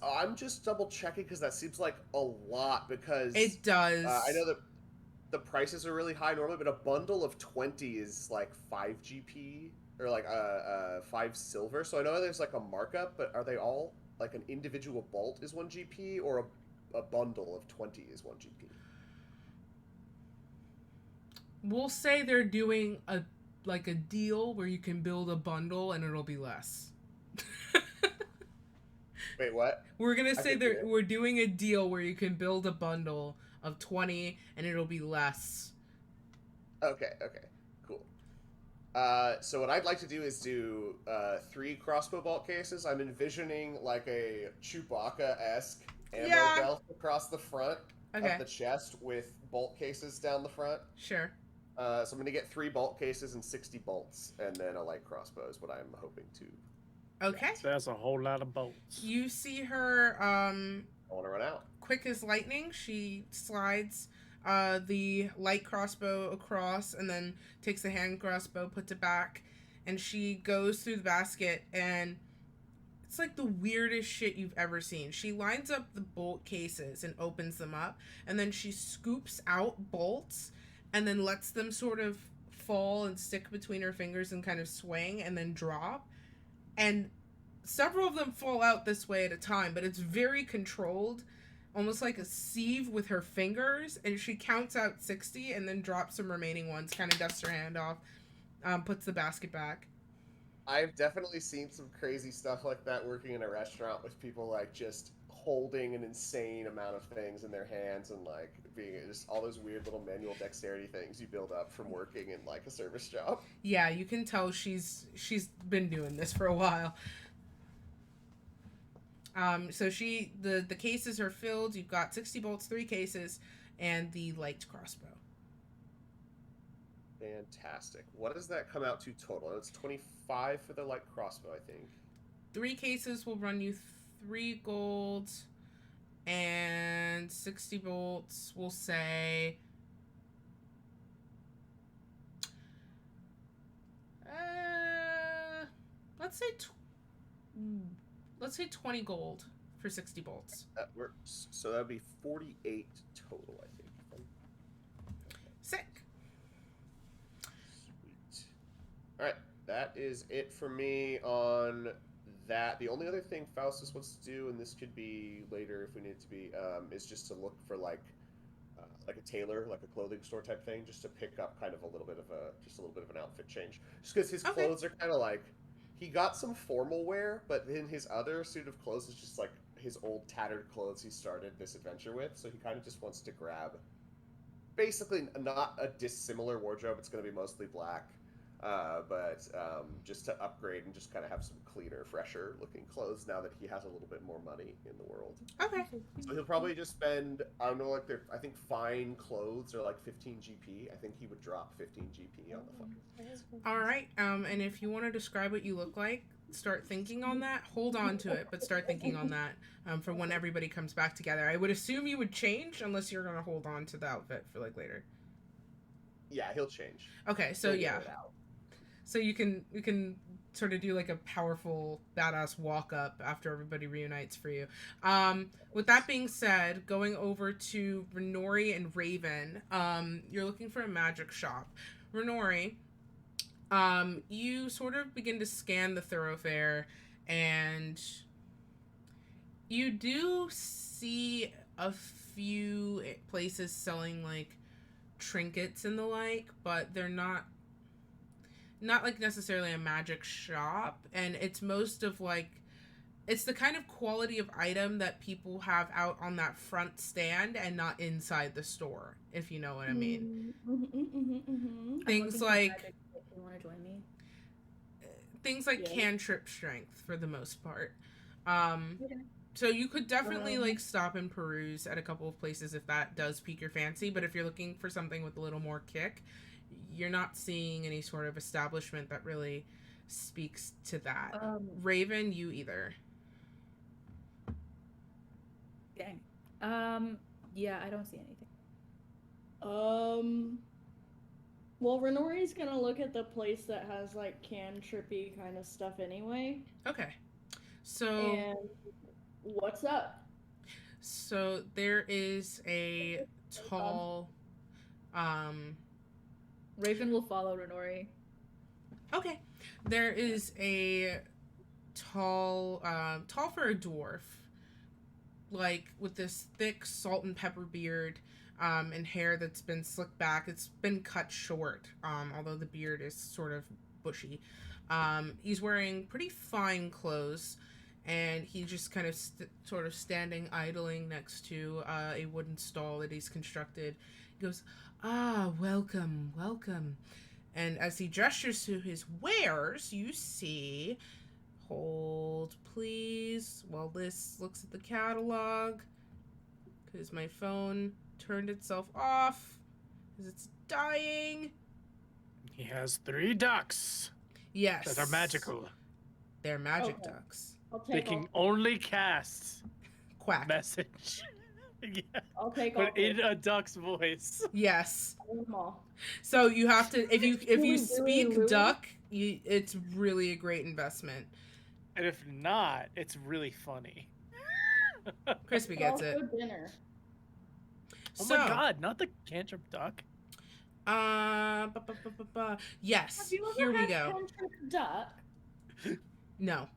I'm just double checking because that seems like a lot because it does. I know that the prices are really high normally, but a bundle of 20 is like 5 GP or like 5 silver. So I know there's like a markup, but are they all like an individual bolt is 1 GP or a bundle of 20 is 1 GP? We'll say they're doing a deal where you can build a bundle and it'll be less. Wait, what? We're gonna say we're doing a deal where you can build a bundle of 20 and it'll be less. Okay, cool. So what I'd like to do is do 3 crossbow bolt cases. I'm envisioning like a Chewbacca-esque ammo belt across the front of the chest with bolt cases down the front. Sure. So I'm going to get 3 bolt cases and 60 bolts, and then a light crossbow is what I'm hoping to. Okay. So that's a whole lot of bolts. You see her, I want to run out. Quick as lightning, she slides the light crossbow across and then takes the hand crossbow, puts it back, and she goes through the basket, and it's like the weirdest shit you've ever seen. She lines up the bolt cases and opens them up, and then she scoops out bolts and then lets them sort of fall and stick between her fingers and kind of swing and then drop. And several of them fall out this way at a time, but it's very controlled, almost like a sieve with her fingers, and she counts out 60 and then drops some remaining ones, kind of dusts her hand off, puts the basket back. I've definitely seen some crazy stuff like that working in a restaurant with people like just holding an insane amount of things in their hands and like being just all those weird little manual dexterity things you build up from working in like a service job. Yeah, you can tell she's been doing this for a while. So the cases are filled. You've got 60 bolts, 3 cases, and the light crossbow. Fantastic. What does that come out to total? It's 25 for the light crossbow, I think. 3 cases will run you 3 gold, and 60 bolts, we'll say let's say 20 gold for 60 bolts. That works. So that'd be 48 total, I think. Sick. Sweet. All right, that is it for me on that. The only other thing Faustus wants to do, and this could be later if we need it to be, is just to look for like a tailor, like a clothing store type thing, just to pick up kind of a little bit of an outfit change. Just because his clothes are kind of like, he got some formal wear, but then his other suit of clothes is just like his old tattered clothes he started this adventure with. So he kind of just wants to grab, basically not a dissimilar wardrobe. It's going to be mostly black, but just to upgrade and just kind of have some cleaner, fresher looking clothes now that he has a little bit more money in the world. Okay. So he'll probably just spend, I don't know, like I think fine clothes are like 15 GP. I think he would drop 15 GP on the fucking. All right. And if you want to describe what you look like, start thinking on that. Hold on to it, but start thinking on that for when everybody comes back together. I would assume you would change unless you're going to hold on to the outfit for like later. Yeah, he'll change. Okay, so yeah. So you can sort of do like a powerful badass walk up after everybody reunites for you. With that being said, going over to Renori and Raven, you're looking for a magic shop. Renori, you sort of begin to scan the thoroughfare, and you do see a few places selling like trinkets and the like, but they're not like necessarily a magic shop, and it's most of like, it's the kind of quality of item that people have out on that front stand and not inside the store, if you know what I mean. Things like, you want to join me? Things like cantrip strength for the most part. So you could definitely like stop and peruse at a couple of places if that does pique your fancy, but if you're looking for something with a little more kick, you're not seeing any sort of establishment that really speaks to that. Raven, you either. Dang. Yeah, I don't see anything. Well, Renori's gonna look at the place that has like cantrippy kind of stuff anyway. Okay. So. And what's up? So there is a tall. Raven will follow Renori. Okay. There is a tall for a dwarf, like with this thick salt and pepper beard, and hair that's been slicked back. It's been cut short, although the beard is sort of bushy. He's wearing pretty fine clothes, and he's just kind of sort of standing idling next to a wooden stall that he's constructed. He goes, "Ah, welcome, welcome." And as he gestures to his wares, you see, hold please, while this looks at the catalog, because my phone turned itself off, because it's dying. He has 3 ducks. Yes. That are magical. They're magic ducks. They can only cast quack message. Yeah. I'll take but in a duck's voice. Yes. So you have to, if you speak duck, it's really a great investment. And if not, it's really funny. Crispy gets it. Dinner. Oh my god, not the cantrip duck. Yes. Have you ever Here we had go. cantrip duck? No.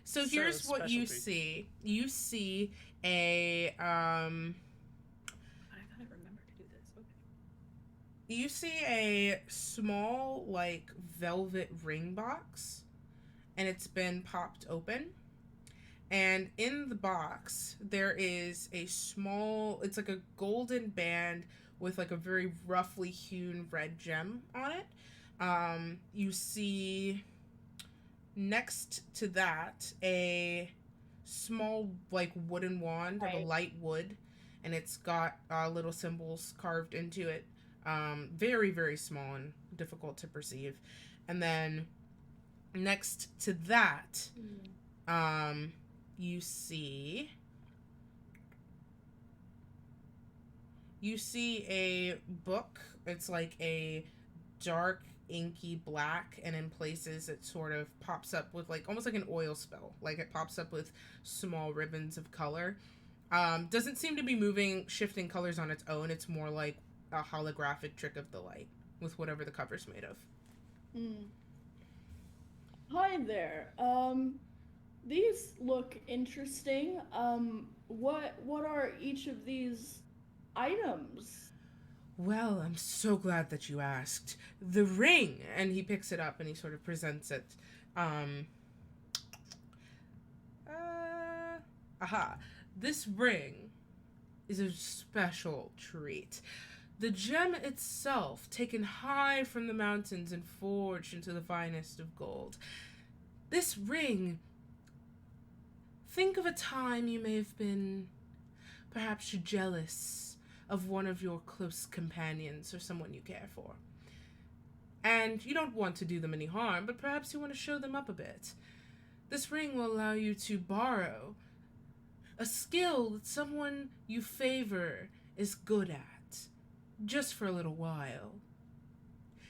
So here's what you see. You see a I gotta remember to do this. Okay. You see a small like velvet ring box, and it's been popped open. And in the box there is a small, it's like a golden band with like a very roughly hewn red gem on it. You see next to that a small like wooden wand of a light wood, and it's got little symbols carved into it, very very small and difficult to perceive. And then next to that you see a book. It's like a dark inky black, and in places it sort of pops up with like almost like an oil spill. Like it pops up with small ribbons of color. Doesn't seem to be moving, shifting colors on its own. It's more like a holographic trick of the light with whatever the cover's made of. Hi there. These look interesting. What are each of these items? Well, I'm so glad that you asked. The ring, and he picks it up and he sort of presents it. This ring is a special treat. The gem itself, taken high from the mountains and forged into the finest of gold. This ring, think of a time you may have been perhaps jealous of one of your close companions or someone you care for. And you don't want to do them any harm, but perhaps you want to show them up a bit. This ring will allow you to borrow a skill that someone you favor is good at, just for a little while.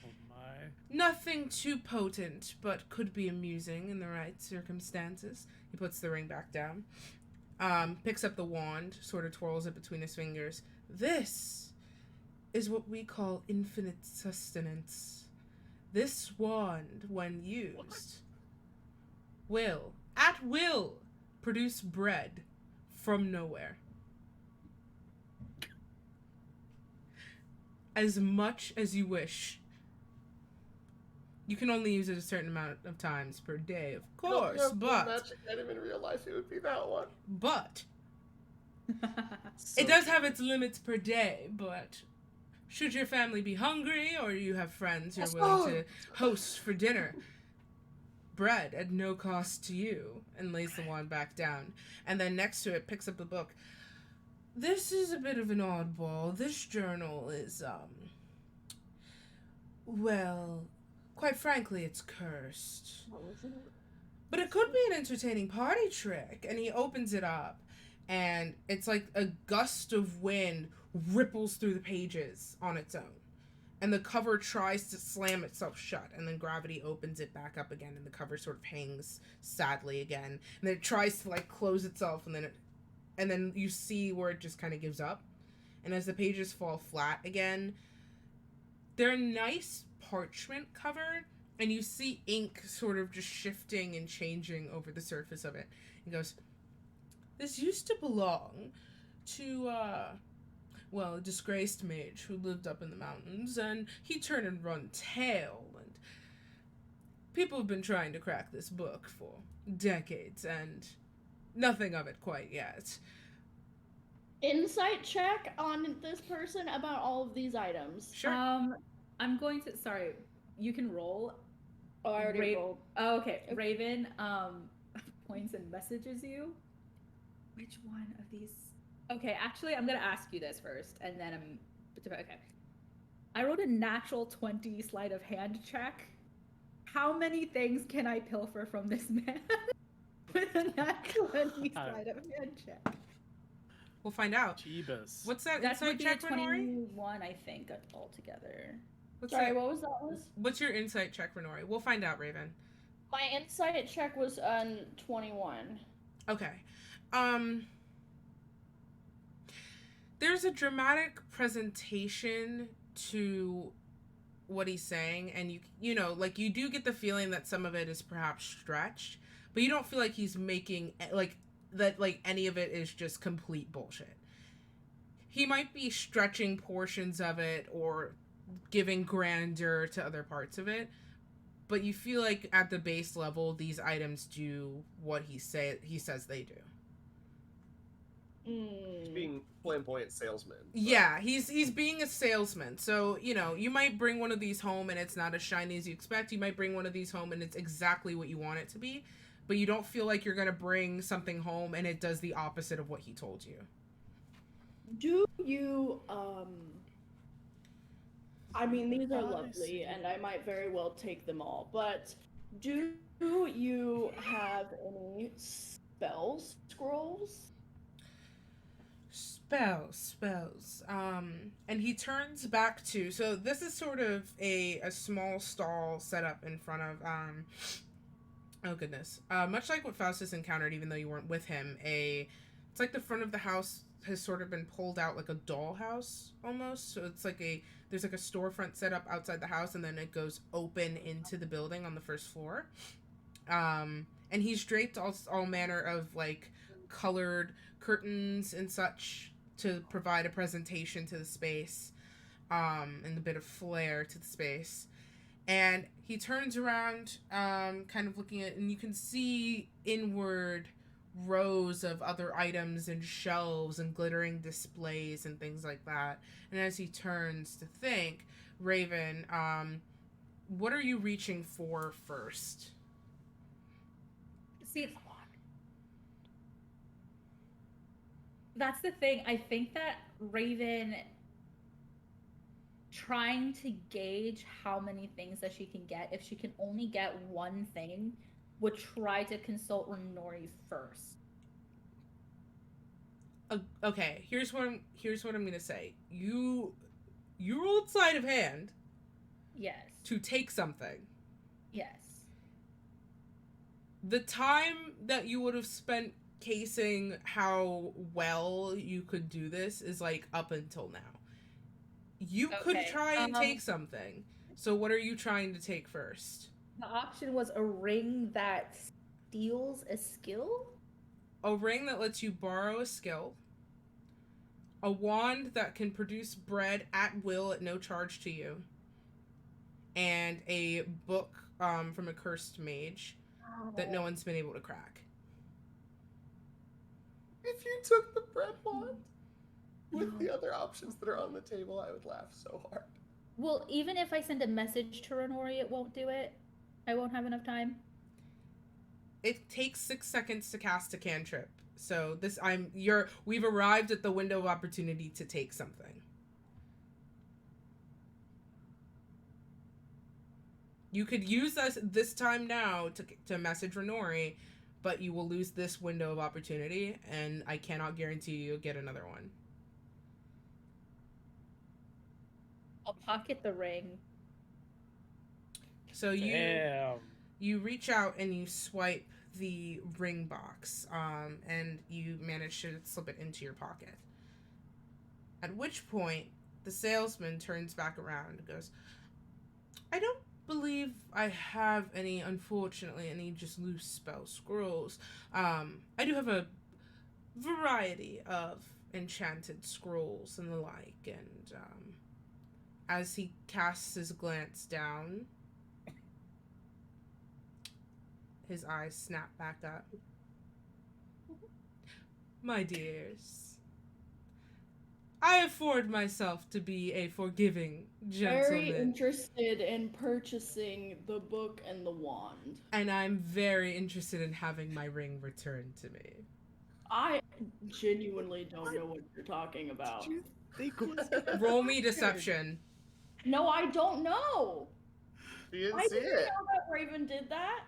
Oh my. Nothing too potent, but could be amusing in the right circumstances. He puts the ring back down, picks up the wand, sort of twirls it between his fingers. This is what we call infinite sustenance. This wand, when used, will, at will, produce bread from nowhere. As much as you wish. You can only use it a certain amount of times per day, of course, but... magic item in real life, it would be that one. But... So it does have its limits per day, but should your family be hungry or you have friends you're willing to host for dinner, bread at no cost to you, and lays the wand back down. And then next to it picks up the book. This is a bit of an oddball. This journal is, well, quite frankly, it's cursed. But it could be an entertaining party trick. And he opens it up. And it's like a gust of wind ripples through the pages on its own. And the cover tries to slam itself shut. And then gravity opens it back up again. And the cover sort of hangs sadly again. And then it tries to like close itself. And then you see where it just kind of gives up. And as the pages fall flat again, they're nice parchment covered. And you see ink sort of just shifting and changing over the surface of it. He goes... This used to belong to, a disgraced mage who lived up in the mountains, and he turned and run tail, and people have been trying to crack this book for decades, and nothing of it quite yet. Insight check on this person about all of these items. Sure. I'm going to, sorry, you can roll. Oh, I already rolled. Oh, okay. Raven, points and messages you. Which one of these? Okay, actually, I'm gonna ask you this first, and then okay. I wrote a natural 20 sleight of hand check. How many things can I pilfer from this man with a natural 20 sleight of hand check? We'll find out. Jeebus. What's that That's insight check, Renori? 21, I think, altogether. Sorry, what was that? What's your insight check, Renori? We'll find out, Raven. My insight check was 21. Okay. There's a dramatic presentation to what he's saying, and you know, like, you do get the feeling that some of it is perhaps stretched, but you don't feel like he's making, like, that, like, any of it is just complete bullshit. He might be stretching portions of it or giving grandeur to other parts of it, but you feel like at the base level, these items do what he says they do. He's being flamboyant salesman. But... Yeah, he's being a salesman. So, you know, you might bring one of these home and it's not as shiny as you expect. You might bring one of these home and it's exactly what you want it to be. But you don't feel like you're going to bring something home and it does the opposite of what he told you. Do you, I mean, these are lovely and I might very well take them all, but do you have any spell scrolls? Spells. And he turns back to, so this is sort of a small stall set up in front of, oh goodness. Much like what Faustus encountered, even though you weren't with him, it's like the front of the house has sort of been pulled out like a dollhouse almost. So it's like there's like a storefront set up outside the house, and then it goes open into the building on the first floor. And he's draped all manner of like colored curtains and such to provide a presentation to the space, and a bit of flair to the space. And he turns around, kind of looking at, and you can see inward rows of other items and shelves and glittering displays and things like that. And as he turns to think, Raven, what are you reaching for first? See, that's the thing. I think that Raven, trying to gauge how many things that she can get, if she can only get one thing, would try to consult Renori first. Okay, here's what I'm gonna say. You rolled sleight of hand. Yes. To take something. Yes. The time that you would have spent casing how well you could do this is like up until now. You could try and take something. So what are you trying to take first? The option was a ring that steals a skill? A ring that lets you borrow a skill. A wand that can produce bread at will at no charge to you. And a book from a cursed mage that no one's been able to crack. If you took the bread wand with the other options that are on the table, I would laugh so hard. Well, even if I send a message to Renori, it won't do it. I won't have enough time. It takes 6 seconds to cast a cantrip. So we've arrived at the window of opportunity to take something. You could use this time now to message Renori, but you will lose this window of opportunity, and I cannot guarantee you'll get another one. I'll pocket the ring. So you reach out and you swipe the ring box, and you manage to slip it into your pocket. At which point, the salesman turns back around and goes, I don't believe I have unfortunately, any just loose spell scrolls. I do have a variety of enchanted scrolls and the like, and as he casts his glance down, his eyes snap back up. My dears, I afford myself to be a forgiving gentleman. Very interested in purchasing the book and the wand. And I'm very interested in having my ring returned to me. I genuinely don't know what you're talking about. Roll me deception. No, I don't know. You didn't I see didn't it. know that Raven did that.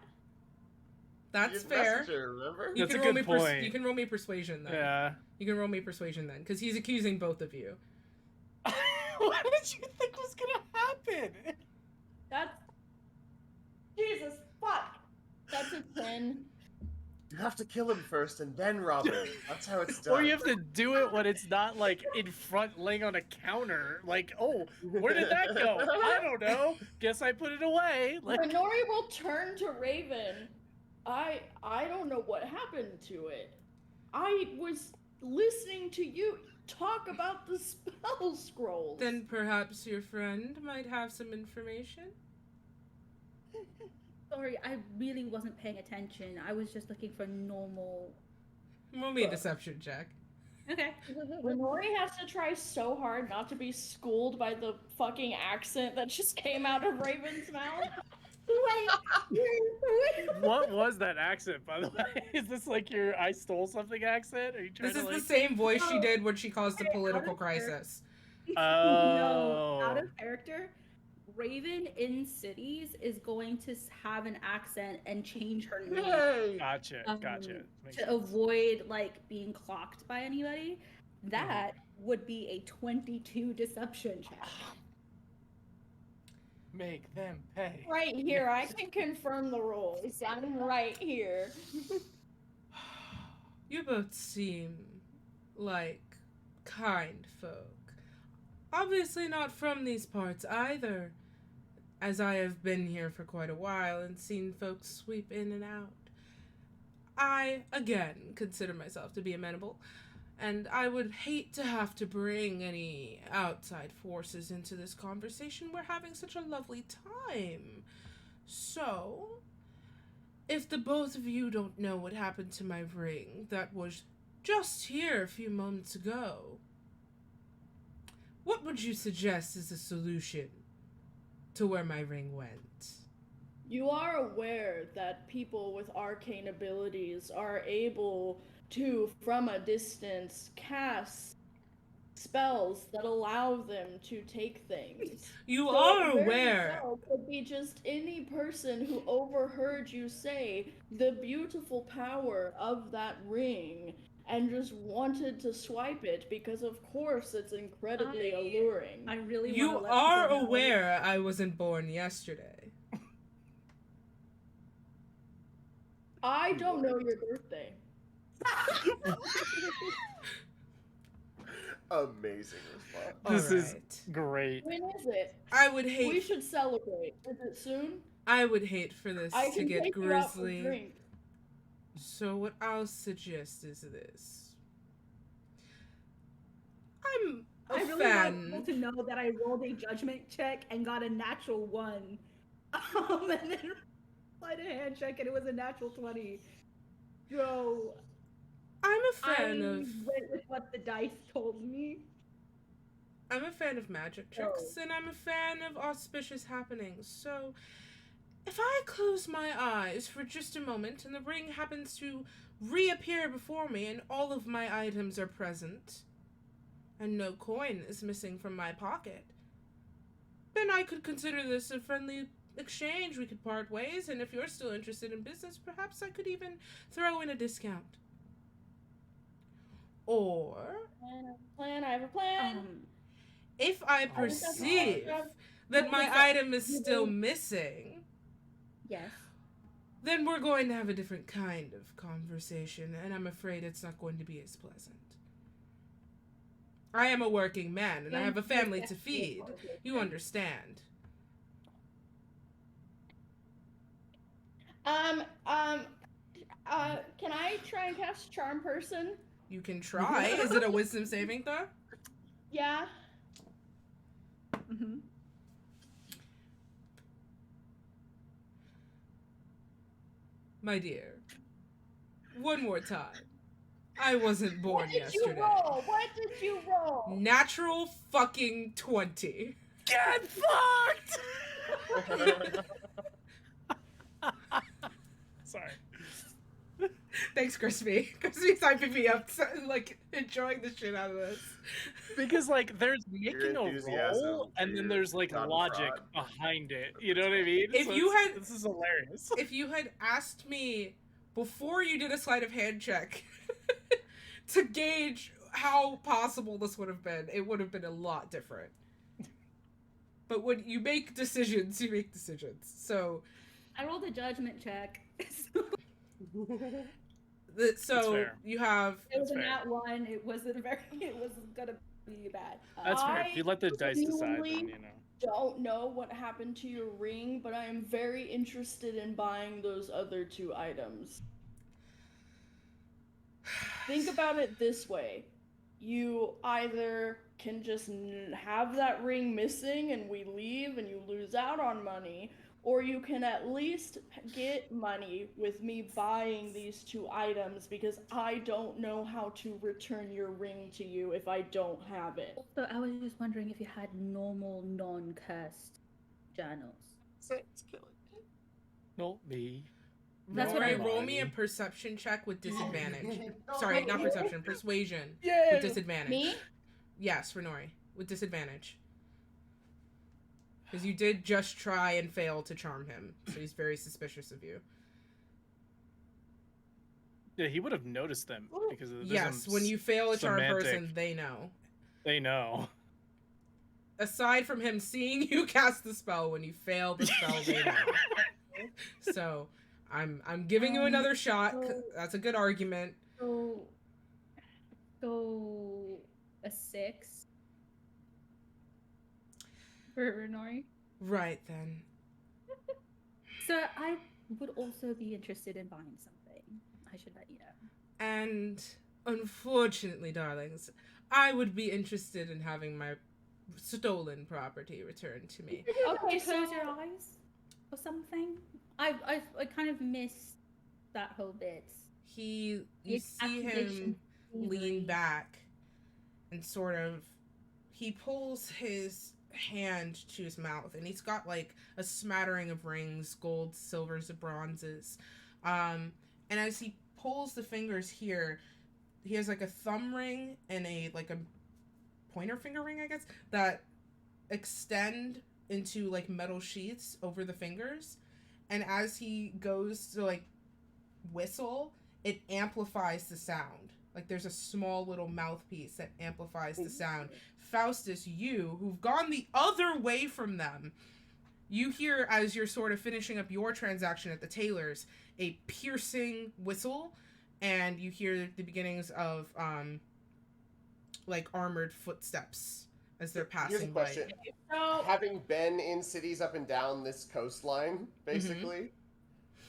That's fair. Her, remember? You That's can a roll good me point. you can roll me persuasion then. Yeah. You can roll me persuasion then, because he's accusing both of you. What did you think was gonna happen? That's Jesus fuck. That's a 10. You have to kill him first and then rob him. That's how it's done. Or you have to do it when it's not like in front laying on a counter. Like, oh, where did that go? I don't know. Guess I put it away. Like, Renori will turn to Raven. I don't know what happened to it. I was listening to you talk about the spell scrolls. Then perhaps your friend might have some information? Sorry, I really wasn't paying attention. I was just looking for normal... Roll me a deception check. Okay. Renori has to try so hard not to be schooled by the fucking accent that just came out of Raven's mouth. what was that accent, by the way? Is this like your I stole something accent? Are you trying This to is like... the same voice she did when she caused a political crisis. No, out of character. Raven in cities is going to have an accent and change her name. Gotcha. To avoid like being clocked by anybody. That would be a 22 deception check. Make them pay. Right here, I can confirm the rolls. I'm right here. You both seem like kind folk. Obviously not from these parts either, as I have been here for quite a while and seen folks sweep in and out. I, again, consider myself to be amenable, and I would hate to have to bring any outside forces into this conversation. We're having such a lovely time. So, if the both of you don't know what happened to my ring that was just here a few moments ago, what would you suggest is a solution to where my ring went? You are aware that people with arcane abilities are able to, from a distance, cast spells that allow them to take things. You are very aware. well could be just any person who overheard you say the beautiful power of that ring and just wanted to swipe it because, of course, it's incredibly alluring. I really You want to let are people know. aware I wasn't born yesterday. I don't know your birthday. Amazing response. This is Alright. great. When is it? I would hate. We should celebrate. Is it soon? I would hate for this I to can get take you out for grisly. drink. So what I'll suggest is this. I'm a I really fan. want people to know that I rolled a judgment check and got a natural 1. And then applied a hand check and it was a natural 20. So I'm a fan I of. went with what the dice told me. I'm a fan of magic tricks, and I'm a fan of auspicious happenings. So, if I close my eyes for just a moment and the ring happens to reappear before me and all of my items are present, and no coin is missing from my pocket, then I could consider this a friendly exchange. We could part ways, and if you're still interested in business, perhaps I could even throw in a discount. Or, I have a plan. if I perceive that my item is still missing, Yes. then we're going to have a different kind of conversation, and I'm afraid it's not going to be as pleasant. I am a working man, and I have a family to feed. You understand. Can I try and cast Charm Person? You can try. Is it a wisdom saving throw? Yeah. Mm-hmm. My dear, one more time. I wasn't born yesterday. What did you roll? Natural fucking 20. Get fucked! Sorry. Thanks, Crispy. Crispy's hyping me up, so, like, enjoying the shit out of this. Because, like, there's making Your a enthusiasm roll, and then there's, like, not logic fraud. behind it. You know what I mean? If you had- This is hilarious. If you had asked me before you did a sleight of hand check to gauge how possible this would have been, it would have been a lot different. But when you make decisions, you make decisions. So, I rolled a judgment check. so fair. you have. It was That's a fair. nat 1. It was gonna be bad. That's fair. If you let the dice decide, then, genuinely you know. don't know what happened to your ring, but I am very interested in buying those other 2 items. Think about it this way. You either can just have that ring missing and we leave and you lose out on money, or you can at least get money with me buying these 2 items because I don't know how to return your ring to you if I don't have it. So I was just wondering if you had normal, non-cursed journals. Not me. That's what Rory, I roll me a want. perception check with disadvantage. Sorry, not perception, persuasion Yeah. with disadvantage. Me? Yes, for Nori, with disadvantage. Because you did just try and fail to charm him, so he's very suspicious of you. Yeah, he would have noticed them because there's Yes, some when you fail a charm semantic- person, they know. They know. Aside from him seeing you cast the spell, when you fail the spell, they know. So, I'm giving you another shot. That's a good argument. So a 6 for Renori. Right then. So I would also be interested in buying something. I should let you know. And unfortunately, darlings, I would be interested in having my stolen property returned to me. Okay, close your eyes or something. I kind of missed that whole bit. You see him lean back and sort of, he pulls his hand to his mouth, and he's got like a smattering of rings, golds, silvers, and bronzes. And as he pulls the fingers here, he has like a thumb ring and a pointer finger ring, I guess, that extend into like metal sheaths over the fingers. And as he goes to like whistle, it amplifies the sound. Like there's a small little mouthpiece that amplifies the sound. Faustus, you, who've gone the other way from them, you hear, as you're sort of finishing up your transaction at the tailor's, a piercing whistle, and you hear the beginnings of like armored footsteps as they're passing. Here's a question. So, having been in cities up and down this coastline, basically,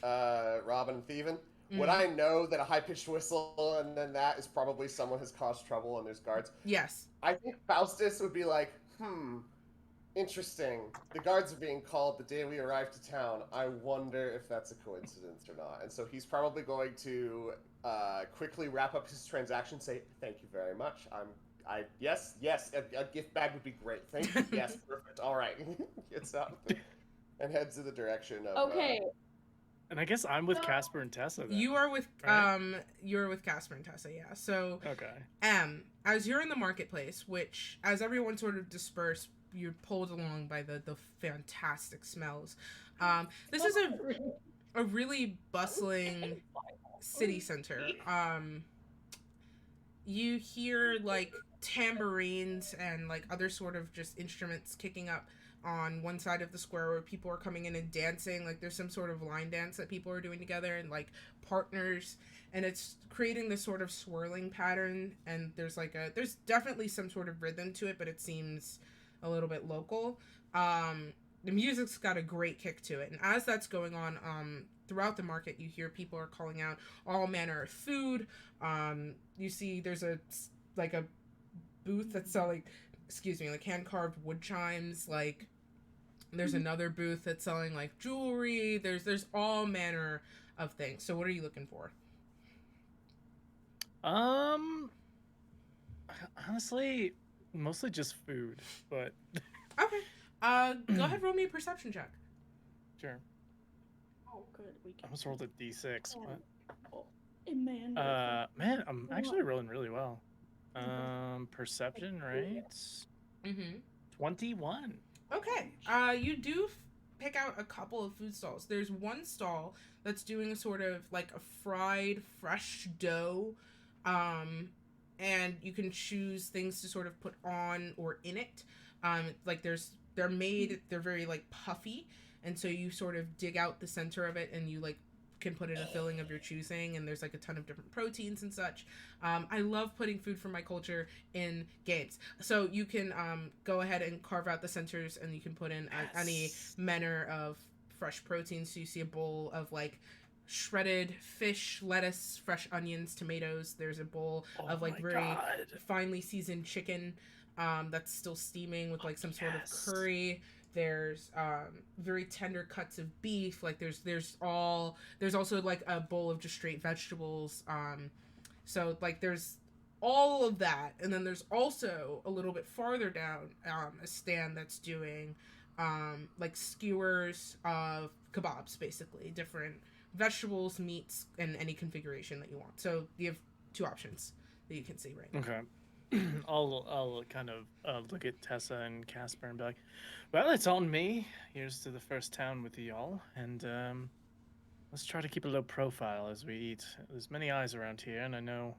robbing and thieving, would I know that a high-pitched whistle and then that is probably someone has caused trouble and there's guards? Yes. I think Faustus would be like, interesting. The guards are being called the day we arrive to town. I wonder if that's a coincidence or not. And so he's probably going to quickly wrap up his transaction, say, thank you very much. Yes, a gift bag would be great. Thank you. Yes, perfect. All right. Gets up and heads in the direction of... okay. And I guess I'm with Casper and Tessa then. You are with right? You're with Casper and Tessa, yeah. So okay. As you're in the marketplace, which as everyone sort of dispersed, you're pulled along by the fantastic smells. This is a really bustling city center. You hear like tambourines and like other sort of just instruments kicking up on one side of the square where people are coming in and dancing. Like there's some sort of line dance that people are doing together and like partners, and it's creating this sort of swirling pattern, and there's definitely some sort of rhythm to it, but it seems a little bit local. The music's got a great kick to it, and as that's going on, throughout the market, you hear people are calling out all manner of food. You see there's a booth that's selling, like hand-carved wood chimes. Like there's another booth that's selling like jewelry. There's all manner of things. So what are you looking for? Honestly, mostly just food, but okay. Go ahead, roll me a perception check. Sure. Oh, good. We can. I almost rolled a d6. Oh, man. Man, I'm actually rolling really well. Perception, right? 21. Okay. You do pick out a couple of food stalls. There's one stall that's doing a sort of like a fried fresh dough, and you can choose things to sort of put on or in it. Like they're very like puffy, and so you sort of dig out the center of it and you like can put in a filling of your choosing, and there's like a ton of different proteins and such. I love putting food from my culture in games, so you can go ahead and carve out the centers and you can put in any manner of fresh proteins. So you see a bowl of like shredded fish, lettuce, fresh onions, tomatoes. There's a bowl of like very finely seasoned chicken that's still steaming with like some sort of curry. There's very tender cuts of beef. Like there's also like a bowl of just straight vegetables. So like there's all of that, and then there's also a little bit farther down a stand that's doing like skewers of kebabs, basically different vegetables, meats, and any configuration that you want. So you have two options that you can see right now. Okay. I'll kind of look at Tessa and Casper and be like, well, it's on me. Here's to the first town with y'all. And Let's try to keep a low profile as we eat. There's many eyes around here, and I know.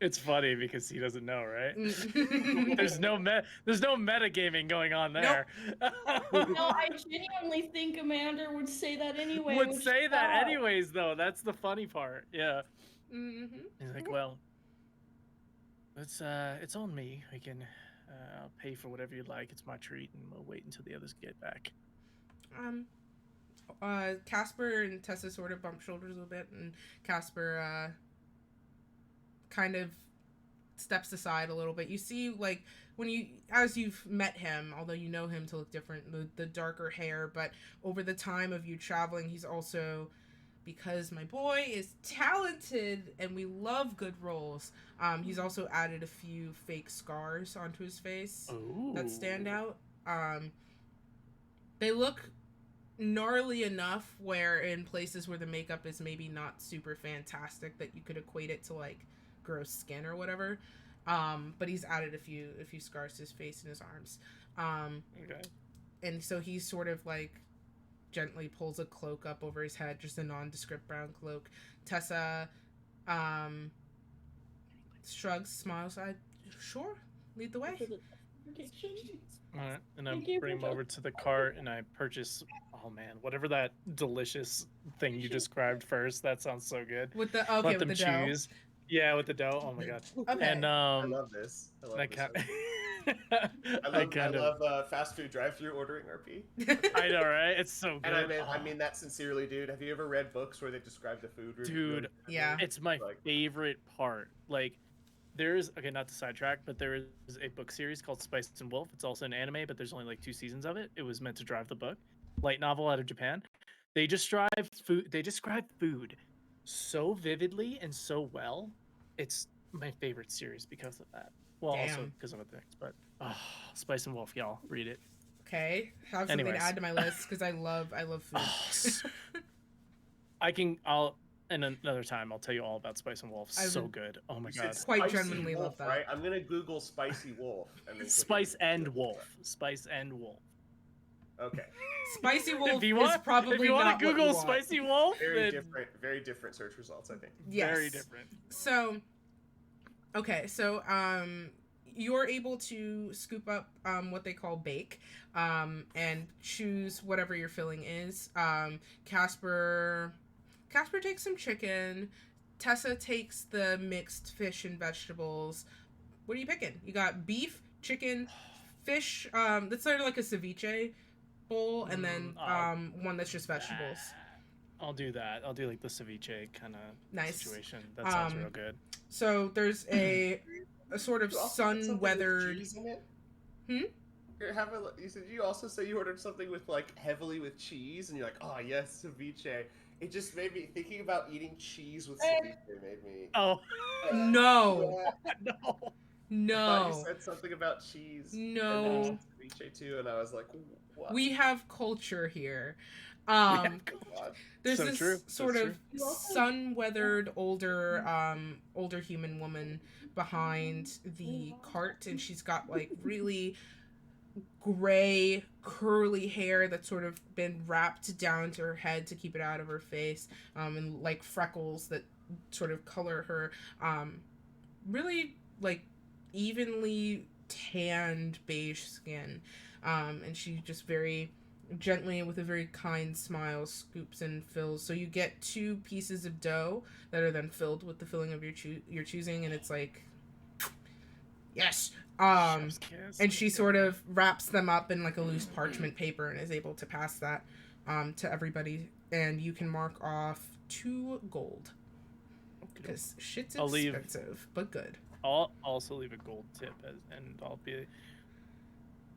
It's funny because he doesn't know, right? There's no metagaming going on there. Nope. No, I genuinely think Amanda would say that anyway. Would say that anyways, though. That's the funny part. Yeah. Mm-hmm. He's like, well, it's on me. We can, I'll pay for whatever you'd like. It's my treat, and we'll wait until the others get back. Casper and Tessa sort of bump shoulders a little bit, and Casper kind of steps aside a little bit. You see, like, as you've met him, although you know him to look different, the darker hair, but over the time of you traveling, he's also, because my boy is talented and we love good roles, he's also added a few fake scars onto his face that stand out. They look gnarly enough where in places where the makeup is maybe not super fantastic that you could equate it to like gross skin or whatever, but he's added a few scars to his face and his arms. Okay. And so he sort of like gently pulls a cloak up over his head, just a nondescript brown cloak. Tessa shrugs, smiles. Sure, lead the way. All right, and I bring him over to the cart and I purchase. Oh man, whatever that delicious thing you described first. That sounds so good. With the Let with them the choose. dough. Yeah, with the dough. Oh my god. Okay. And I love this. I love fast food drive-through ordering RP. I know, right? It's so good. And I mean that sincerely, dude. Have you ever read books where they describe the food? Dude, yeah, it's my favorite part. Like, there's not to sidetrack, but there is a book series called Spice and Wolf. It's also an anime, but there's only like 2 seasons of it. It was meant to drive the book. Light novel out of Japan. They describe food so vividly and so well. It's my favorite series because of that. Well, also because of other things, but Spice and Wolf, y'all read it. Okay, have something to add to my list because I love food. I'll another time I'll tell you all about Spice and Wolf. So good. Oh my god. Quite genuinely love that. Right? I'm gonna Google Spicy Wolf. And Spice and Wolf. Spice and Wolf. Okay. Spicy Wolf is probably if you want to Google Spicy Wolf, very different search results, I think. Yes. Very different. So, okay, so you're able to scoop up what they call bake, and choose whatever your filling is. Casper takes some chicken. Tessa takes the mixed fish and vegetables. What are you picking? You got beef, chicken, fish. That's sort of like a ceviche bowl, and then one that's just vegetables. I'll do that. I'll do like the ceviche kind of situation. That sounds real good. So there's a sort of sun-weathered. You also say you ordered something with like heavily with cheese, and you're like, oh yes, ceviche. It just made me thinking about eating cheese with ceviche. Made me. Oh no. No. No. I thought you said something about cheese. No. And ceviche too, and I was like, what? We have culture here. There's so this true. sort of sun-weathered older human woman behind the cart, and she's got like really gray curly hair that's sort of been wrapped down to her head to keep it out of her face, and like freckles that sort of color her really like evenly tanned beige skin, and she just very gently with a very kind smile scoops and fills. So you get 2 pieces of dough that are then filled with the filling of your choosing, and it's like yes. And she sort of wraps them up in like a loose parchment paper and is able to pass that to everybody, and you can mark off 2 gold because shit's expensive but good. I'll also leave a gold tip, and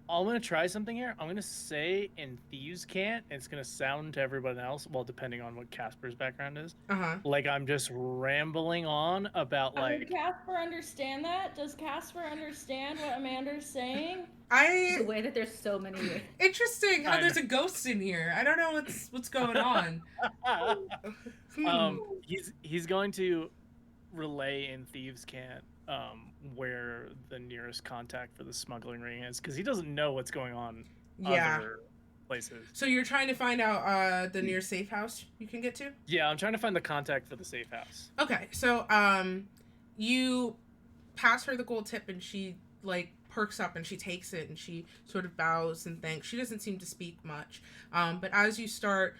I'm gonna try something here. I'm gonna say in Thieves' Cant, it's gonna sound to everyone else, well, depending on what Casper's background is, like I'm just rambling on about like. Does Casper understand that? Does Casper understand what Amanda's saying? The way that there's so many. Interesting how there's a ghost in here. I don't know what's going on. He's going to relay in Thieves' Cant where the nearest contact for the smuggling ring is, because he doesn't know what's going on places. So you're trying to find out the nearest safe house you can get to? Yeah, I'm trying to find the contact for the safe house. Okay, so you pass her the gold tip and she like perks up and she takes it and she sort of bows and thanks. She doesn't seem to speak much. But as you start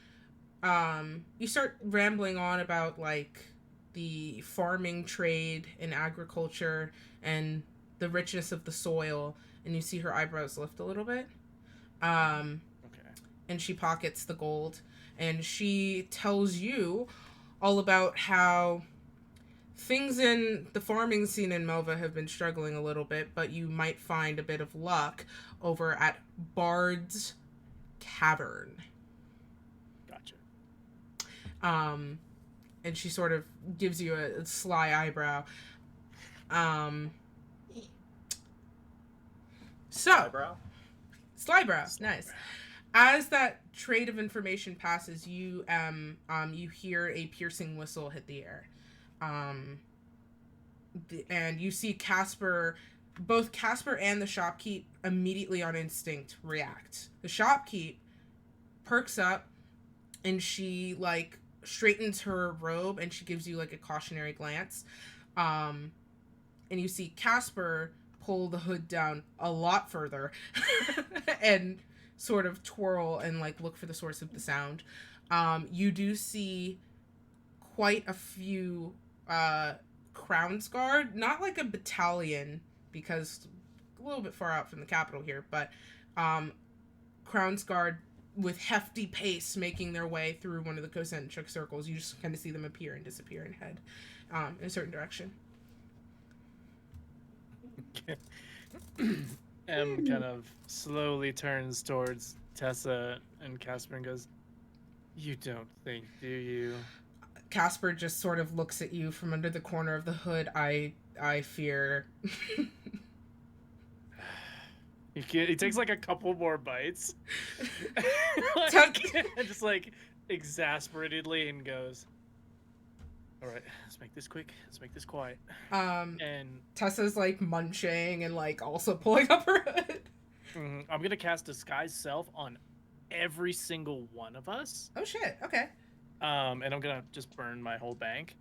rambling on about like the farming trade and agriculture and the richness of the soil, and you see her eyebrows lift a little bit. Okay. And she pockets the gold and she tells you all about how things in the farming scene in Melva have been struggling a little bit, but you might find a bit of luck over at Bard's Cavern. Gotcha. And she sort of gives you a sly eyebrow. Slybrow, nice. As that trade of information passes, you hear a piercing whistle hit the air. And you see both Casper and the shopkeep immediately on instinct react. The shopkeep perks up and she like straightens her robe and she gives you like a cautionary glance. And you see Casper pull the hood down a lot further and sort of twirl and like look for the source of the sound. You do see quite a few Crown's Guard, not like a battalion because a little bit far out from the capital here, but Crown's Guard with hefty pace making their way through one of the concentric circles. You just kind of see them appear and disappear and head in a certain direction. M kind of slowly turns towards Tessa and Casper and goes, "You don't think, do you?" Casper just sort of looks at you from under the corner of the hood. I fear. He takes like a couple more bites, just like exasperatedly, and goes, "All right, let's make this quick. Let's make this quiet." And Tessa's like munching and like also pulling up her hood. I'm gonna cast Disguise Self on every single one of us. Oh shit! Okay. And I'm gonna just burn my whole bank.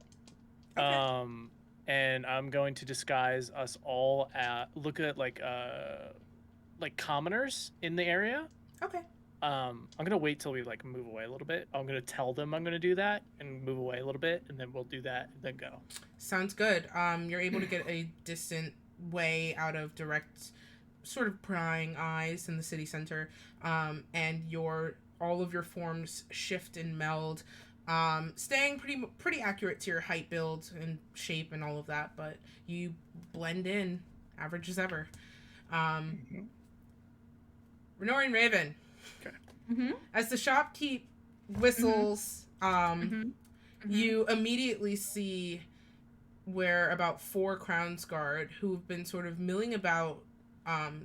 Okay. And I'm going to disguise us all look at like commoners in the area. Okay. I'm gonna wait till we like move away a little bit. I'm gonna tell them I'm gonna do that and move away a little bit, and then we'll do that and then go. Sounds good. You're able to get a distant way out of direct sort of prying eyes in the city center, and all of your forms shift and meld, staying pretty accurate to your height, build, and shape and all of that, but you blend in, average as ever. Renori and Raven. Okay. Mm-hmm. As the shopkeep whistles, you immediately see where about 4 Crown's Guard who've been sort of milling about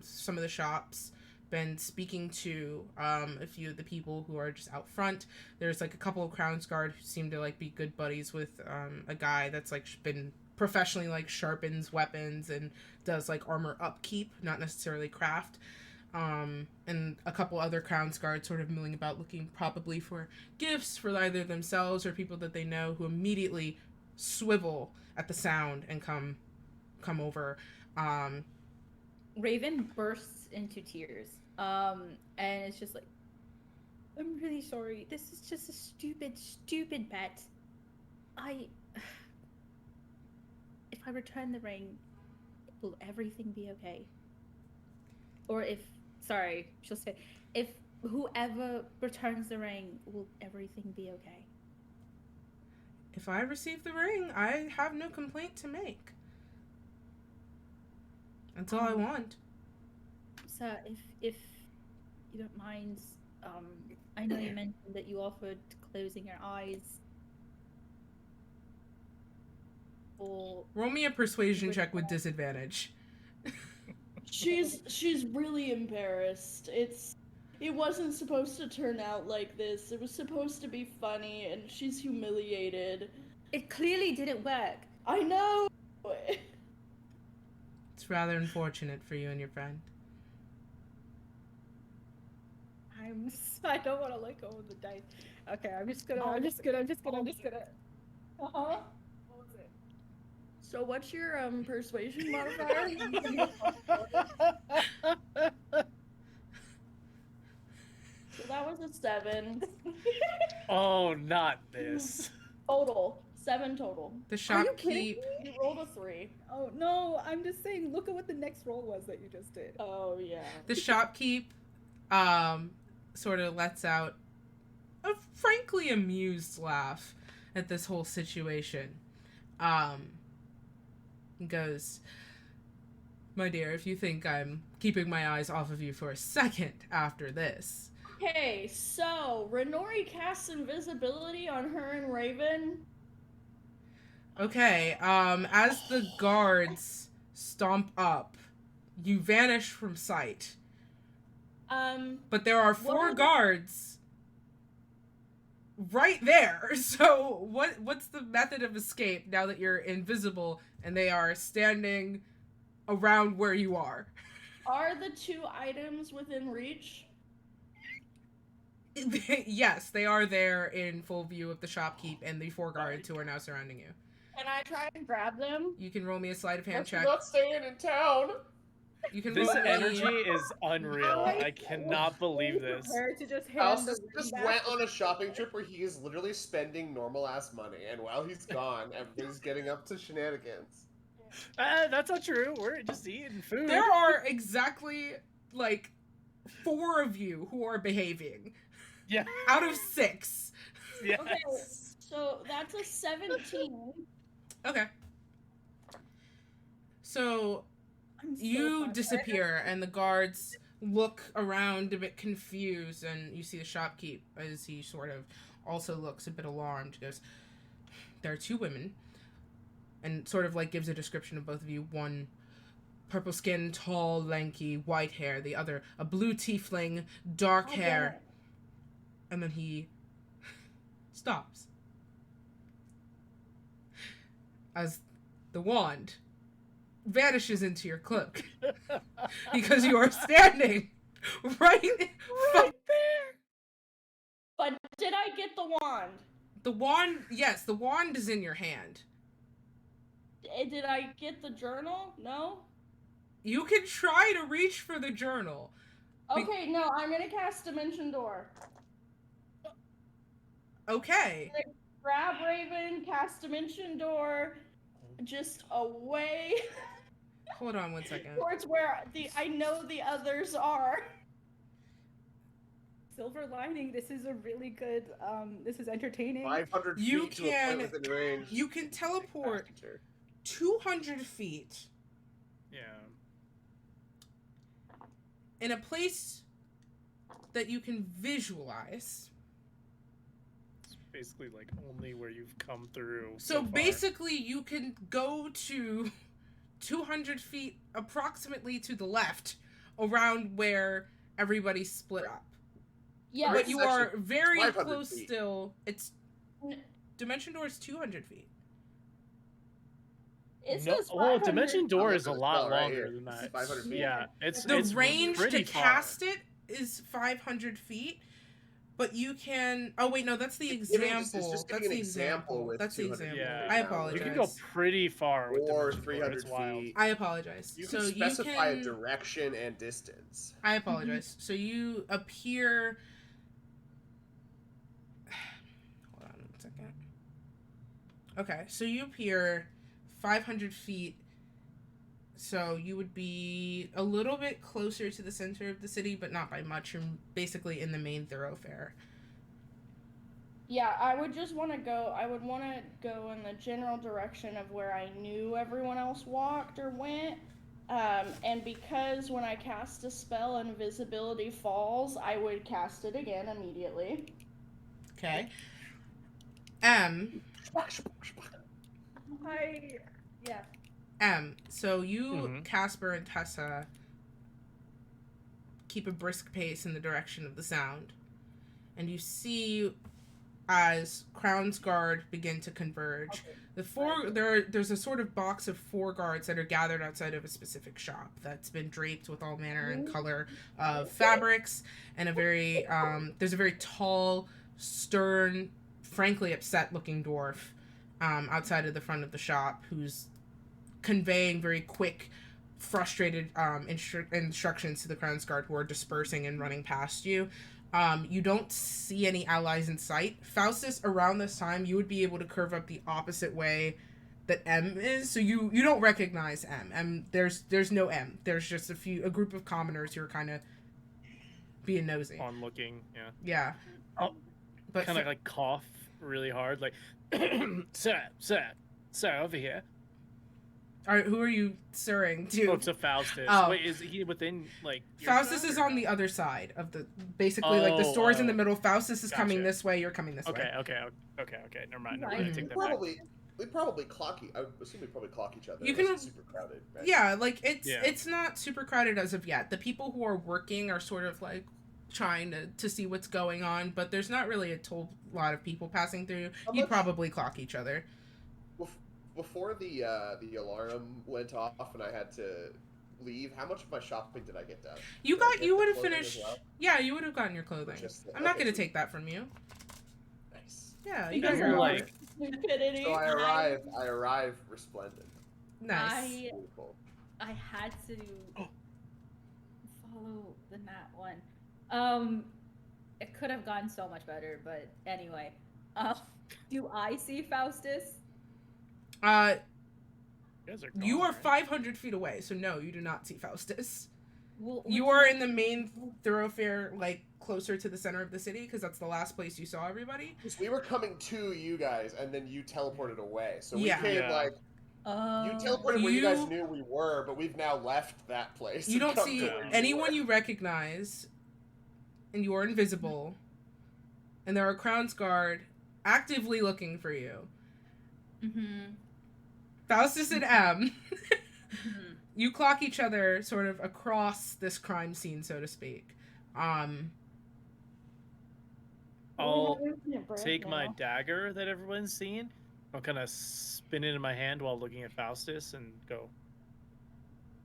some of the shops, been speaking to a few of the people who are just out front. There's like a couple of Crown's Guard who seem to like be good buddies with a guy that's like been professionally like sharpens weapons and does like armor upkeep, not necessarily craft. And a couple other Crown's Guard sort of milling about looking probably for gifts for either themselves or people that they know, who immediately swivel at the sound and come over. Raven bursts into tears. And it's just like, "I'm really sorry. This is just a stupid bet. If I return the ring, will everything be okay? Or she'll say, if whoever returns the ring, will everything be okay?" If I receive the ring, I have no complaint to make. That's all I want. So if you don't mind, I know you mentioned that you offered closing your eyes. Or roll me a persuasion check with disadvantage. She's really embarrassed. It wasn't supposed to turn out like this. It was supposed to be funny, and she's humiliated. It clearly didn't work. I know. It's rather unfortunate for you and your friend. I'm I don't want to let go of the dice. Okay, I'm just gonna. Uh-huh. What was it? So what's your persuasion modifier? So that was a 7. Oh, not this. Total. 7 total. The Are you kidding shopkeep. You rolled a 3. Oh no, I'm just saying. Look at what the next roll was that you just did. Oh yeah. The shopkeep, sort of lets out a frankly amused laugh at this whole situation. He goes, "My dear, if you think I'm keeping my eyes off of you for a second after this." Okay, so Renori casts invisibility on her and Raven. Okay, as the guards stomp up, you vanish from sight. But there are 4 guards right there. So what's the method of escape now that you're invisible and they are standing around where you are? Are the 2 items within reach? Yes, they are there in full view of the shopkeep and the 4 guards who are now surrounding you. Can I try and grab them? You can roll me a sleight of hand You're check. not staying in town. You can This roll me... energy is unreal. I cannot believe this. Prepared to just hand House the just ring back. went on a shopping trip where he is literally spending normal ass money, and while he's gone, everybody's getting up to shenanigans. That's not true. We're just eating food. There are exactly, 4 of you who are behaving. Yeah. Out of 6. Yes. Okay, so that's a 17. Okay. So I'm so you fun. disappear, and the guards look around a bit confused, and you see the shopkeep as he sort of also looks a bit alarmed. Goes, "There are 2 women," and sort of gives a description of both of you. One, purple skin, tall, lanky, white hair. The other, a blue tiefling, dark hair. And then he stops. As the wand vanishes into your cloak. Because you are standing right there. But did I get the wand? The wand, yes, the wand is in your hand. Did I get the journal? No? You can try to reach for the journal. Okay, no, I'm gonna cast Dimension Door. Okay. I'm gonna grab Raven, cast Dimension Door, just away. Hold on one second. Towards where I know the others are. Silver lining. This is a really good. This is entertaining. 500 feet You to a can- point within range. You can teleport 200 feet Yeah. in a place that you can visualize. It's basically only where you've come through. So so far. basically, you can go to 200 feet approximately to the left around where everybody's split up. Yeah, But you are actually very 500 close feet. still. It's Dimension Door is 200 feet. it No, says well, 500. Dimension Door is a It's lot right longer here. than This is that. 500 feet. Yeah, it's The it's range pretty to far. cast it is 500 feet, but you can. Oh wait, no, that's the It's giving- example. it's just that's giving the an example with That's the 200 example. Yeah. I You apologize. can go pretty far with Or Dimension Door. 300 It's wild. feet. I apologize. You so can specify you can. a direction and distance. I apologize. So you appear. Hold on one second. Okay, so you appear 500 feet. So you would be a little bit closer to the center of the city, but not by much. You're basically in the main thoroughfare. Yeah, I would just want to go. I would want to go in the general direction of where I knew everyone else walked or went. And because when I cast a spell, invisibility falls, I would cast it again immediately. Okay. So you, Casper and Tessa, keep a brisk pace in the direction of the sound. And you see as Crown's Guard begin to converge. Okay. There's a sort of box of 4 guards that are gathered outside of a specific shop that's been draped with all manner and color of fabrics, and there's a very tall, stern, frankly upset looking dwarf outside of the front of the shop who's conveying very quick, frustrated instructions to the Crown's Guard, who are dispersing and running past you. You don't see any allies in sight. Faustus, around this time, you would be able to curve up the opposite way that M is, so you don't recognize M. There's no M. There's just a group of commoners who are kind of being nosy. On looking, yeah. Yeah. I'll kind of like cough really hard, like, sir, over here. Who are you sirring to? Oh, to Faustus. Oh. Wait, is he within, like... Faustus is on the other side of the... Basically, like, the store's in the middle. Faustus is coming this way. You're coming this way. Okay. Never mind. Right. Take that We probably clock... I assume we probably clock each other. You can... It's super crowded, right? Yeah, like, it's not super crowded as of yet. The people who are working are sort of, like, trying to see what's going on, but there's not really a whole lot of people passing through. You'd probably clock each other. Before the alarm went off and I had to leave, how much of my shopping did I get done? You would have finished. Well? Yeah, you would have gotten your clothing. I'm not going to take that from you. Nice. Yeah, you guys are like. So I arrive resplendent. Nice. I had to follow the nat one. It could have gone so much better, but anyway. Do I see Faustus? You are 500 feet away, so no, you do not see Faustus. Well, you are in the main thoroughfare, like, closer to the center of the city, because that's the last place you saw everybody. Because we were coming to you guys, and then you teleported away. So we came, like... you teleported where you guys knew we were, but we've now left that place. You don't see anyone you recognize, and you are invisible, and there are Crown's Guard actively looking for you. Mm-hmm. Faustus and M. You clock each other sort of across this crime scene, so to speak. I'll take my dagger that everyone's seen. I'll kind of spin it in my hand while looking at Faustus and go,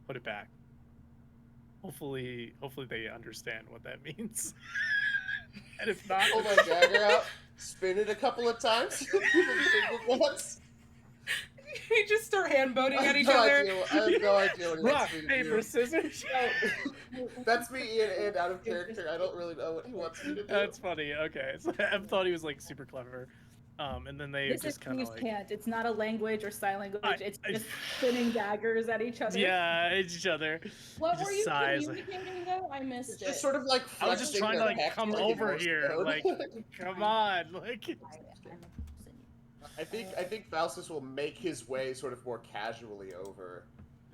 put it back. Hopefully they understand what that means. And if not, pull my dagger out, spin it a couple of times. We just start hand boating at each other. I have no idea what he wants me to paper, do. scissors. That's me in and out of character. I don't really know what he wants me to do. That's funny. Okay, so I thought he was like super clever. And then they just kind of like... can't. It's not a language or sign language. It's just spinning daggers at each other. Yeah, at each other. What were you communicating though? I missed it. Just sort of like I was just trying to like come over here. Like, come on. Like... I think Faustus will make his way sort of more casually over.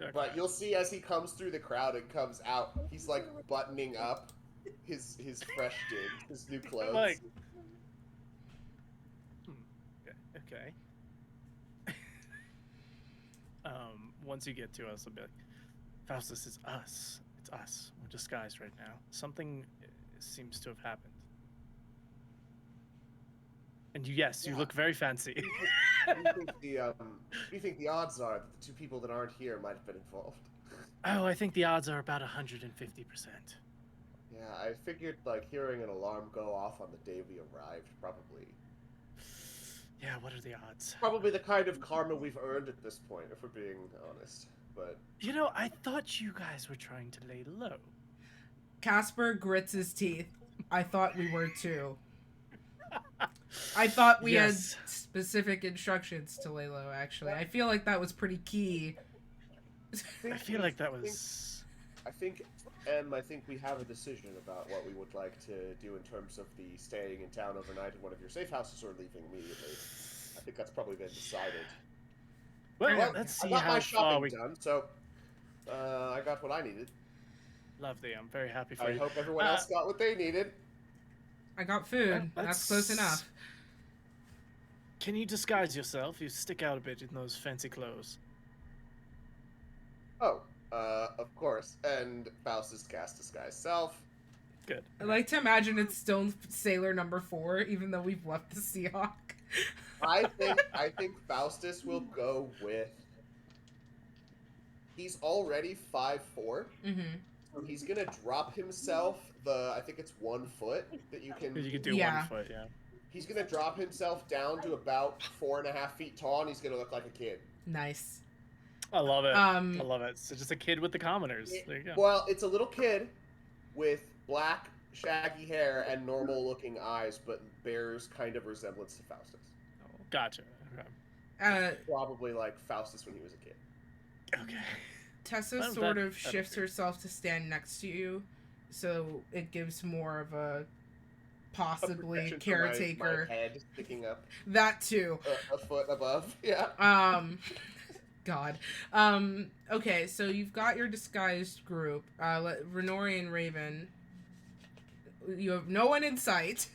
Okay. But you'll see as he comes through the crowd and comes out, he's like buttoning up his fresh dig, his new clothes. Like, okay. Once you get to us, I'll be like, Faustus, it's us. It's us. We're disguised right now. Something seems to have happened. And yes, you look very fancy. What do you think the odds are that the two people that aren't here might have been involved? Oh, I think the odds are about 150%. Yeah, I figured like hearing an alarm go off on the day we arrived probably. Yeah, what are the odds? Probably the kind of karma we've earned at this point, if we're being honest. But you know, I thought you guys were trying to lay low. Casper grits his teeth. I thought we were too. I thought we had specific instructions to lay low, actually. I feel like that was pretty key. I feel like that was... I think we have a decision about what we would like to do in terms of the staying in town overnight in one of your safe houses or leaving immediately. I think that's probably been decided. Well, let's see I got how my far shopping done, so I got what I needed. Lovely, I'm very happy for you. I hope everyone else got what they needed. I got food. That's close enough. Can you disguise yourself? You stick out a bit in those fancy clothes. Oh, of course. And Faustus cast disguise self. Good. I like to imagine it's still Sailor number 4, even though we've left the Seahawk. I think Faustus will go with. He's already 5'4". Mm-hmm. So he's gonna drop himself I think it's 1 foot that you can. You can do 1 foot, yeah. He's gonna drop himself down to about 4.5 feet tall, and he's gonna look like a kid. Nice. I love it. I love it. So just a kid with the commoners. There you go. Well, it's a little kid with black, shaggy hair and normal-looking eyes, but bears kind of resemblance to Faustus. Gotcha. Okay. Probably like Faustus when he was a kid. Okay. Tessa sort of shifts herself to stand next to you, so it gives more of a possibly caretaker. My head sticking up. That too. A foot above. Yeah. God. Okay, so you've got your disguised group. Renori and Raven. You have no one in sight.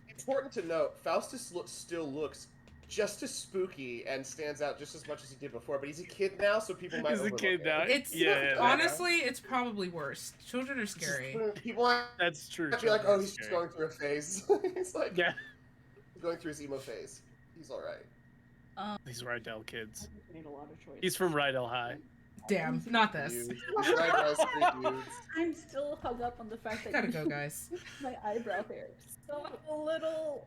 Important to note, Faustus still looks just as spooky and stands out just as much as he did before, but he's a kid now, so people might overlook it. It's honestly, it's probably worse. Children are scary. People That's true. I feel like, oh, he's just going through a phase. He's like, he's going through his emo phase. He's all right. These Rydell kids. Made a lot of choices. He's from Rydell High. Damn, not this. I'm still hung up on the fact that gotta go, guys. My eyebrow hair is so a little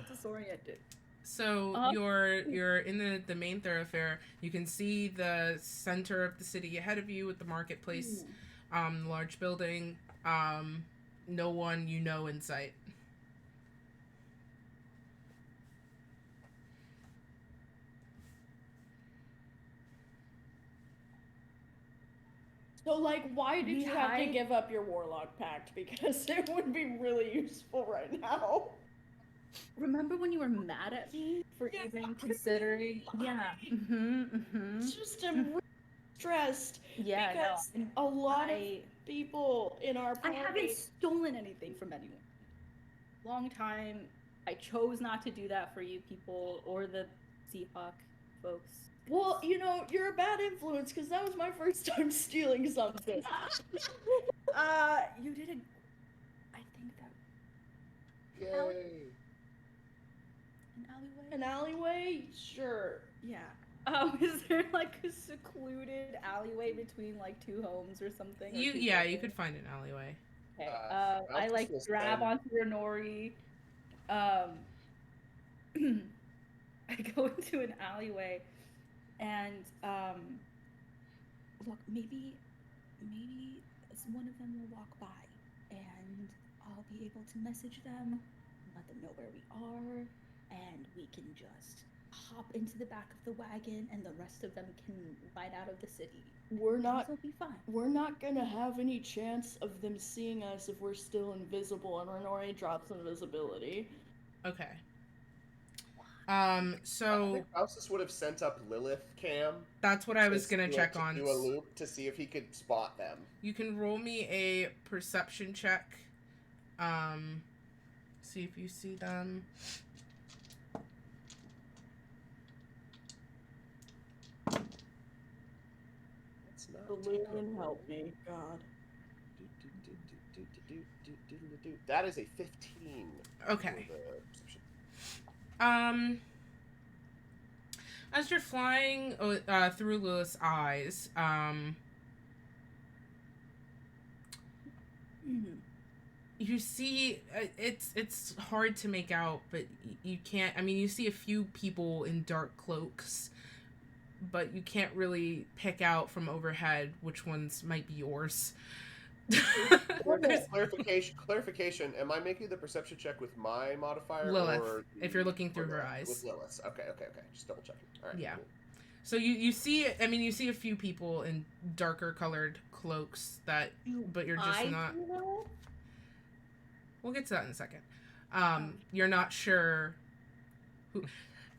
disoriented. So you're in the main thoroughfare. You can see the center of the city ahead of you with the marketplace, large building. No one you know in sight. So, like, why did you have to give up your Warlock Pact? Because it would be really useful right now. Remember when you were mad at me for even considering? Yeah. It's just I'm really stressed. Yeah, because a lot of people in our party. I haven't stolen anything from anyone. Long time. I chose not to do that for you people or the Seahawk folks. Well, you know, you're a bad influence because that was my first time stealing something. You didn't. I think that. Yay. An alleyway? An alleyway? Sure. Yeah. Is there like a secluded alleyway between like two homes or something? You could find an alleyway. Okay. I like grab onto Renori. I go into an alleyway, and look, maybe one of them will walk by, and I'll be able to message them, let them know where we are, and we can just hop into the back of the wagon, and the rest of them can ride out of the city. We're not gonna have any chance of them seeing us if we're still invisible, and Renori drops invisibility. Okay. So I think Faustus would have sent up Lilith Cam. That's what I was gonna check on. Do a loop to see if he could spot them. You can roll me a perception check. See if you see them. Balloon, help me, God. That is a 15. Okay. As you're flying through Lilith's eyes, you see it's hard to make out, but you can't. I mean, you see a few people in dark cloaks, but you can't really pick out from overhead which ones might be yours. Clarification. Am I making the perception check with my modifier? Lilith, or if you're looking through her eyes. With Lilith. Okay. Just double checking. All right. Yeah. Cool. So you see, I mean, you see a few people in darker colored cloaks but you're just not. We'll get to that in a second. You're not sure who.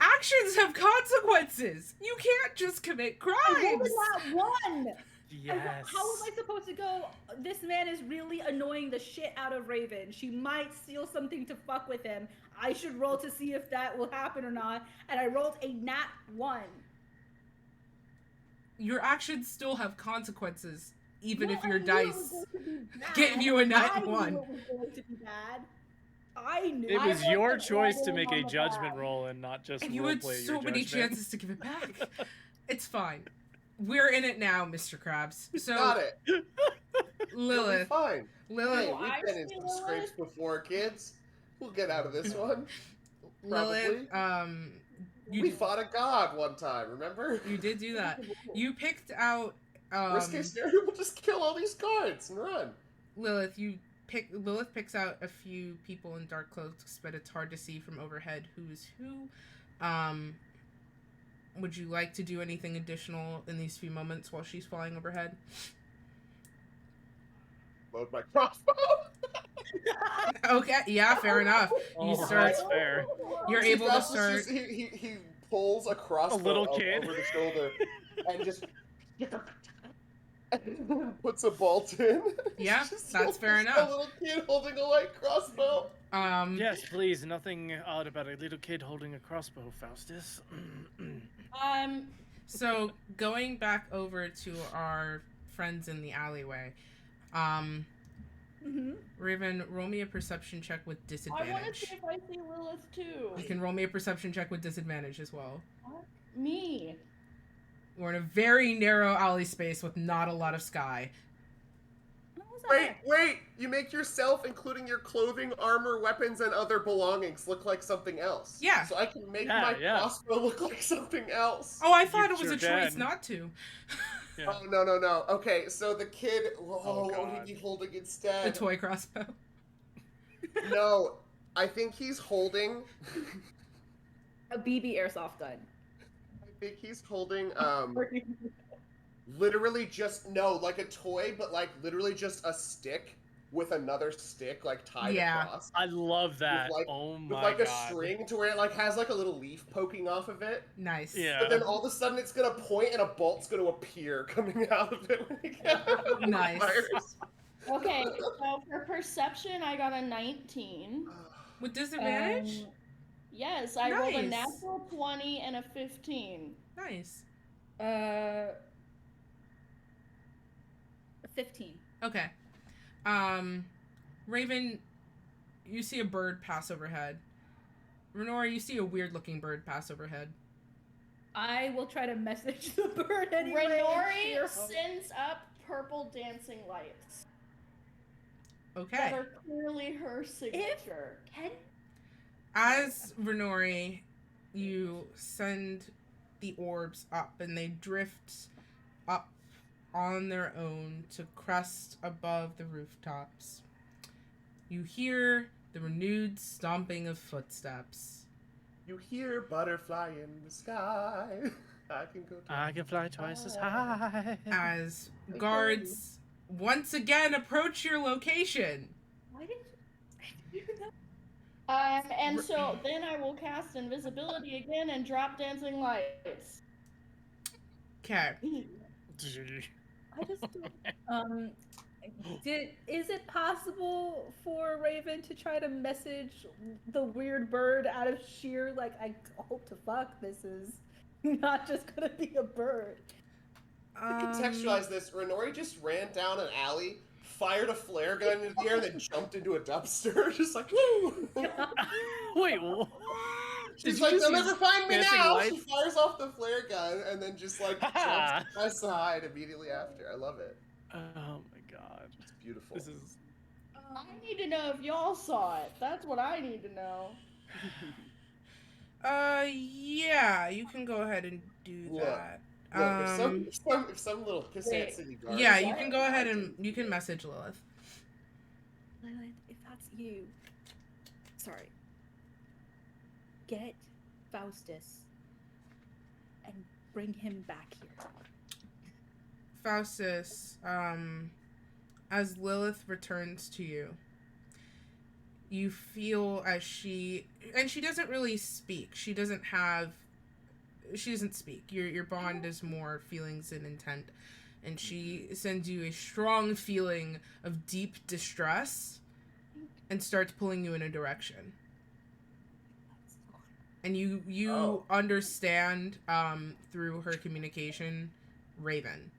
Actions have consequences. You can't just commit crimes. I rolled that one. Yes. How am I supposed to go? This man is really annoying the shit out of Raven. She might steal something to fuck with him. I should roll to see if that will happen or not. And I rolled a nat 1. Your actions still have consequences. even No, if your I knew it dice was going to be bad. gave you a nat I knew 1. it was going to be bad. I knew. It was I your wasn't choice to betting make a on the judgment bad. roll and not just And you had roleplay so your many judgment. chances to give it back. It's fine. We're in it now, Mr. Krabs. So, Got it. You'll be Lilith. fine. Lilith. Hey, Do we've I been in see some Lilith? scrapes before, kids. We'll get out of this one. Lilith, Probably. you We fought a god one time, remember? You did do that. You picked out, Worst case scenario, we'll just kill all these guards and run. Lilith, Lilith picks out a few people in dark cloaks, but it's hard to see from overhead who's who. Would you like to do anything additional in these few moments while she's flying overhead? Load my crossbow. Okay, yeah, fair enough. You start. That's fair. You're able to start. He pulls a crossbow little kid. over the shoulder and just puts a bolt in. Yeah, Just that's fair a enough. little kid holding a light crossbow. Yes, please. Nothing odd about a little kid holding a crossbow, Faustus. So going back over to our friends in the alleyway, Raven, roll me a perception check with disadvantage. I want to see if I see Lilith too. You can roll me a perception check with disadvantage as well. Me. We're in a very narrow alley space with not a lot of sky. Wait! You make yourself, including your clothing, armor, weapons, and other belongings, look like something else. Yeah. So I can make my crossbow look like something else. Oh, I thought it was sure a choice can. not to. Yeah. Oh, no. Okay, so the kid... Oh, what God. would he be holding instead? A toy crossbow. No, I think he's holding... A BB airsoft gun. I think he's holding, literally just, no, like a toy, but like literally just a stick with another stick, like tied across. I love that. With, like, oh my with like god. a string to where it like has like a little leaf poking off of it. Nice. Yeah. But then all of a sudden it's gonna point and a bolt's gonna appear coming out of it when it Nice. fires. Okay, so for perception, I got a 19. With disadvantage? Yes, I rolled a Nice. natural 20 and a 15. Nice. 15. Okay. Raven, you see a bird pass overhead. Renora, you see a weird-looking bird pass overhead. I will try to message the bird anyway. Renori sends up purple dancing lights. Okay. That are clearly her signature. As Renori, you send the orbs up, and they drift up on their own to crest above the rooftops. You hear the renewed stomping of footsteps. You hear butterfly in the sky. I can fly twice as high. As guards once again approach your location. Why did you do that? And so then I will cast invisibility again and drop dancing lights. Okay. I just don't, is it possible for Raven to try to message the weird bird out of sheer like I hope to fuck this is not just gonna be a bird? To contextualize this, Renori just ran down an alley, fired a flare gun into the air, and then jumped into a dumpster, just like, woo! Wait, what? She's like, they'll never find me now! lights? She fires off the flare gun, and then just, like, jumps to my side immediately after. I love it. Oh my god. It's beautiful. This is... I need to know if y'all saw it. That's what I need to know. Yeah, you can go ahead and do that. Look, if some little pissant city guard... Yeah, you can go ahead and you can message Lilith. Lilith, if that's you, sorry. Get Faustus and bring him back here. Faustus, as Lilith returns to you, you feel as she doesn't really speak. She doesn't speak. Your bond is more feelings and intent. And she sends you a strong feeling of deep distress and starts pulling you in a direction. And you understand through her communication, Raven.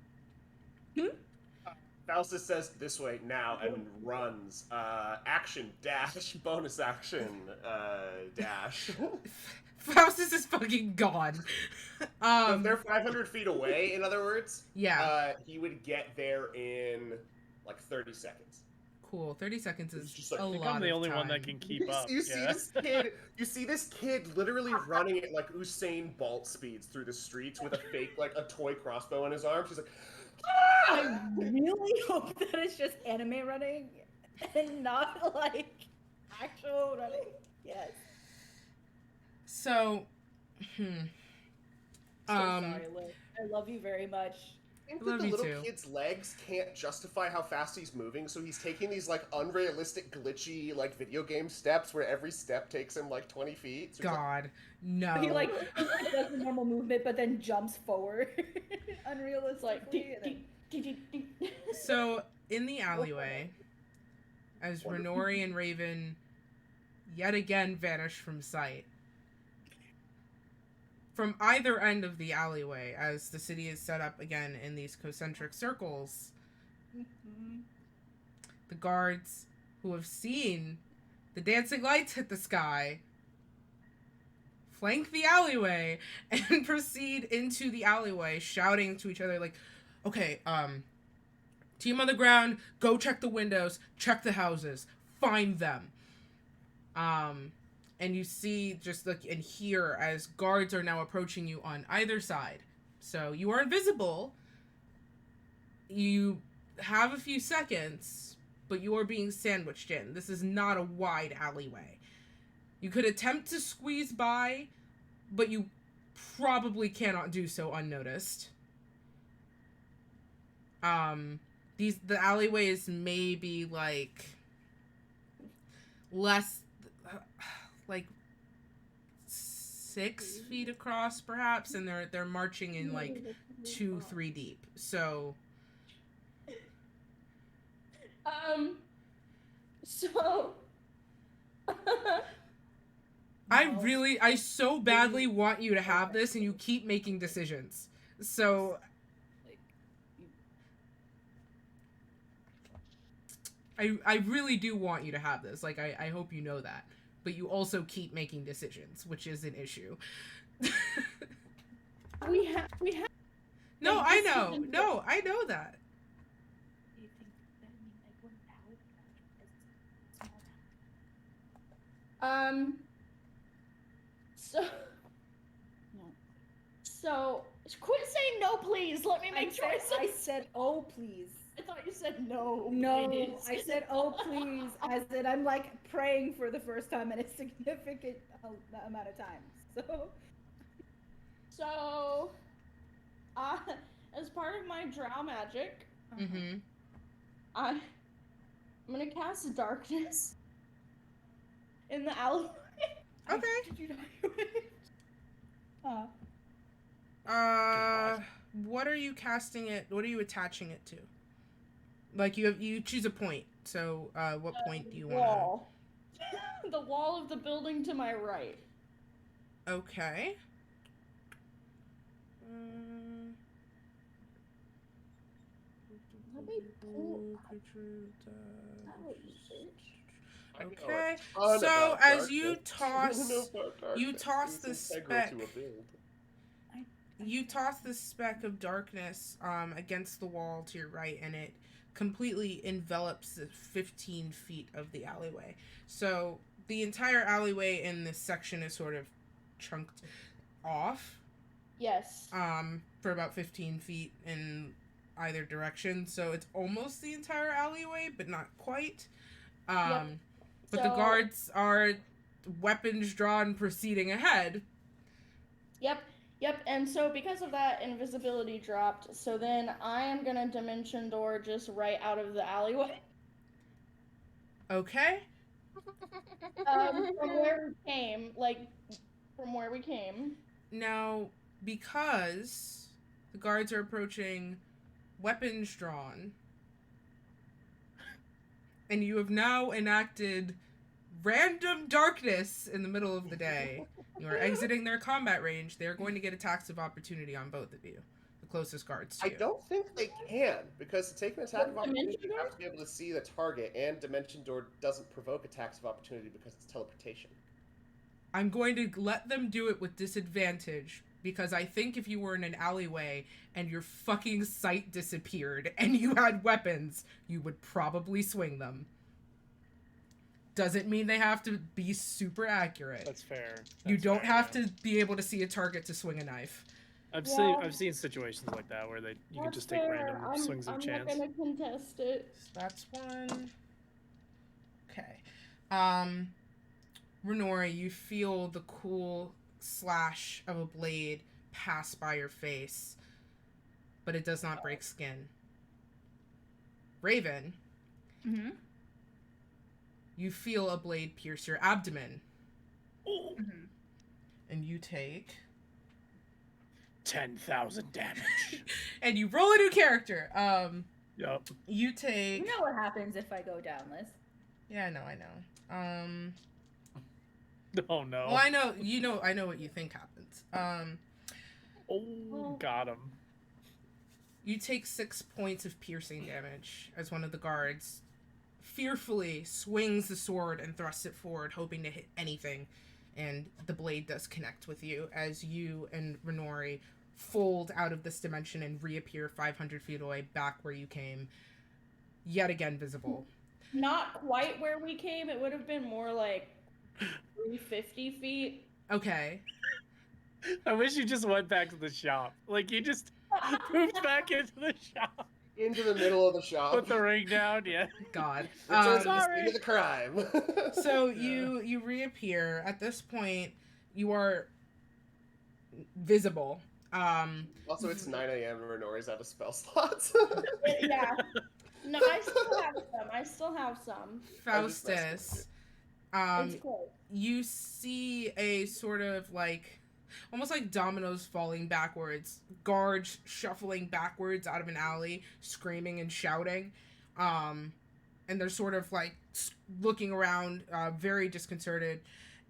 Faustus says, "This way now," and runs. Action dash, bonus action dash. Faustus is fucking gone. So if they're 500 feet away, in other words, yeah, he would get there in like 30 seconds. Cool. 30 seconds is just like, a I think lot I'm the of only time. one that can keep up. You see this kid. You see this kid literally running at like Usain Bolt speeds through the streets with a fake, like a toy crossbow on his arm. She's like, "Ah!" I really hope that it's just anime running and not like actual running. Yes. So, Sorry, Liz. I love you very much. I think that the little kid's legs can't justify how fast he's moving, so he's taking these like unrealistic, glitchy, like video game steps where every step takes him like 20 feet. So God, no. He like does the normal movement, but then jumps forward, unrealistically. So in the alleyway, as Renori and Raven yet again vanish from sight. From either end of the alleyway, as the city is set up again in these concentric circles, the guards who have seen the dancing lights hit the sky flank the alleyway and proceed into the alleyway, shouting to each other like, okay, team on the ground, go check the windows, check the houses, find them. And you see just like and hear as guards are now approaching you on either side. So you are invisible. You have a few seconds, but you are being sandwiched in. This is not a wide alleyway. You could attempt to squeeze by, but you probably cannot do so unnoticed. The alleyways may be like less like 6 feet across perhaps, and they're marching in like 2-3 deep. So so I so badly want you to have this, and you keep making decisions. So I really do want you to have this. Like, I hope you know that. But you also keep making decisions, which is an issue. we have. No, I know. No, I know that. Do you think that means like we're So quit saying no, please. Let me make sure. I said, oh please. I thought you said no. No, please. I said, oh please, as in I'm like praying for the first time in a significant amount of time. So, as part of my drow magic, I'm gonna cast darkness in the alleyway. Okay. Did you know? What are you casting it? What are you attaching it to? Like you choose a point. So, what point do you want? The wall of the building to my right. Okay. Okay. So as you toss the speck. You toss the speck of darkness against the wall to your right, and it completely envelops the 15 feet of the alleyway. So the entire alleyway in this section is sort of chunked off. Yes. For about 15 feet in either direction. So it's almost the entire alleyway, but not quite. But the guards are weapons drawn proceeding ahead. Yep, and so because of that, invisibility dropped. So then I am gonna dimension door just right out of the alleyway. Okay. From where we came. Now, because the guards are approaching, weapons drawn, and you have now enacted random darkness in the middle of the day. You are exiting their combat range. They are going to get attacks of opportunity on both of you. The closest guards to I you. don't think they can, because to take an attack of What, opportunity, Dimension you Door? have to be able to see the target, and Dimension Door doesn't provoke attacks of opportunity because it's teleportation. I'm going to let them do it with disadvantage, because I think if you were in an alleyway and your fucking sight disappeared and you had weapons, you would probably swing them. Doesn't mean they have to be super accurate. That's fair. You That's don't fair, have yeah. to be able to see a target to swing a knife. I've seen situations like that where you can just take random swings of chance. I'm not gonna contest it. That's one. Okay. Renori, you feel the cool slash of a blade pass by your face, but it does not break skin. Raven, Mm-hmm. you feel a blade pierce your abdomen, Mm-hmm. and you take 10,000 damage. and you roll a new character. Yup. You take. You know what happens if I go down, Liz. Yeah, I know. Oh no. Well, I know what you think happens. Got him. You take 6 points of piercing damage as one of the guards fearfully swings the sword and thrusts it forward, hoping to hit anything, and the blade does connect with you as you and Renori fold out of this dimension and reappear 500 feet away back where you came, yet again visible. Not quite where we came. It would have been more like 350 feet. Okay. I wish you just went back to the shop. Like, you just moved back into the shop. Into the middle of the shop. Put the ring down, yeah. God. Return to the Sorry. scene of the crime. So you reappear. At this point, you are visible. Also, it's 9 a.m. and Renori's out of spell slots. Yeah. No, I still have some. Faustus, It's close. you see a sort of like, almost like dominoes falling backwards, guards shuffling backwards out of an alley, screaming and shouting, and they're sort of like looking around, very disconcerted,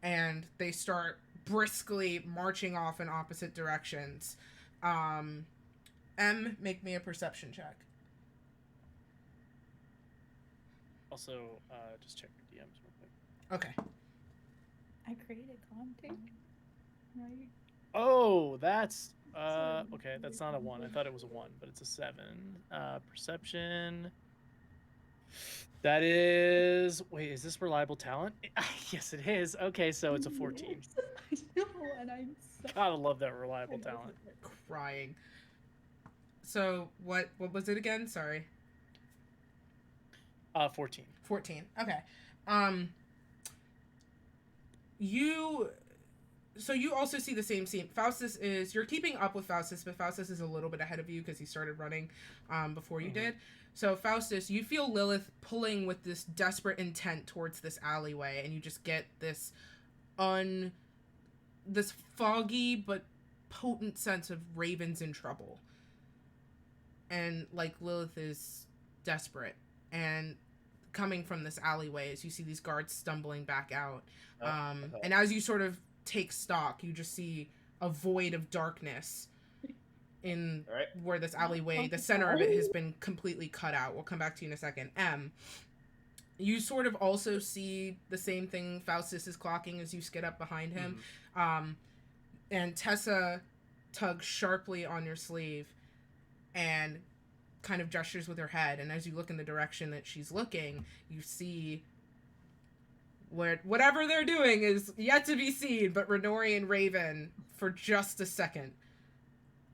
and they start briskly marching off in opposite directions. Make me a perception check. Also, just check your DMs real quick. Okay. I created content. Right? Oh, that's okay. That's not a 1. I thought it was a 1, but it's a 7. Perception. That is. Wait, is this reliable talent? Yes, it is. Okay, so it's a 14. I know, and I'm so... Gotta love that reliable talent. Crying. So what was it again? Sorry. 14. 14. Okay. So you also see the same scene. You're keeping up with Faustus, but Faustus is a little bit ahead of you because he started running before you did. So Faustus, you feel Lilith pulling with this desperate intent towards this alleyway, and you just get this foggy but potent sense of Raven's in trouble. And like Lilith is desperate, and coming from this alleyway as you see these guards stumbling back out. And as you sort of take stock, you just see a void of darkness in where this alleyway, the center of it, has been completely cut out. We'll come back to you in a second. You sort of also see the same thing Faustus is clocking as you skid up behind him. And Tessa tugs sharply on your sleeve and kind of gestures with her head, and as you look in the direction that she's looking, you see whatever they're doing is yet to be seen, but Renori and Raven, for just a second,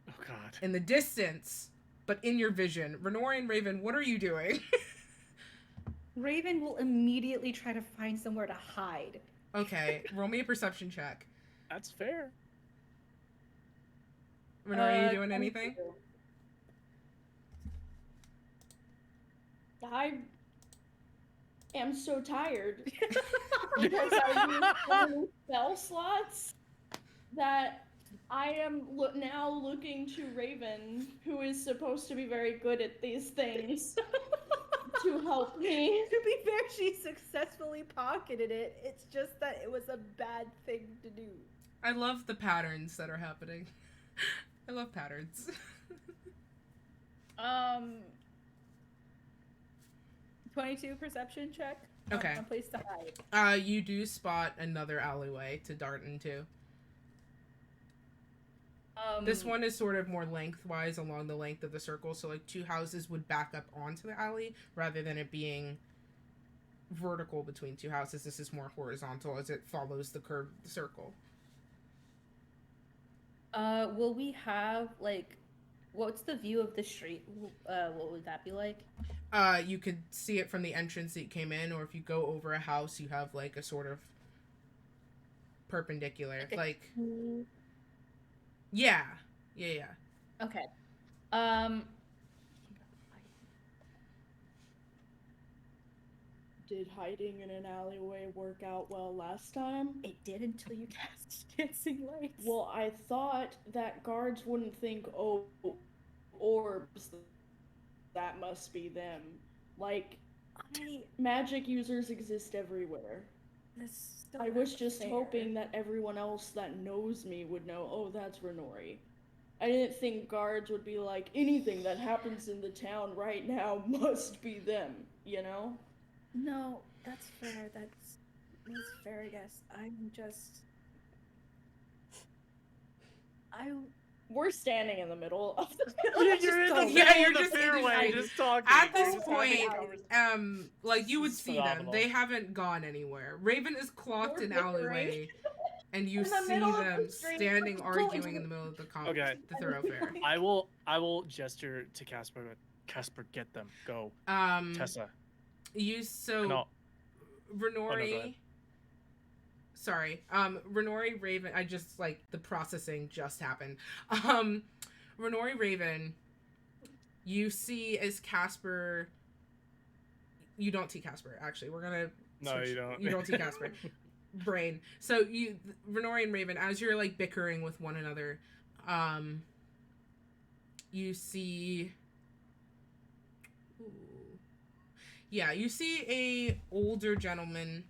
Oh god. in the distance, but in your vision. Renori and Raven, what are you doing? Raven will immediately try to find somewhere to hide. Okay, roll me a perception check. That's fair. Renori, are you doing anything? I am so tired because I used so many spell slots that I am now looking to Raven, who is supposed to be very good at these things, to help me. To be fair, she successfully pocketed it. It's just that it was a bad thing to do. I love the patterns that are happening. I love patterns. 22 perception check. Okay. A place to hide. You do spot another alleyway to dart into. This one is sort of more lengthwise along the length of the circle, so like 2 houses would back up onto the alley rather than it being vertical between 2 houses. This is more horizontal as it follows the curve of the circle. Will we have like, what's the view of the street? What would that be like? You could see it from the entrance that you came in, or if you go over a house, you have like a sort of perpendicular, like. Yeah. Okay. Did hiding in an alleyway work out well last time? It did until you cast dancing lights. Well, I thought that guards wouldn't think, oh, orbs, that must be them. Like, magic users exist everywhere. I was just hoping that everyone else that knows me would know, oh, that's Renori. I didn't think guards would be like, anything that happens in the town right now must be them, you know? No, that's fair. That's fair, I guess. We're standing in the middle of the You're in the you're just fairway, just talking. At this Just having point, a conversation. like you would This is see them. phenomenal. They haven't gone anywhere. Raven is clocked an alleyway, and you In the see middle of them the street. standing arguing in the middle of the the thoroughfare. I will gesture to Casper. Casper, get them. Go. Tessa. No. Renori. Sorry. Renori, Raven. I just like the processing just happened. Renori, Raven. You see as Casper. You don't see Casper. Actually, we're gonna. No, you don't. You don't see Casper. Brain. So Renori and Raven, as you're like bickering with one another, you see. Yeah, you see a older gentleman.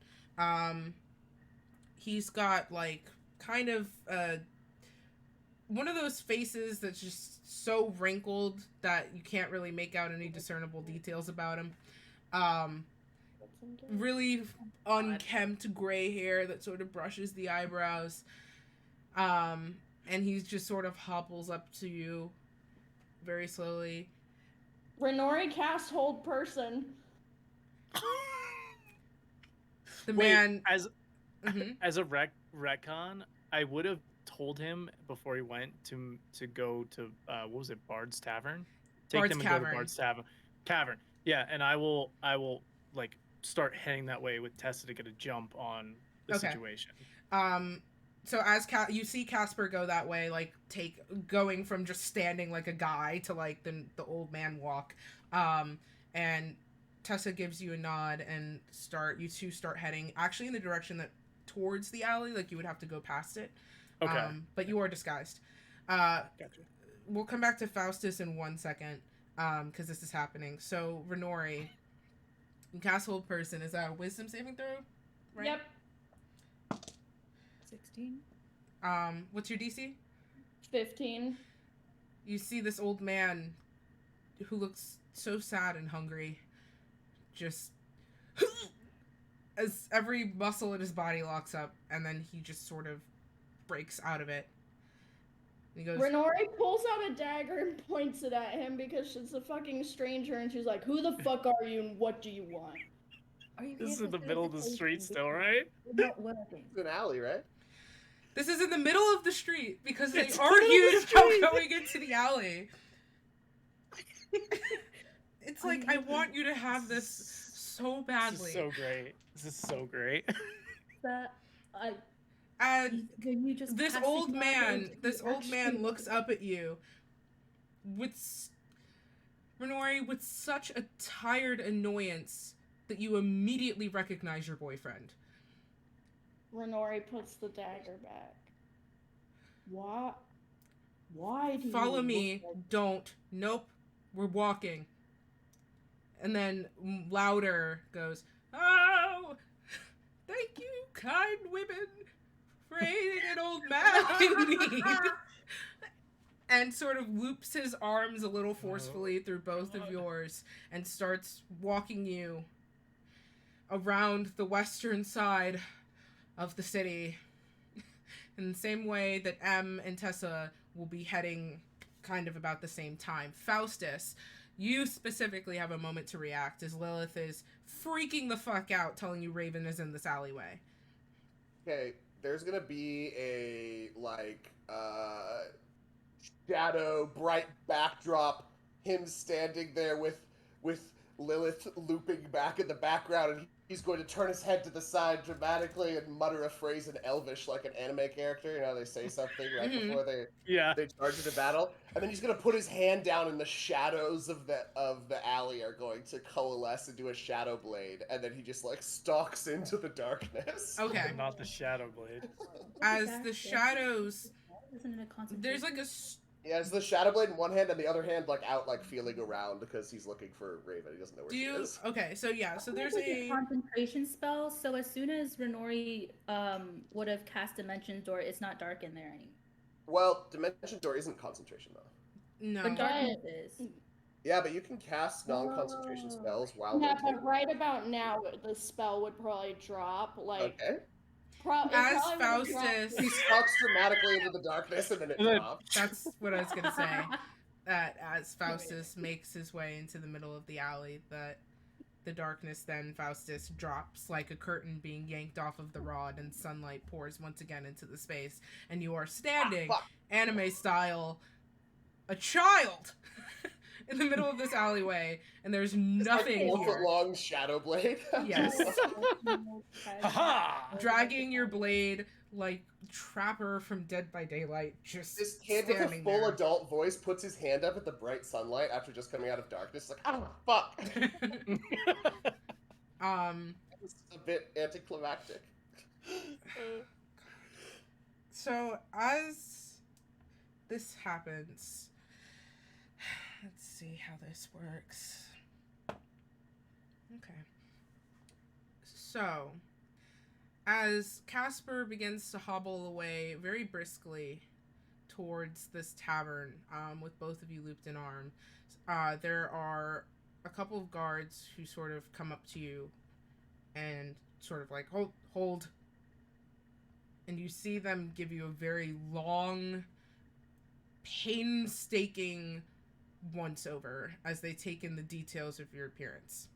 He's got like kind of one of those faces that's just so wrinkled that you can't really make out any discernible details about him. Really unkempt gray hair that sort of brushes the eyebrows. And he's just sort of hobbles up to you very slowly. Renori cast hold person. The man as a retcon, I would have told him before he went to go to what was it, Bard's Tavern? Take Bard's them and Cavern. go to Bard's Cavern. Yeah, and I will like start heading that way with Tessa to get a jump on the situation. So as you see Casper go that way, like going from just standing like a guy to like the old man walk, and Tessa gives you a nod and you two start heading actually in the direction that towards the alley, like you would have to go past it. Okay. But you are disguised. Gotcha. We'll come back to Faustus in 1 second, because this is happening. So Renori, Castle Person, is that a wisdom saving throw? Right? Yep. 16. What's your DC? 15. You see this old man who looks so sad and hungry, just as every muscle in his body locks up, and then he just sort of breaks out of it. And he goes, Renori pulls out a dagger and points it at him because she's a fucking stranger, and she's like, "Who the fuck are you, and what do you want?" This is in the middle of the street still, right? It's an alley, right? This is in the middle of the street because they It's argued the middle of the about going into the alley. It's like, I want you to have this so badly. This is so great. This is so great. And Can you just this pass old the man actually- looks up at you with Renori with such a tired annoyance that you immediately recognize your boyfriend. Renori puts the dagger back. What? Why do you Follow me. look like- Don't. Nope. We're walking. And then louder goes, "Oh, thank you, kind women, for aiding an old man in need." and sort of loops his arms a little forcefully through both of yours and starts walking you around the western side of the city in the same way that Em and Tessa will be heading kind of about the same time. Faustus, you specifically have a moment to react as Lilith is freaking the fuck out telling you Raven is in this alleyway. Okay, there's gonna be a, like, shadow, bright backdrop, him standing there with Lilith looping back in the background, and he's going to turn his head to the side dramatically and mutter a phrase in Elvish like an anime character. You know, they say something right before they charge into battle, and then he's going to put his hand down, and the shadows of the alley are going to coalesce into a shadow blade, and then he just like stalks into the darkness. Okay, not the shadow blade. As the shadows, there's like a. He has the shadow blade in one hand and the other hand like out, like feeling around because he's looking for Raven. He doesn't know where she is. Okay, so yeah, so there's a concentration spell. So as soon as Renori would have cast Dimension Door, it's not dark in there anymore. Well, Dimension Door isn't concentration though. No. But darkness is. Yeah, but you can cast non-concentration spells while. Yeah, but right about now, the spell would probably drop. Like. Okay. As Faustus, he stalks dramatically into the darkness and then it drops. That's what I was gonna say. That as Faustus makes his way into the middle of the alley, that the darkness then Faustus drops like a curtain being yanked off of the rod, and sunlight pours once again into the space, and you are standing, anime style, a child. In the middle of this alleyway, and there's nothing here. Here. Long shadow blade. Yes. Dragging your blade like Trapper from Dead by Daylight. Just this kid with a full adult voice puts his hand up at the bright sunlight after just coming out of darkness. Like, oh fuck. It's a bit anticlimactic. So as this happens. Let's see how this works. Okay. So, as Casper begins to hobble away very briskly towards this tavern, with both of you looped in arm, there are a couple of guards who sort of come up to you and sort of like, hold. And you see them give you a very long, painstaking once over as they take in the details of your appearance.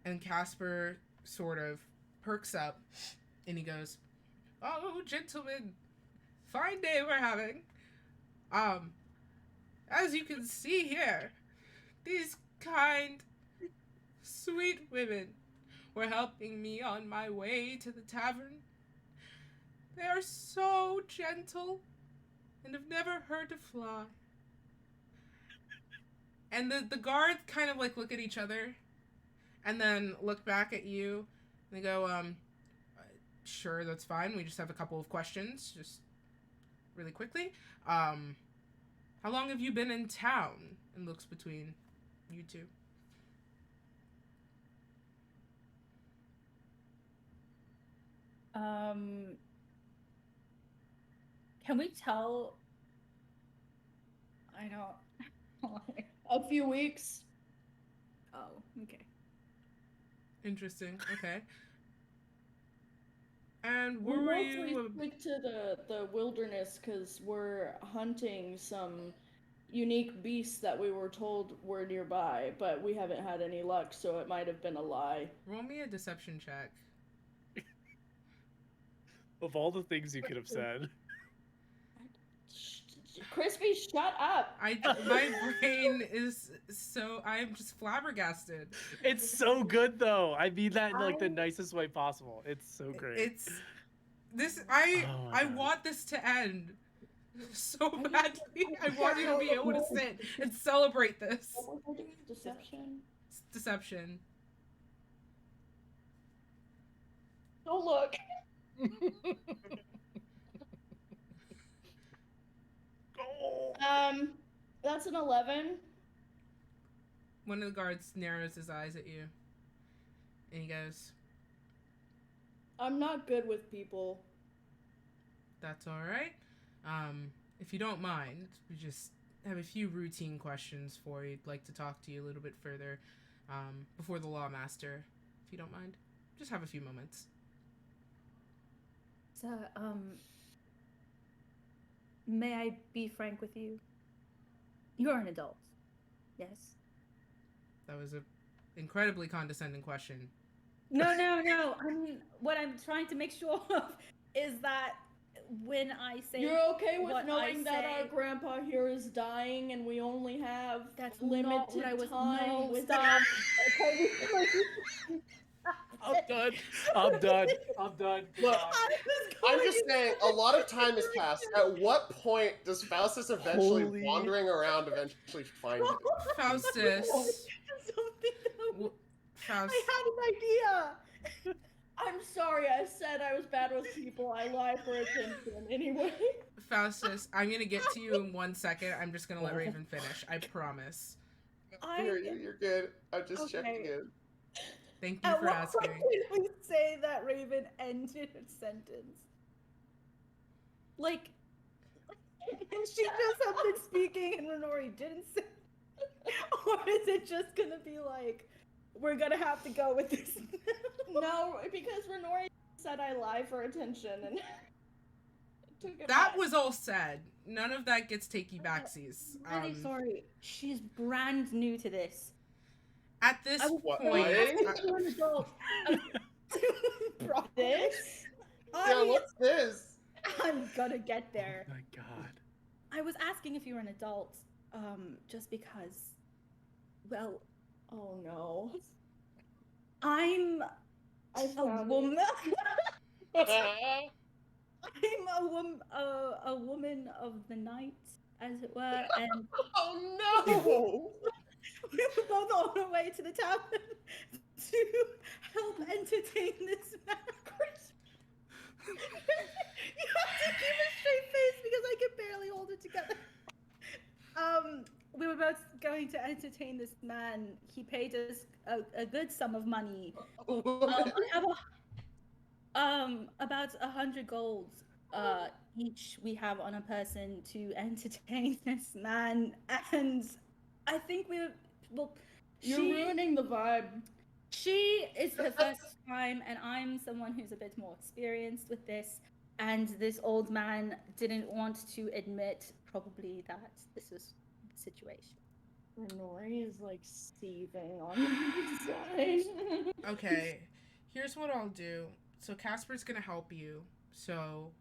And Casper sort of perks up and he goes, "Oh, gentlemen, fine day we're having. As you can see here, these kind, sweet women were helping me on my way to the tavern. They are so gentle and have never hurt a fly." And the guards kind of like look at each other and then look back at you and they go, sure, that's fine. We just have a couple of questions, just really quickly. How long have you been in town? And looks between you two. Can we tell? I don't. A few weeks. Oh, okay. Interesting. Okay. And where We were mostly you? stick to the wilderness because we're hunting some unique beasts that we were told were nearby, but we haven't had any luck, so it might have been a lie. Roll me a deception check. Of all the things you could have said. Crispy, shut up! My brain is so... I'm just flabbergasted. It's so good, though. I mean that in like the nicest way possible. It's so great. It's... This... I want this to end so badly. I want you to be able to sit and celebrate this. Deception? Deception. Don't look! That's an 11. One of the guards narrows his eyes at you. And he goes, I'm not good with people. "That's alright. if you don't mind, we just have a few routine questions for you. I'd like to talk to you a little bit further before the Lawmaster, if you don't mind. Just have a few moments. So, may I be frank with you? You're an adult, yes? That was an incredibly condescending question. No. I mean, what I'm trying to make sure of is that when I say you're okay with knowing that our grandpa here is dying and we only have limited time. No, with stop. I'm done. Look, I'm just saying, a lot of time has passed. At what point does Faustus eventually wandering around eventually find him? Faustus. I had an idea. I'm sorry, I said I was bad with people. I lie for attention. Anyway. Faustus, I'm going to get to you in 1 second. I'm just going to let Raven finish. I promise. You're good. I'm just checking in. Thank you for asking. At what point did we say that Raven ended her sentence? Like, she just have been speaking and Renori didn't say? Or is it just going to be like, we're going to have to go with this? No, because Renori said I lie for attention and took it That back. was all said. None of that gets takey backsies. I'm really sorry. She's brand new to this. At this point, you're an adult. This? Yeah, what's this? I'm gonna get there. Oh my god. I was asking if you were an adult, just because, well, oh no. I'm a woman. I'm a woman of the night, as it were, and oh no! we were both on our way to the tavern to help entertain this man. You have to keep a straight face because I can barely hold it together. We were both going to entertain this man. He paid us a good sum of money. I have about 100 golds each we have on a person to entertain this man, and I think you're ruining the vibe. She is her first time, and I'm someone who's a bit more experienced with this, and this old man didn't want to admit probably that this was the situation. Renori is like seething on the side. Okay, here's what I'll do. So Casper's gonna help you. So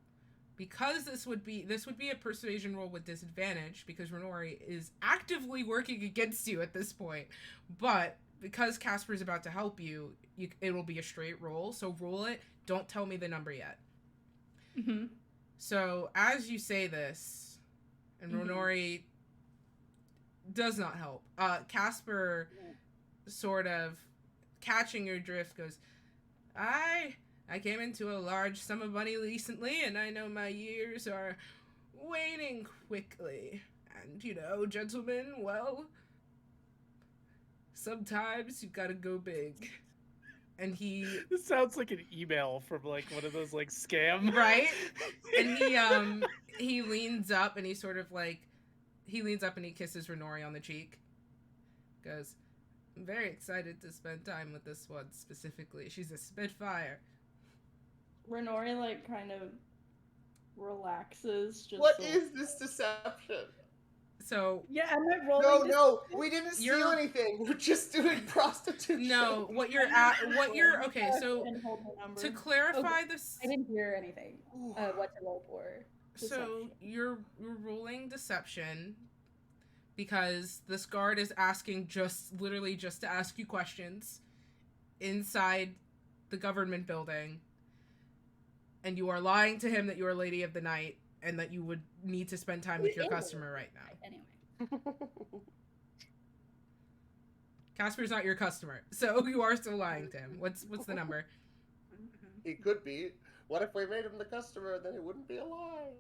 because this would be a persuasion roll with disadvantage because Renori is actively working against you at this point. But because Casper's about to help you, it will be a straight roll. So roll it. Don't tell me the number yet. Mm-hmm. So as you say this, and Renori does not help. Casper sort of catching your drift goes, I came into a large sum of money recently, and I know my years are waning quickly. And, gentlemen, well, sometimes you gotta go big. And This sounds like an email from, like, one of those, like, scam. Right? And he leans up, and he sort of, like, he kisses Renori on the cheek. Goes, I'm very excited to spend time with this one specifically. She's a spitfire. Renori, like, kind of relaxes. What is this deception? So... Yeah, am I rolling? No, we didn't steal anything. We're just doing prostitution. No, okay, so to clarify this... I didn't hear anything. What to roll for. Deception. So you're rolling deception because this guard is asking literally just to ask you questions inside the government building, and you are lying to him that you are Lady of the Night and that you would need to spend time with your customer right now. Anyway. Casper's not your customer, so you are still lying to him. What's the number? He could be. What if we made him the customer, then it wouldn't be a lie?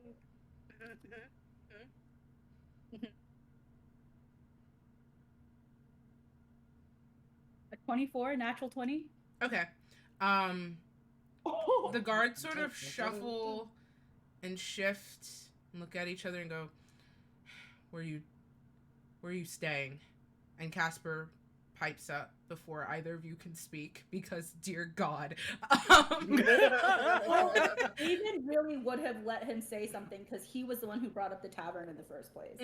A 24, natural 20. Okay. The guards sort of shuffle and shift and look at each other and go, where are you staying? And Casper pipes up before either of you can speak, because dear God. David really would have let him say something because he was the one who brought up the tavern in the first place.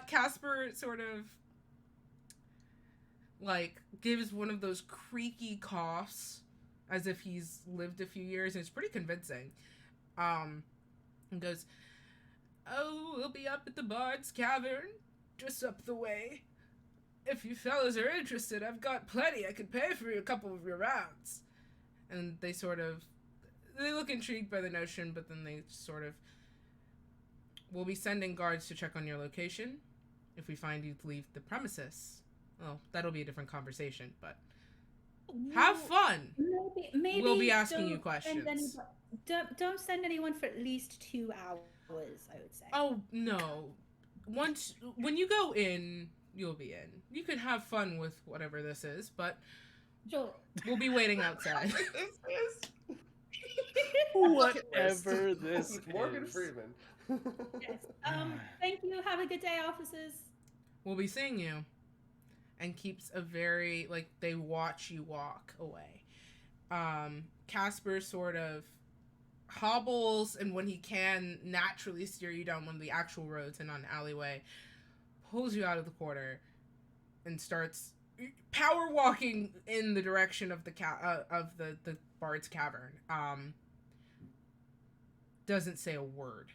Casper sort of like gives one of those creaky coughs as if he's lived a few years, and it's pretty convincing. And goes, oh, we'll be up at the Bard's Cavern, just up the way. If you fellas are interested, I've got plenty. I could pay for a couple of your rounds. And they look intrigued by the notion, but then they sort of, we'll be sending guards to check on your location. If we find you to leave the premises, well, that'll be a different conversation, but have fun. Maybe we'll be asking you questions. Don't send anyone for at least 2 hours, I would say. Oh, no. When you go in, you'll be in. You can have fun with whatever this is, but we'll be waiting outside. Whatever this is. Morgan Freeman. Yes. Thank you. Have a good day, officers. We'll be seeing you. And keeps a very, like, they watch you walk away. Casper sort of hobbles, and when he can naturally steer you down one of the actual roads and on an alleyway, pulls you out of the corner and starts power walking in the direction of the Bard's Cavern. Doesn't say a word.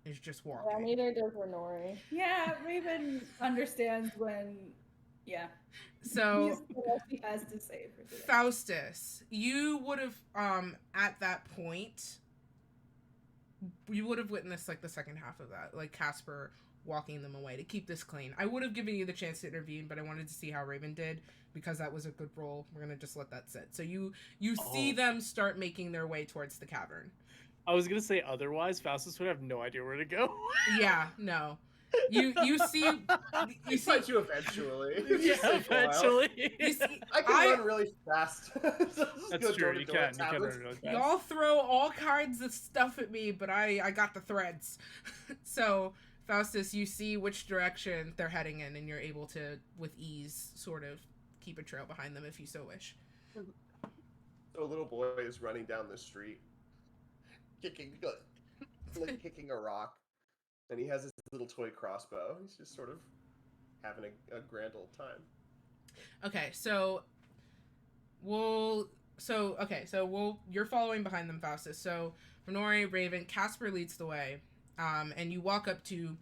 Is just walking. Yeah, neither does Renori. Yeah, Raven understands when. Yeah. So what he has to say for today. Faustus, you would have at that point, you would have witnessed like the second half of that, like Casper walking them away to keep this clean. I would have given you the chance to intervene, but I wanted to see how Raven did because that was a good roll. We're gonna just let that sit. So you see them start making their way towards the cavern. I was gonna say otherwise, Faustus would have no idea where to go. Yeah, no. You see find you eventually. Yeah, eventually. I can run really fast. That's true. You can run really fast. Y'all throw all kinds of stuff at me, but I got the threads. So Faustus, you see which direction they're heading in, and you're able to, with ease, sort of keep a trail behind them if you so wish. So a little boy is running down the street, kicking a rock, and he has his little toy crossbow. He's just sort of having a grand old time. Okay, so you're following behind them, Faustus. So Renori, Raven, Casper leads the way, and you walk up to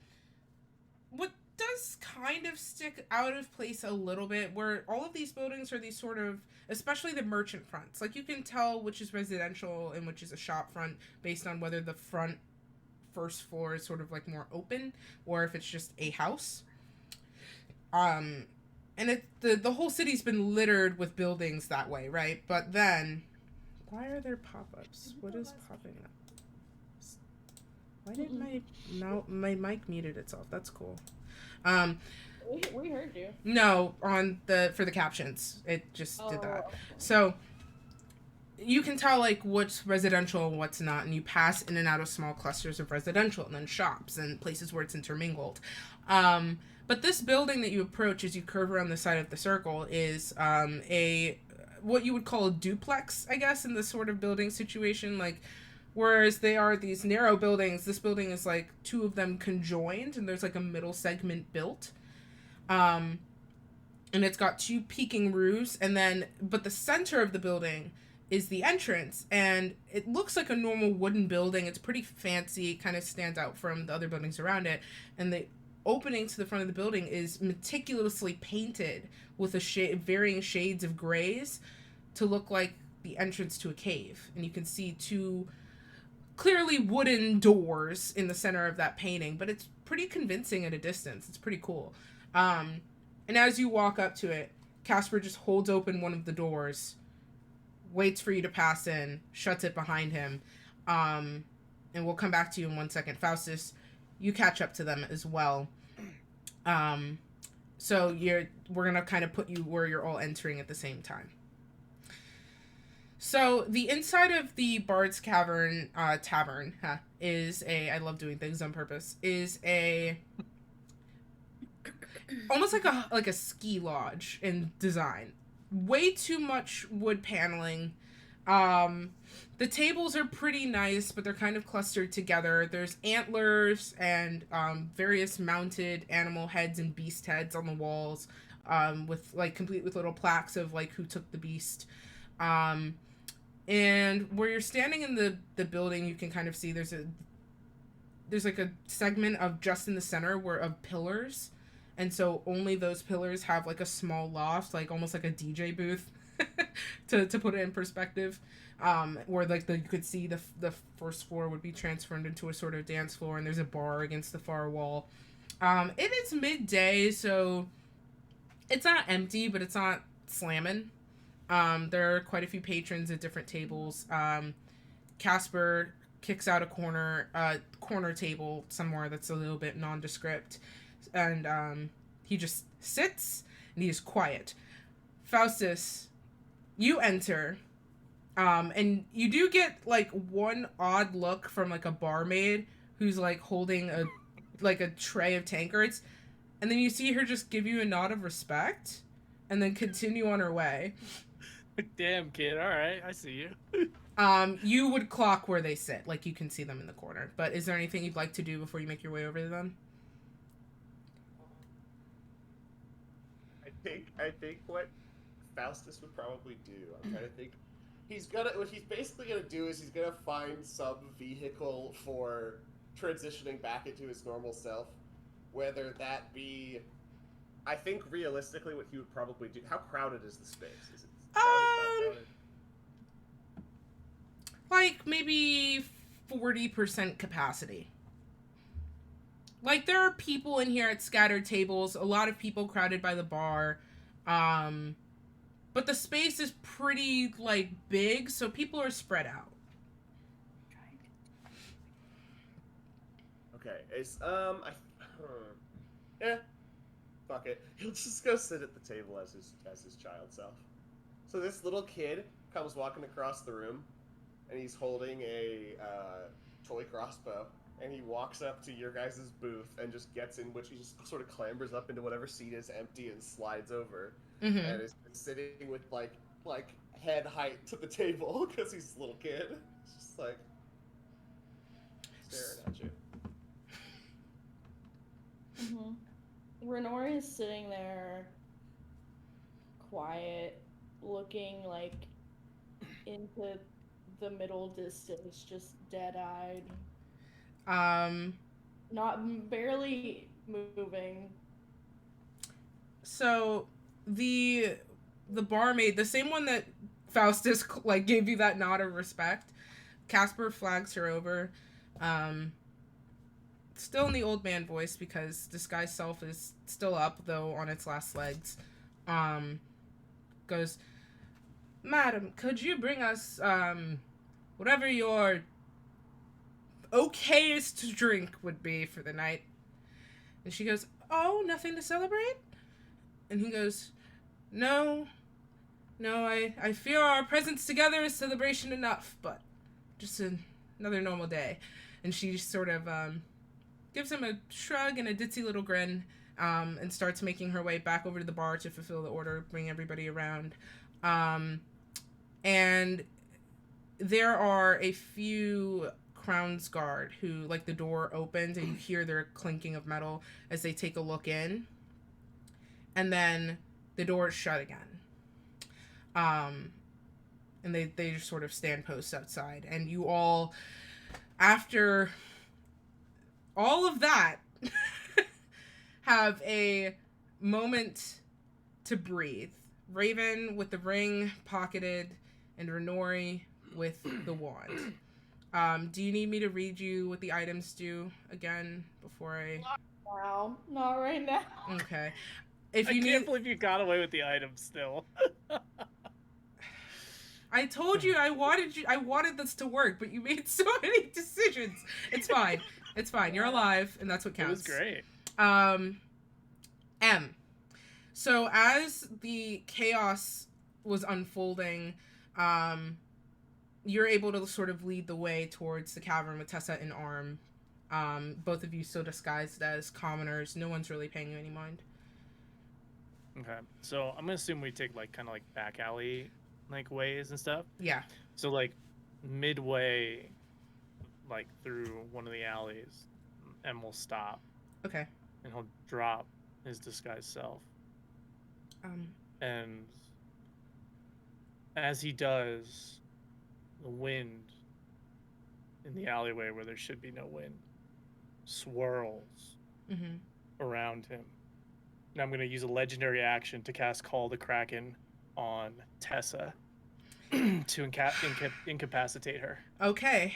what does kind of stick out of place a little bit, where all of these buildings are these sort of, especially the merchant fronts. Like, you can tell which is residential and which is a shop front based on whether the first floor is sort of like more open or if it's just a house. And the whole city's been littered with buildings that way, right? But then, why are there pop-ups? What is popping up? Why did my mic muted itself? That's cool. We heard you. No, for the captions, it just did that. Okay. So you can tell like what's residential and what's not, and you pass in and out of small clusters of residential, and then shops and places where it's intermingled. But this building that you approach as you curve around the side of the circle is what you would call a duplex, I guess, in this sort of building situation. Like, whereas they are these narrow buildings, this building is like two of them conjoined, and there's like a middle segment built. And it's got two peaking roofs, but the center of the building is the entrance, and it looks like a normal wooden building. It's pretty fancy. It kind of stands out from the other buildings around it, and the opening to the front of the building is meticulously painted with varying shades of grays to look like the entrance to a cave. And you can see two clearly wooden doors in the center of that painting, but it's pretty convincing at a distance. It's pretty cool. And as you walk up to it, Casper just holds open one of the doors, waits for you to pass in, shuts it behind him, and we'll come back to you in 1 second. Faustus, you catch up to them as well. So we're gonna kind of put you where you're all entering at the same time. So the inside of the Bard's Cavern tavern is I love doing things on purpose. Is a almost like a ski lodge in design. Way too much wood paneling. The tables are pretty nice, but they're kind of clustered together. There's antlers and various mounted animal heads and beast heads on the walls, with like complete with little plaques of like who took the beast. And where you're standing in the building, you can kind of see there's like a segment of just in the center where of pillars, and so only those pillars have like a small loft, like almost like a DJ booth, to put it in perspective. Where like you could see the first floor would be transformed into a sort of dance floor, and there's a bar against the far wall. It is midday, so it's not empty, but it's not slamming. There are quite a few patrons at different tables. Casper kicks out a corner table somewhere that's a little bit nondescript, and he just sits and he is quiet. Faustus, you enter, and you do get like one odd look from like a barmaid who's like holding a tray of tankards, and then you see her just give you a nod of respect and then continue on her way. Damn, kid. All right, I see you. You would clock where they sit, like you can see them in the corner. But is there anything you'd like to do before you make your way over to them? I think what Faustus would probably do. I'm trying to think. What he's basically gonna do is he's gonna find some vehicle for transitioning back into his normal self, whether that be. I think realistically, what he would probably do. How crowded is the space? Is it crowded? Like maybe 40% capacity. Like there are people in here at scattered tables, a lot of people crowded by the bar, but the space is pretty like big, so people are spread out. Okay, yeah, fuck it. He'll just go sit at the table as his child self. So this little kid comes walking across the room, and he's holding a toy crossbow, and he walks up to your guys' booth and just gets in, which he just sort of clambers up into whatever seat is empty and slides over, and is sitting with like head height to the table because he's a little kid. It's just like staring at you. Renori is sitting there, quiet, looking like into the middle distance, just dead-eyed. Barely moving. So the barmaid, the same one that Faustus like gave you that nod of respect, Casper flags her over. Still in the old man voice because disguise self is still up, though on its last legs. Goes, "Madam, could you bring us whatever your okayest drink would be for the night?" And she goes, "Oh, nothing to celebrate?" And he goes, No, I fear our presence together is celebration enough, but just another normal day." And she sort of gives him a shrug and a ditzy little grin, and starts making her way back over to the bar to fulfill the order, bring everybody around. And there are a few Crown's Guard who, like, the door opens and you hear their clinking of metal as they take a look in. And then the door is shut again. And they just sort of stand posts outside. And you all, after all of that, have a moment to breathe. Raven with the ring pocketed, and Renori with the wand. Do you need me to read you what the items do again before I... Wow, not right now. Okay. I can't believe you got away with the items still. I told you I wanted this to work, but you made so many decisions. It's fine. It's fine. You're alive, and that's what counts. It was great. M. So as the chaos was unfolding, you're able to sort of lead the way towards the cavern with Tessa and Arm. Both of you still disguised as commoners. No one's really paying you any mind. Okay, so I'm gonna assume we take like kind of like back alley like ways and stuff. Yeah. So like midway, like through one of the alleys, and we'll stop. Okay. And he'll drop his disguised self. And as he does, the wind in the alleyway where there should be no wind swirls around him. And I'm going to use a legendary action to cast Call the Kraken on Tessa to incapacitate her. Okay.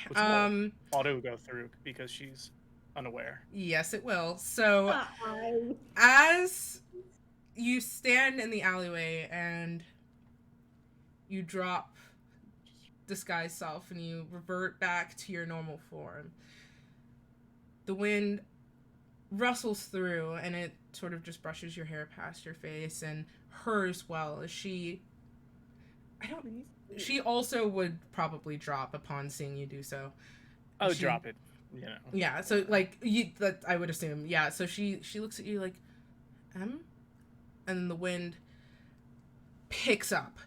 Auto go through because she's unaware. Yes, it will. So as you stand in the alleyway and you drop disguise self and you revert back to your normal form, the wind rustles through and it sort of just brushes your hair past your face, and her as well. She also would probably drop upon seeing you do so. I would drop it, you know. Yeah, so like that I would assume. Yeah, so she looks at you like, and then the wind picks up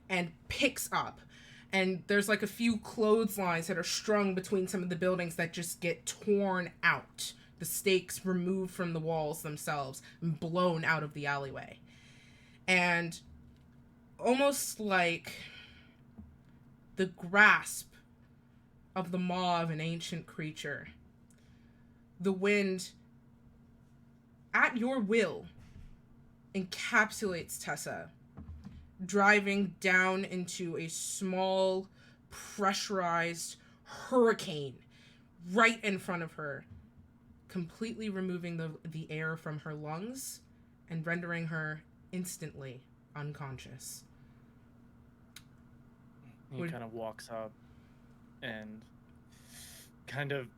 and picks up, and there's like a few clotheslines that are strung between some of the buildings that just get torn out. The stakes removed from the walls themselves and blown out of the alleyway. And almost like the grasp of the maw of an ancient creature, the wind, at your will, encapsulates Tessa, driving down into a small, pressurized hurricane right in front of her, completely removing the air from her lungs and rendering her instantly unconscious. He kind of walks up and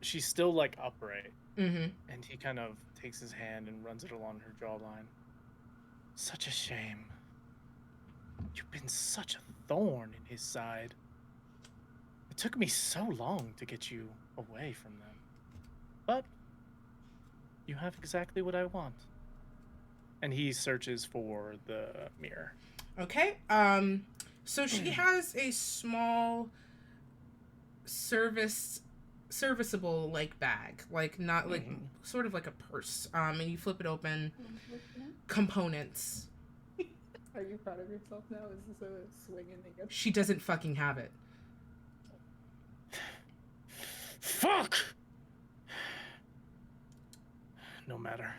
she's still like upright. And he kind of takes his hand and runs it along her jawline. Such a shame. You've been such a thorn in his side. It took me so long to get you away from them. But you have exactly what I want. And he searches for the mirror. Okay. So she has a small serviceable like bag, like not like sort of like a purse. And you flip it open. Components. Are you proud of yourself now? Is this a swinging thing? She doesn't fucking have it. Fuck! No matter.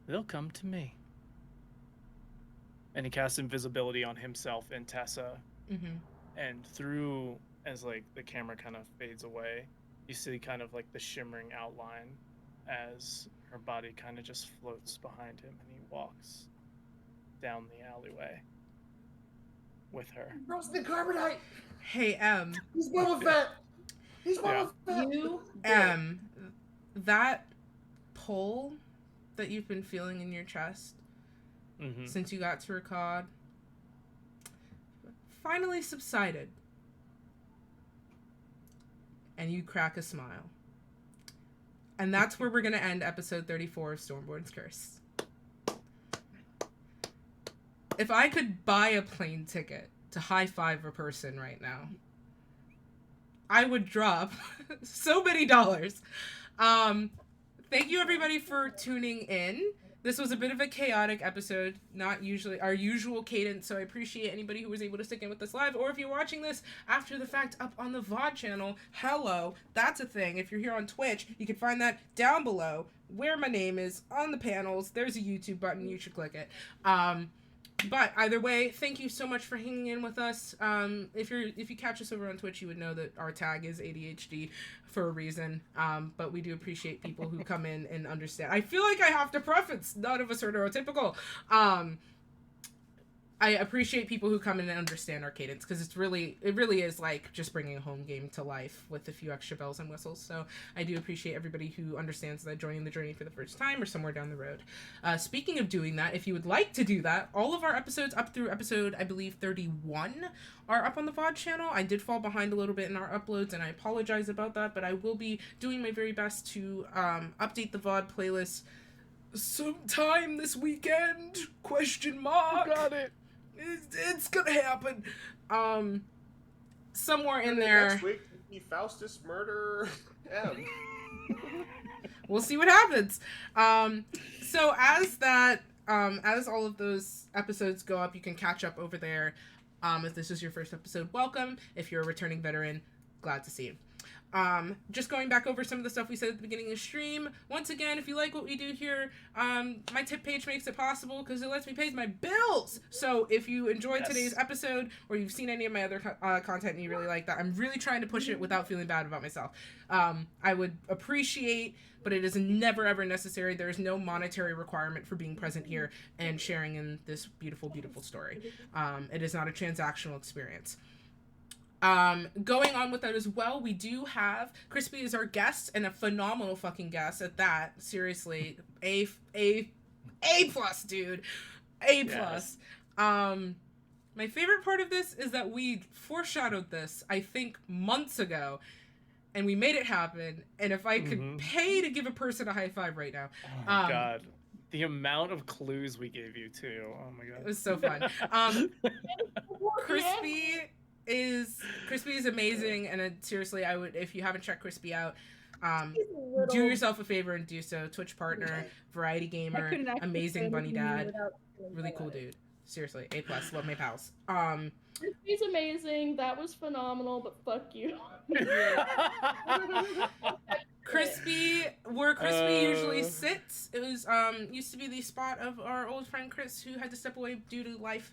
They'll come to me. And he casts invisibility on himself and Tessa. And through, as like the camera kind of fades away, you see kind of like the shimmering outline as her body kind of just floats behind him, and he walks down the alleyway with her. Roasted carbonite! Hey, He's Boba Fett! He's Boba Fett! That pull that you've been feeling in your chest since you got to Ricard finally subsided. And you crack a smile. And that's where we're going to end episode 34 of Stormborn's Curse. If I could buy a plane ticket to high-five a person right now, I would drop so many dollars. Thank you, everybody, for tuning in. This was a bit of a chaotic episode, not usually our usual cadence, so I appreciate anybody who was able to stick in with us live, or if you're watching this after the fact up on the VOD channel, hello, that's a thing. If you're here on Twitch, you can find that down below, where my name is, on the panels. There's a YouTube button, you should click it. But either way, thank you so much for hanging in with us. If you catch us over on Twitch, you would know that our tag is ADHD for a reason. But we do appreciate people who come in and understand. I feel like I have to preface, none of us are neurotypical. I appreciate people who come in and understand our cadence, because it really is like just bringing a home game to life with a few extra bells and whistles. So I do appreciate everybody who understands that joining the journey for the first time or somewhere down the road. Speaking of doing that, if you would like to do that, all of our episodes up through episode, I believe, 31 are up on the VOD channel. I did fall behind a little bit in our uploads, and I apologize about that, but I will be doing my very best to update the VOD playlist sometime this weekend? Question mark. You got it. It's gonna happen. Somewhere in there. Next week, the Faustus murder. We'll see what happens. So as all of those episodes go up, you can catch up over there. If this is your first episode, welcome. If you're a returning veteran, glad to see you. Just going back over some of the stuff we said at the beginning of the stream. Once again, if you like what we do here, my tip page makes it possible because it lets me pay my bills. So if you enjoyed today's episode, or you've seen any of my other content and you really like that, I'm really trying to push it without feeling bad about myself. I would appreciate, but it is never ever necessary. There is no monetary requirement for being present here and sharing in this beautiful, beautiful story. It is not a transactional experience. Going on with that as well, we do have Crispy as our guest, and a phenomenal fucking guest at that. Seriously, A plus, dude. A plus. Yes. My favorite part of this is that we foreshadowed this, I think, months ago, and we made it happen. And if I could pay to give a person a high five right now. Oh my god. The amount of clues we gave you too. Oh my god. It was so fun. Crispy is amazing, and seriously, I would, if you haven't checked Crispy out, do yourself a favor and do so. Twitch partner, variety gamer, amazing bunny dad, really cool dude. Seriously, A plus, love my pals. Crispy's amazing. That was phenomenal, but fuck you. Crispy, where Crispy usually sits, it was used to be the spot of our old friend Chris, who had to step away due to life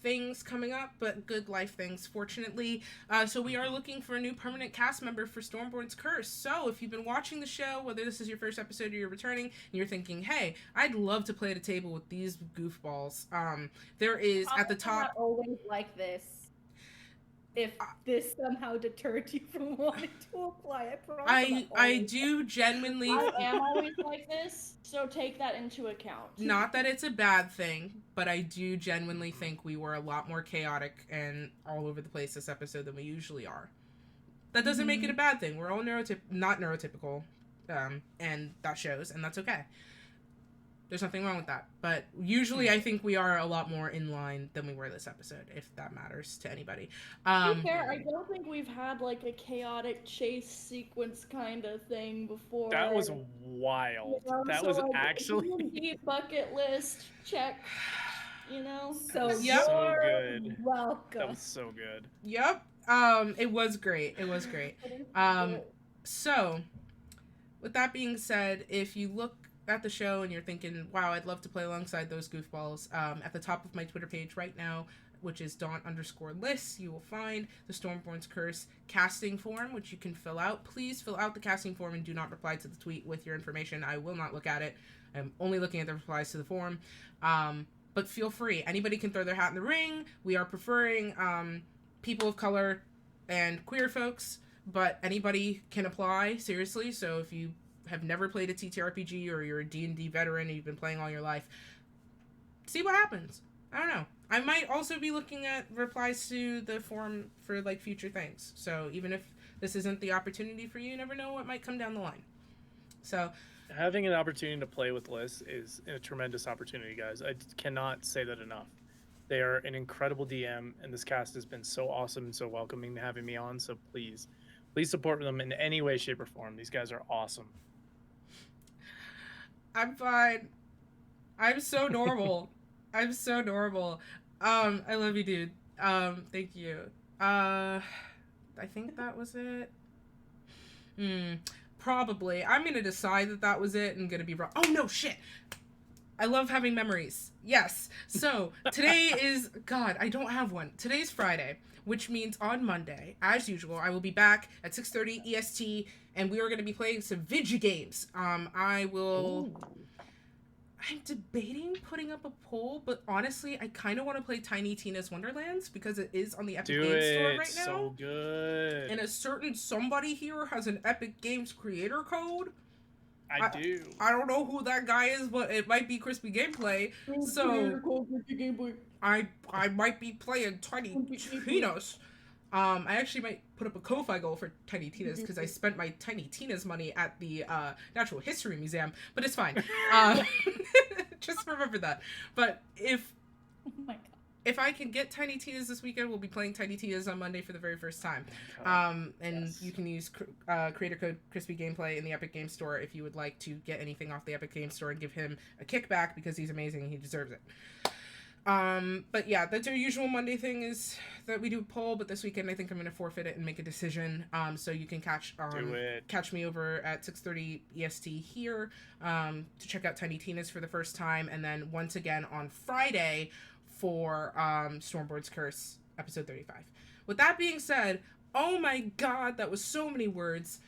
things coming up, but good life things, fortunately. So we are looking for a new permanent cast member for Stormborn's Curse. So if you've been watching the show, whether this is your first episode or you're returning, and you're thinking, hey, I'd love to play at a table with these goofballs, there is at the top... Not always like this. If this somehow deterred you from wanting to apply, I promise. I do genuinely... I am always like this, so take that into account. Not that it's a bad thing, but I do genuinely think we were a lot more chaotic and all over the place this episode than we usually are. That doesn't make it a bad thing. We're all not neurotypical, and that shows, and that's okay. There's nothing wrong with that. But usually I think we are a lot more in line than we were this episode, if that matters to anybody. To be fair, I don't think we've had like a chaotic chase sequence kind of thing before. That was wild. You know, that was like, actually bucket list check. You know, so so good. Welcome. That was so good. Yep. It was great. It was great. So, with that being said, if you look at the show and you're thinking, wow, I'd love to play alongside those goofballs, at the top of my Twitter page right now, which is Dawn_lists, you will find the Stormborn's Curse casting form, which you can fill out. Please fill out the casting form and do not reply to the tweet with your information. I will not look at it. I'm only looking at the replies to the form. But feel free. Anybody can throw their hat in the ring. We are preferring people of color and queer folks, but anybody can apply, seriously. So if you have never played a TTRPG or you're a D&D veteran and you've been playing all your life, see what happens. I don't know. I might also be looking at replies to the forum for like future things. So even if this isn't the opportunity for you, you never know what might come down the line. So having an opportunity to play with Liz is a tremendous opportunity, guys. I cannot say that enough. They are an incredible DM, and this cast has been so awesome and so welcoming to having me on. So please support them in any way, shape, or form. These guys are awesome. I'm fine. I'm so normal. I'm so normal. I love you, dude. Thank you. I think that was it. Probably. I'm gonna decide that was it and gonna be wrong. Oh, no, shit! I love having memories. Yes. So, today is... God, I don't have one. Today's Friday, which means on Monday, as usual, I will be back at 6:30 EST, and we are going to be playing some video games. I will... I'm debating putting up a poll, but honestly, I kind of want to play Tiny Tina's Wonderlands because it is on the Epic Games Store right now. So good. And a certain somebody here has an Epic Games creator code. I do. I don't know who that guy is, but it might be Crispy Gameplay. So I might be playing Tiny Tina's. I actually might put up a Ko-Fi goal for Tiny Tina's because I spent my Tiny Tina's money at the Natural History Museum, but it's fine. Just remember that. But Oh my god. If I can get Tiny Tina's this weekend, we'll be playing Tiny Tina's on Monday for the very first time. And you can use creator code Crispy Gameplay in the Epic Games Store if you would like to get anything off the Epic Games Store and give him a kickback because he's amazing and he deserves it. But yeah, that's our usual Monday thing is that we do a poll, but this weekend I think I'm going to forfeit it and make a decision. So you can catch me over at 6:30 EST here to check out Tiny Tina's for the first time, and then once again on Friday for Stormborn's Curse, episode 35. With that being said, oh my god, that was so many words.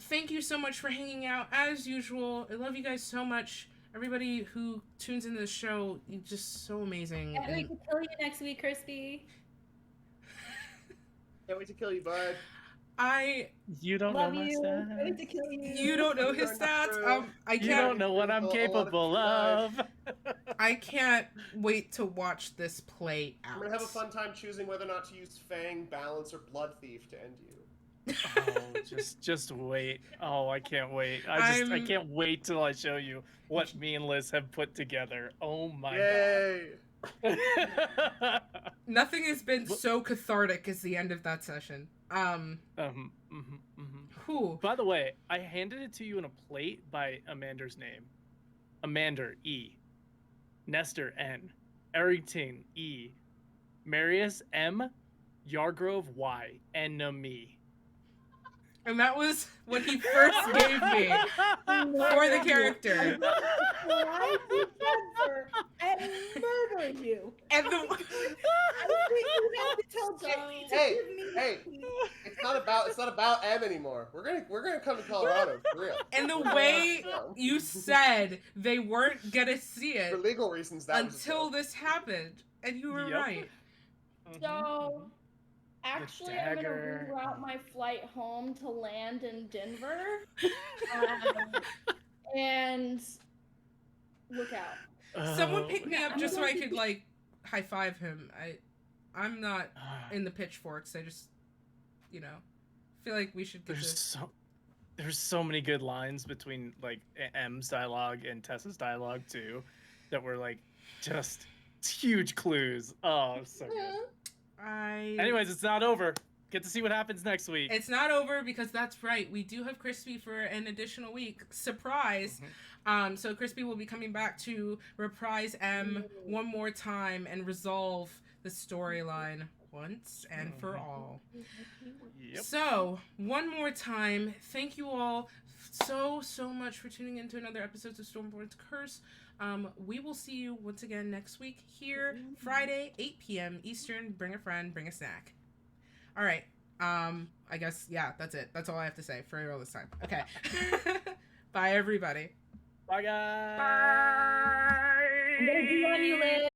Thank you so much for hanging out, as usual. I love you guys so much. Everybody who tunes into the show, you're just so amazing. Can't wait to kill you next week, Crispy. Can't wait to kill you, bud. You don't Love know my you. stats. Can't wait to kill you. You don't know his stats. I can't. You don't know what I'm capable of. I can't wait to watch this play out. I'm gonna have a fun time choosing whether or not to use Fang, Balance, or Blood Thief to end you. Oh, just wait. Oh, I can't wait. I can't wait till I show you what me and Liz have put together. Oh my god. Nothing has been so cathartic as the end of that session. Who? By the way, I handed it to you in a plate by Amander's name. Amander E. Nestor N. Errington E. Marius M. Yargrove Y. Enemy. And that was what he first gave me for the character. Fly together and murder you. And the I think you have to tell Jackie to Hey, give me hey, it's not about M anymore. We're gonna come to Colorado for real. And the way you said they weren't gonna see it For legal reasons, that was until this happened, and you were right. So, actually, I'm going to reroute my flight home to land in Denver. And look out. Someone pick me up just so I could like high five him. I'm not in the pitchforks. I just, feel like we should get There's so many good lines between like M's dialogue and Tessa's dialogue too, that were like just huge clues. Oh, so good. Anyways, it's not over. Get to see what happens next week. It's not over because that's right. We do have Crispy for an additional week. Surprise. So Crispy will be coming back to reprise M one more time and resolve the storyline once and for all. Yep. So, one more time, thank you all so much for tuning into another episode of Stormborn's Curse. We will see you once again next week here, Friday, 8 p.m. Eastern. Bring a friend, bring a snack. All right. I guess, yeah, that's it. That's all I have to say for all this time. Okay. Bye, everybody. Bye, guys. Bye. I'm gonna do on you, Liz.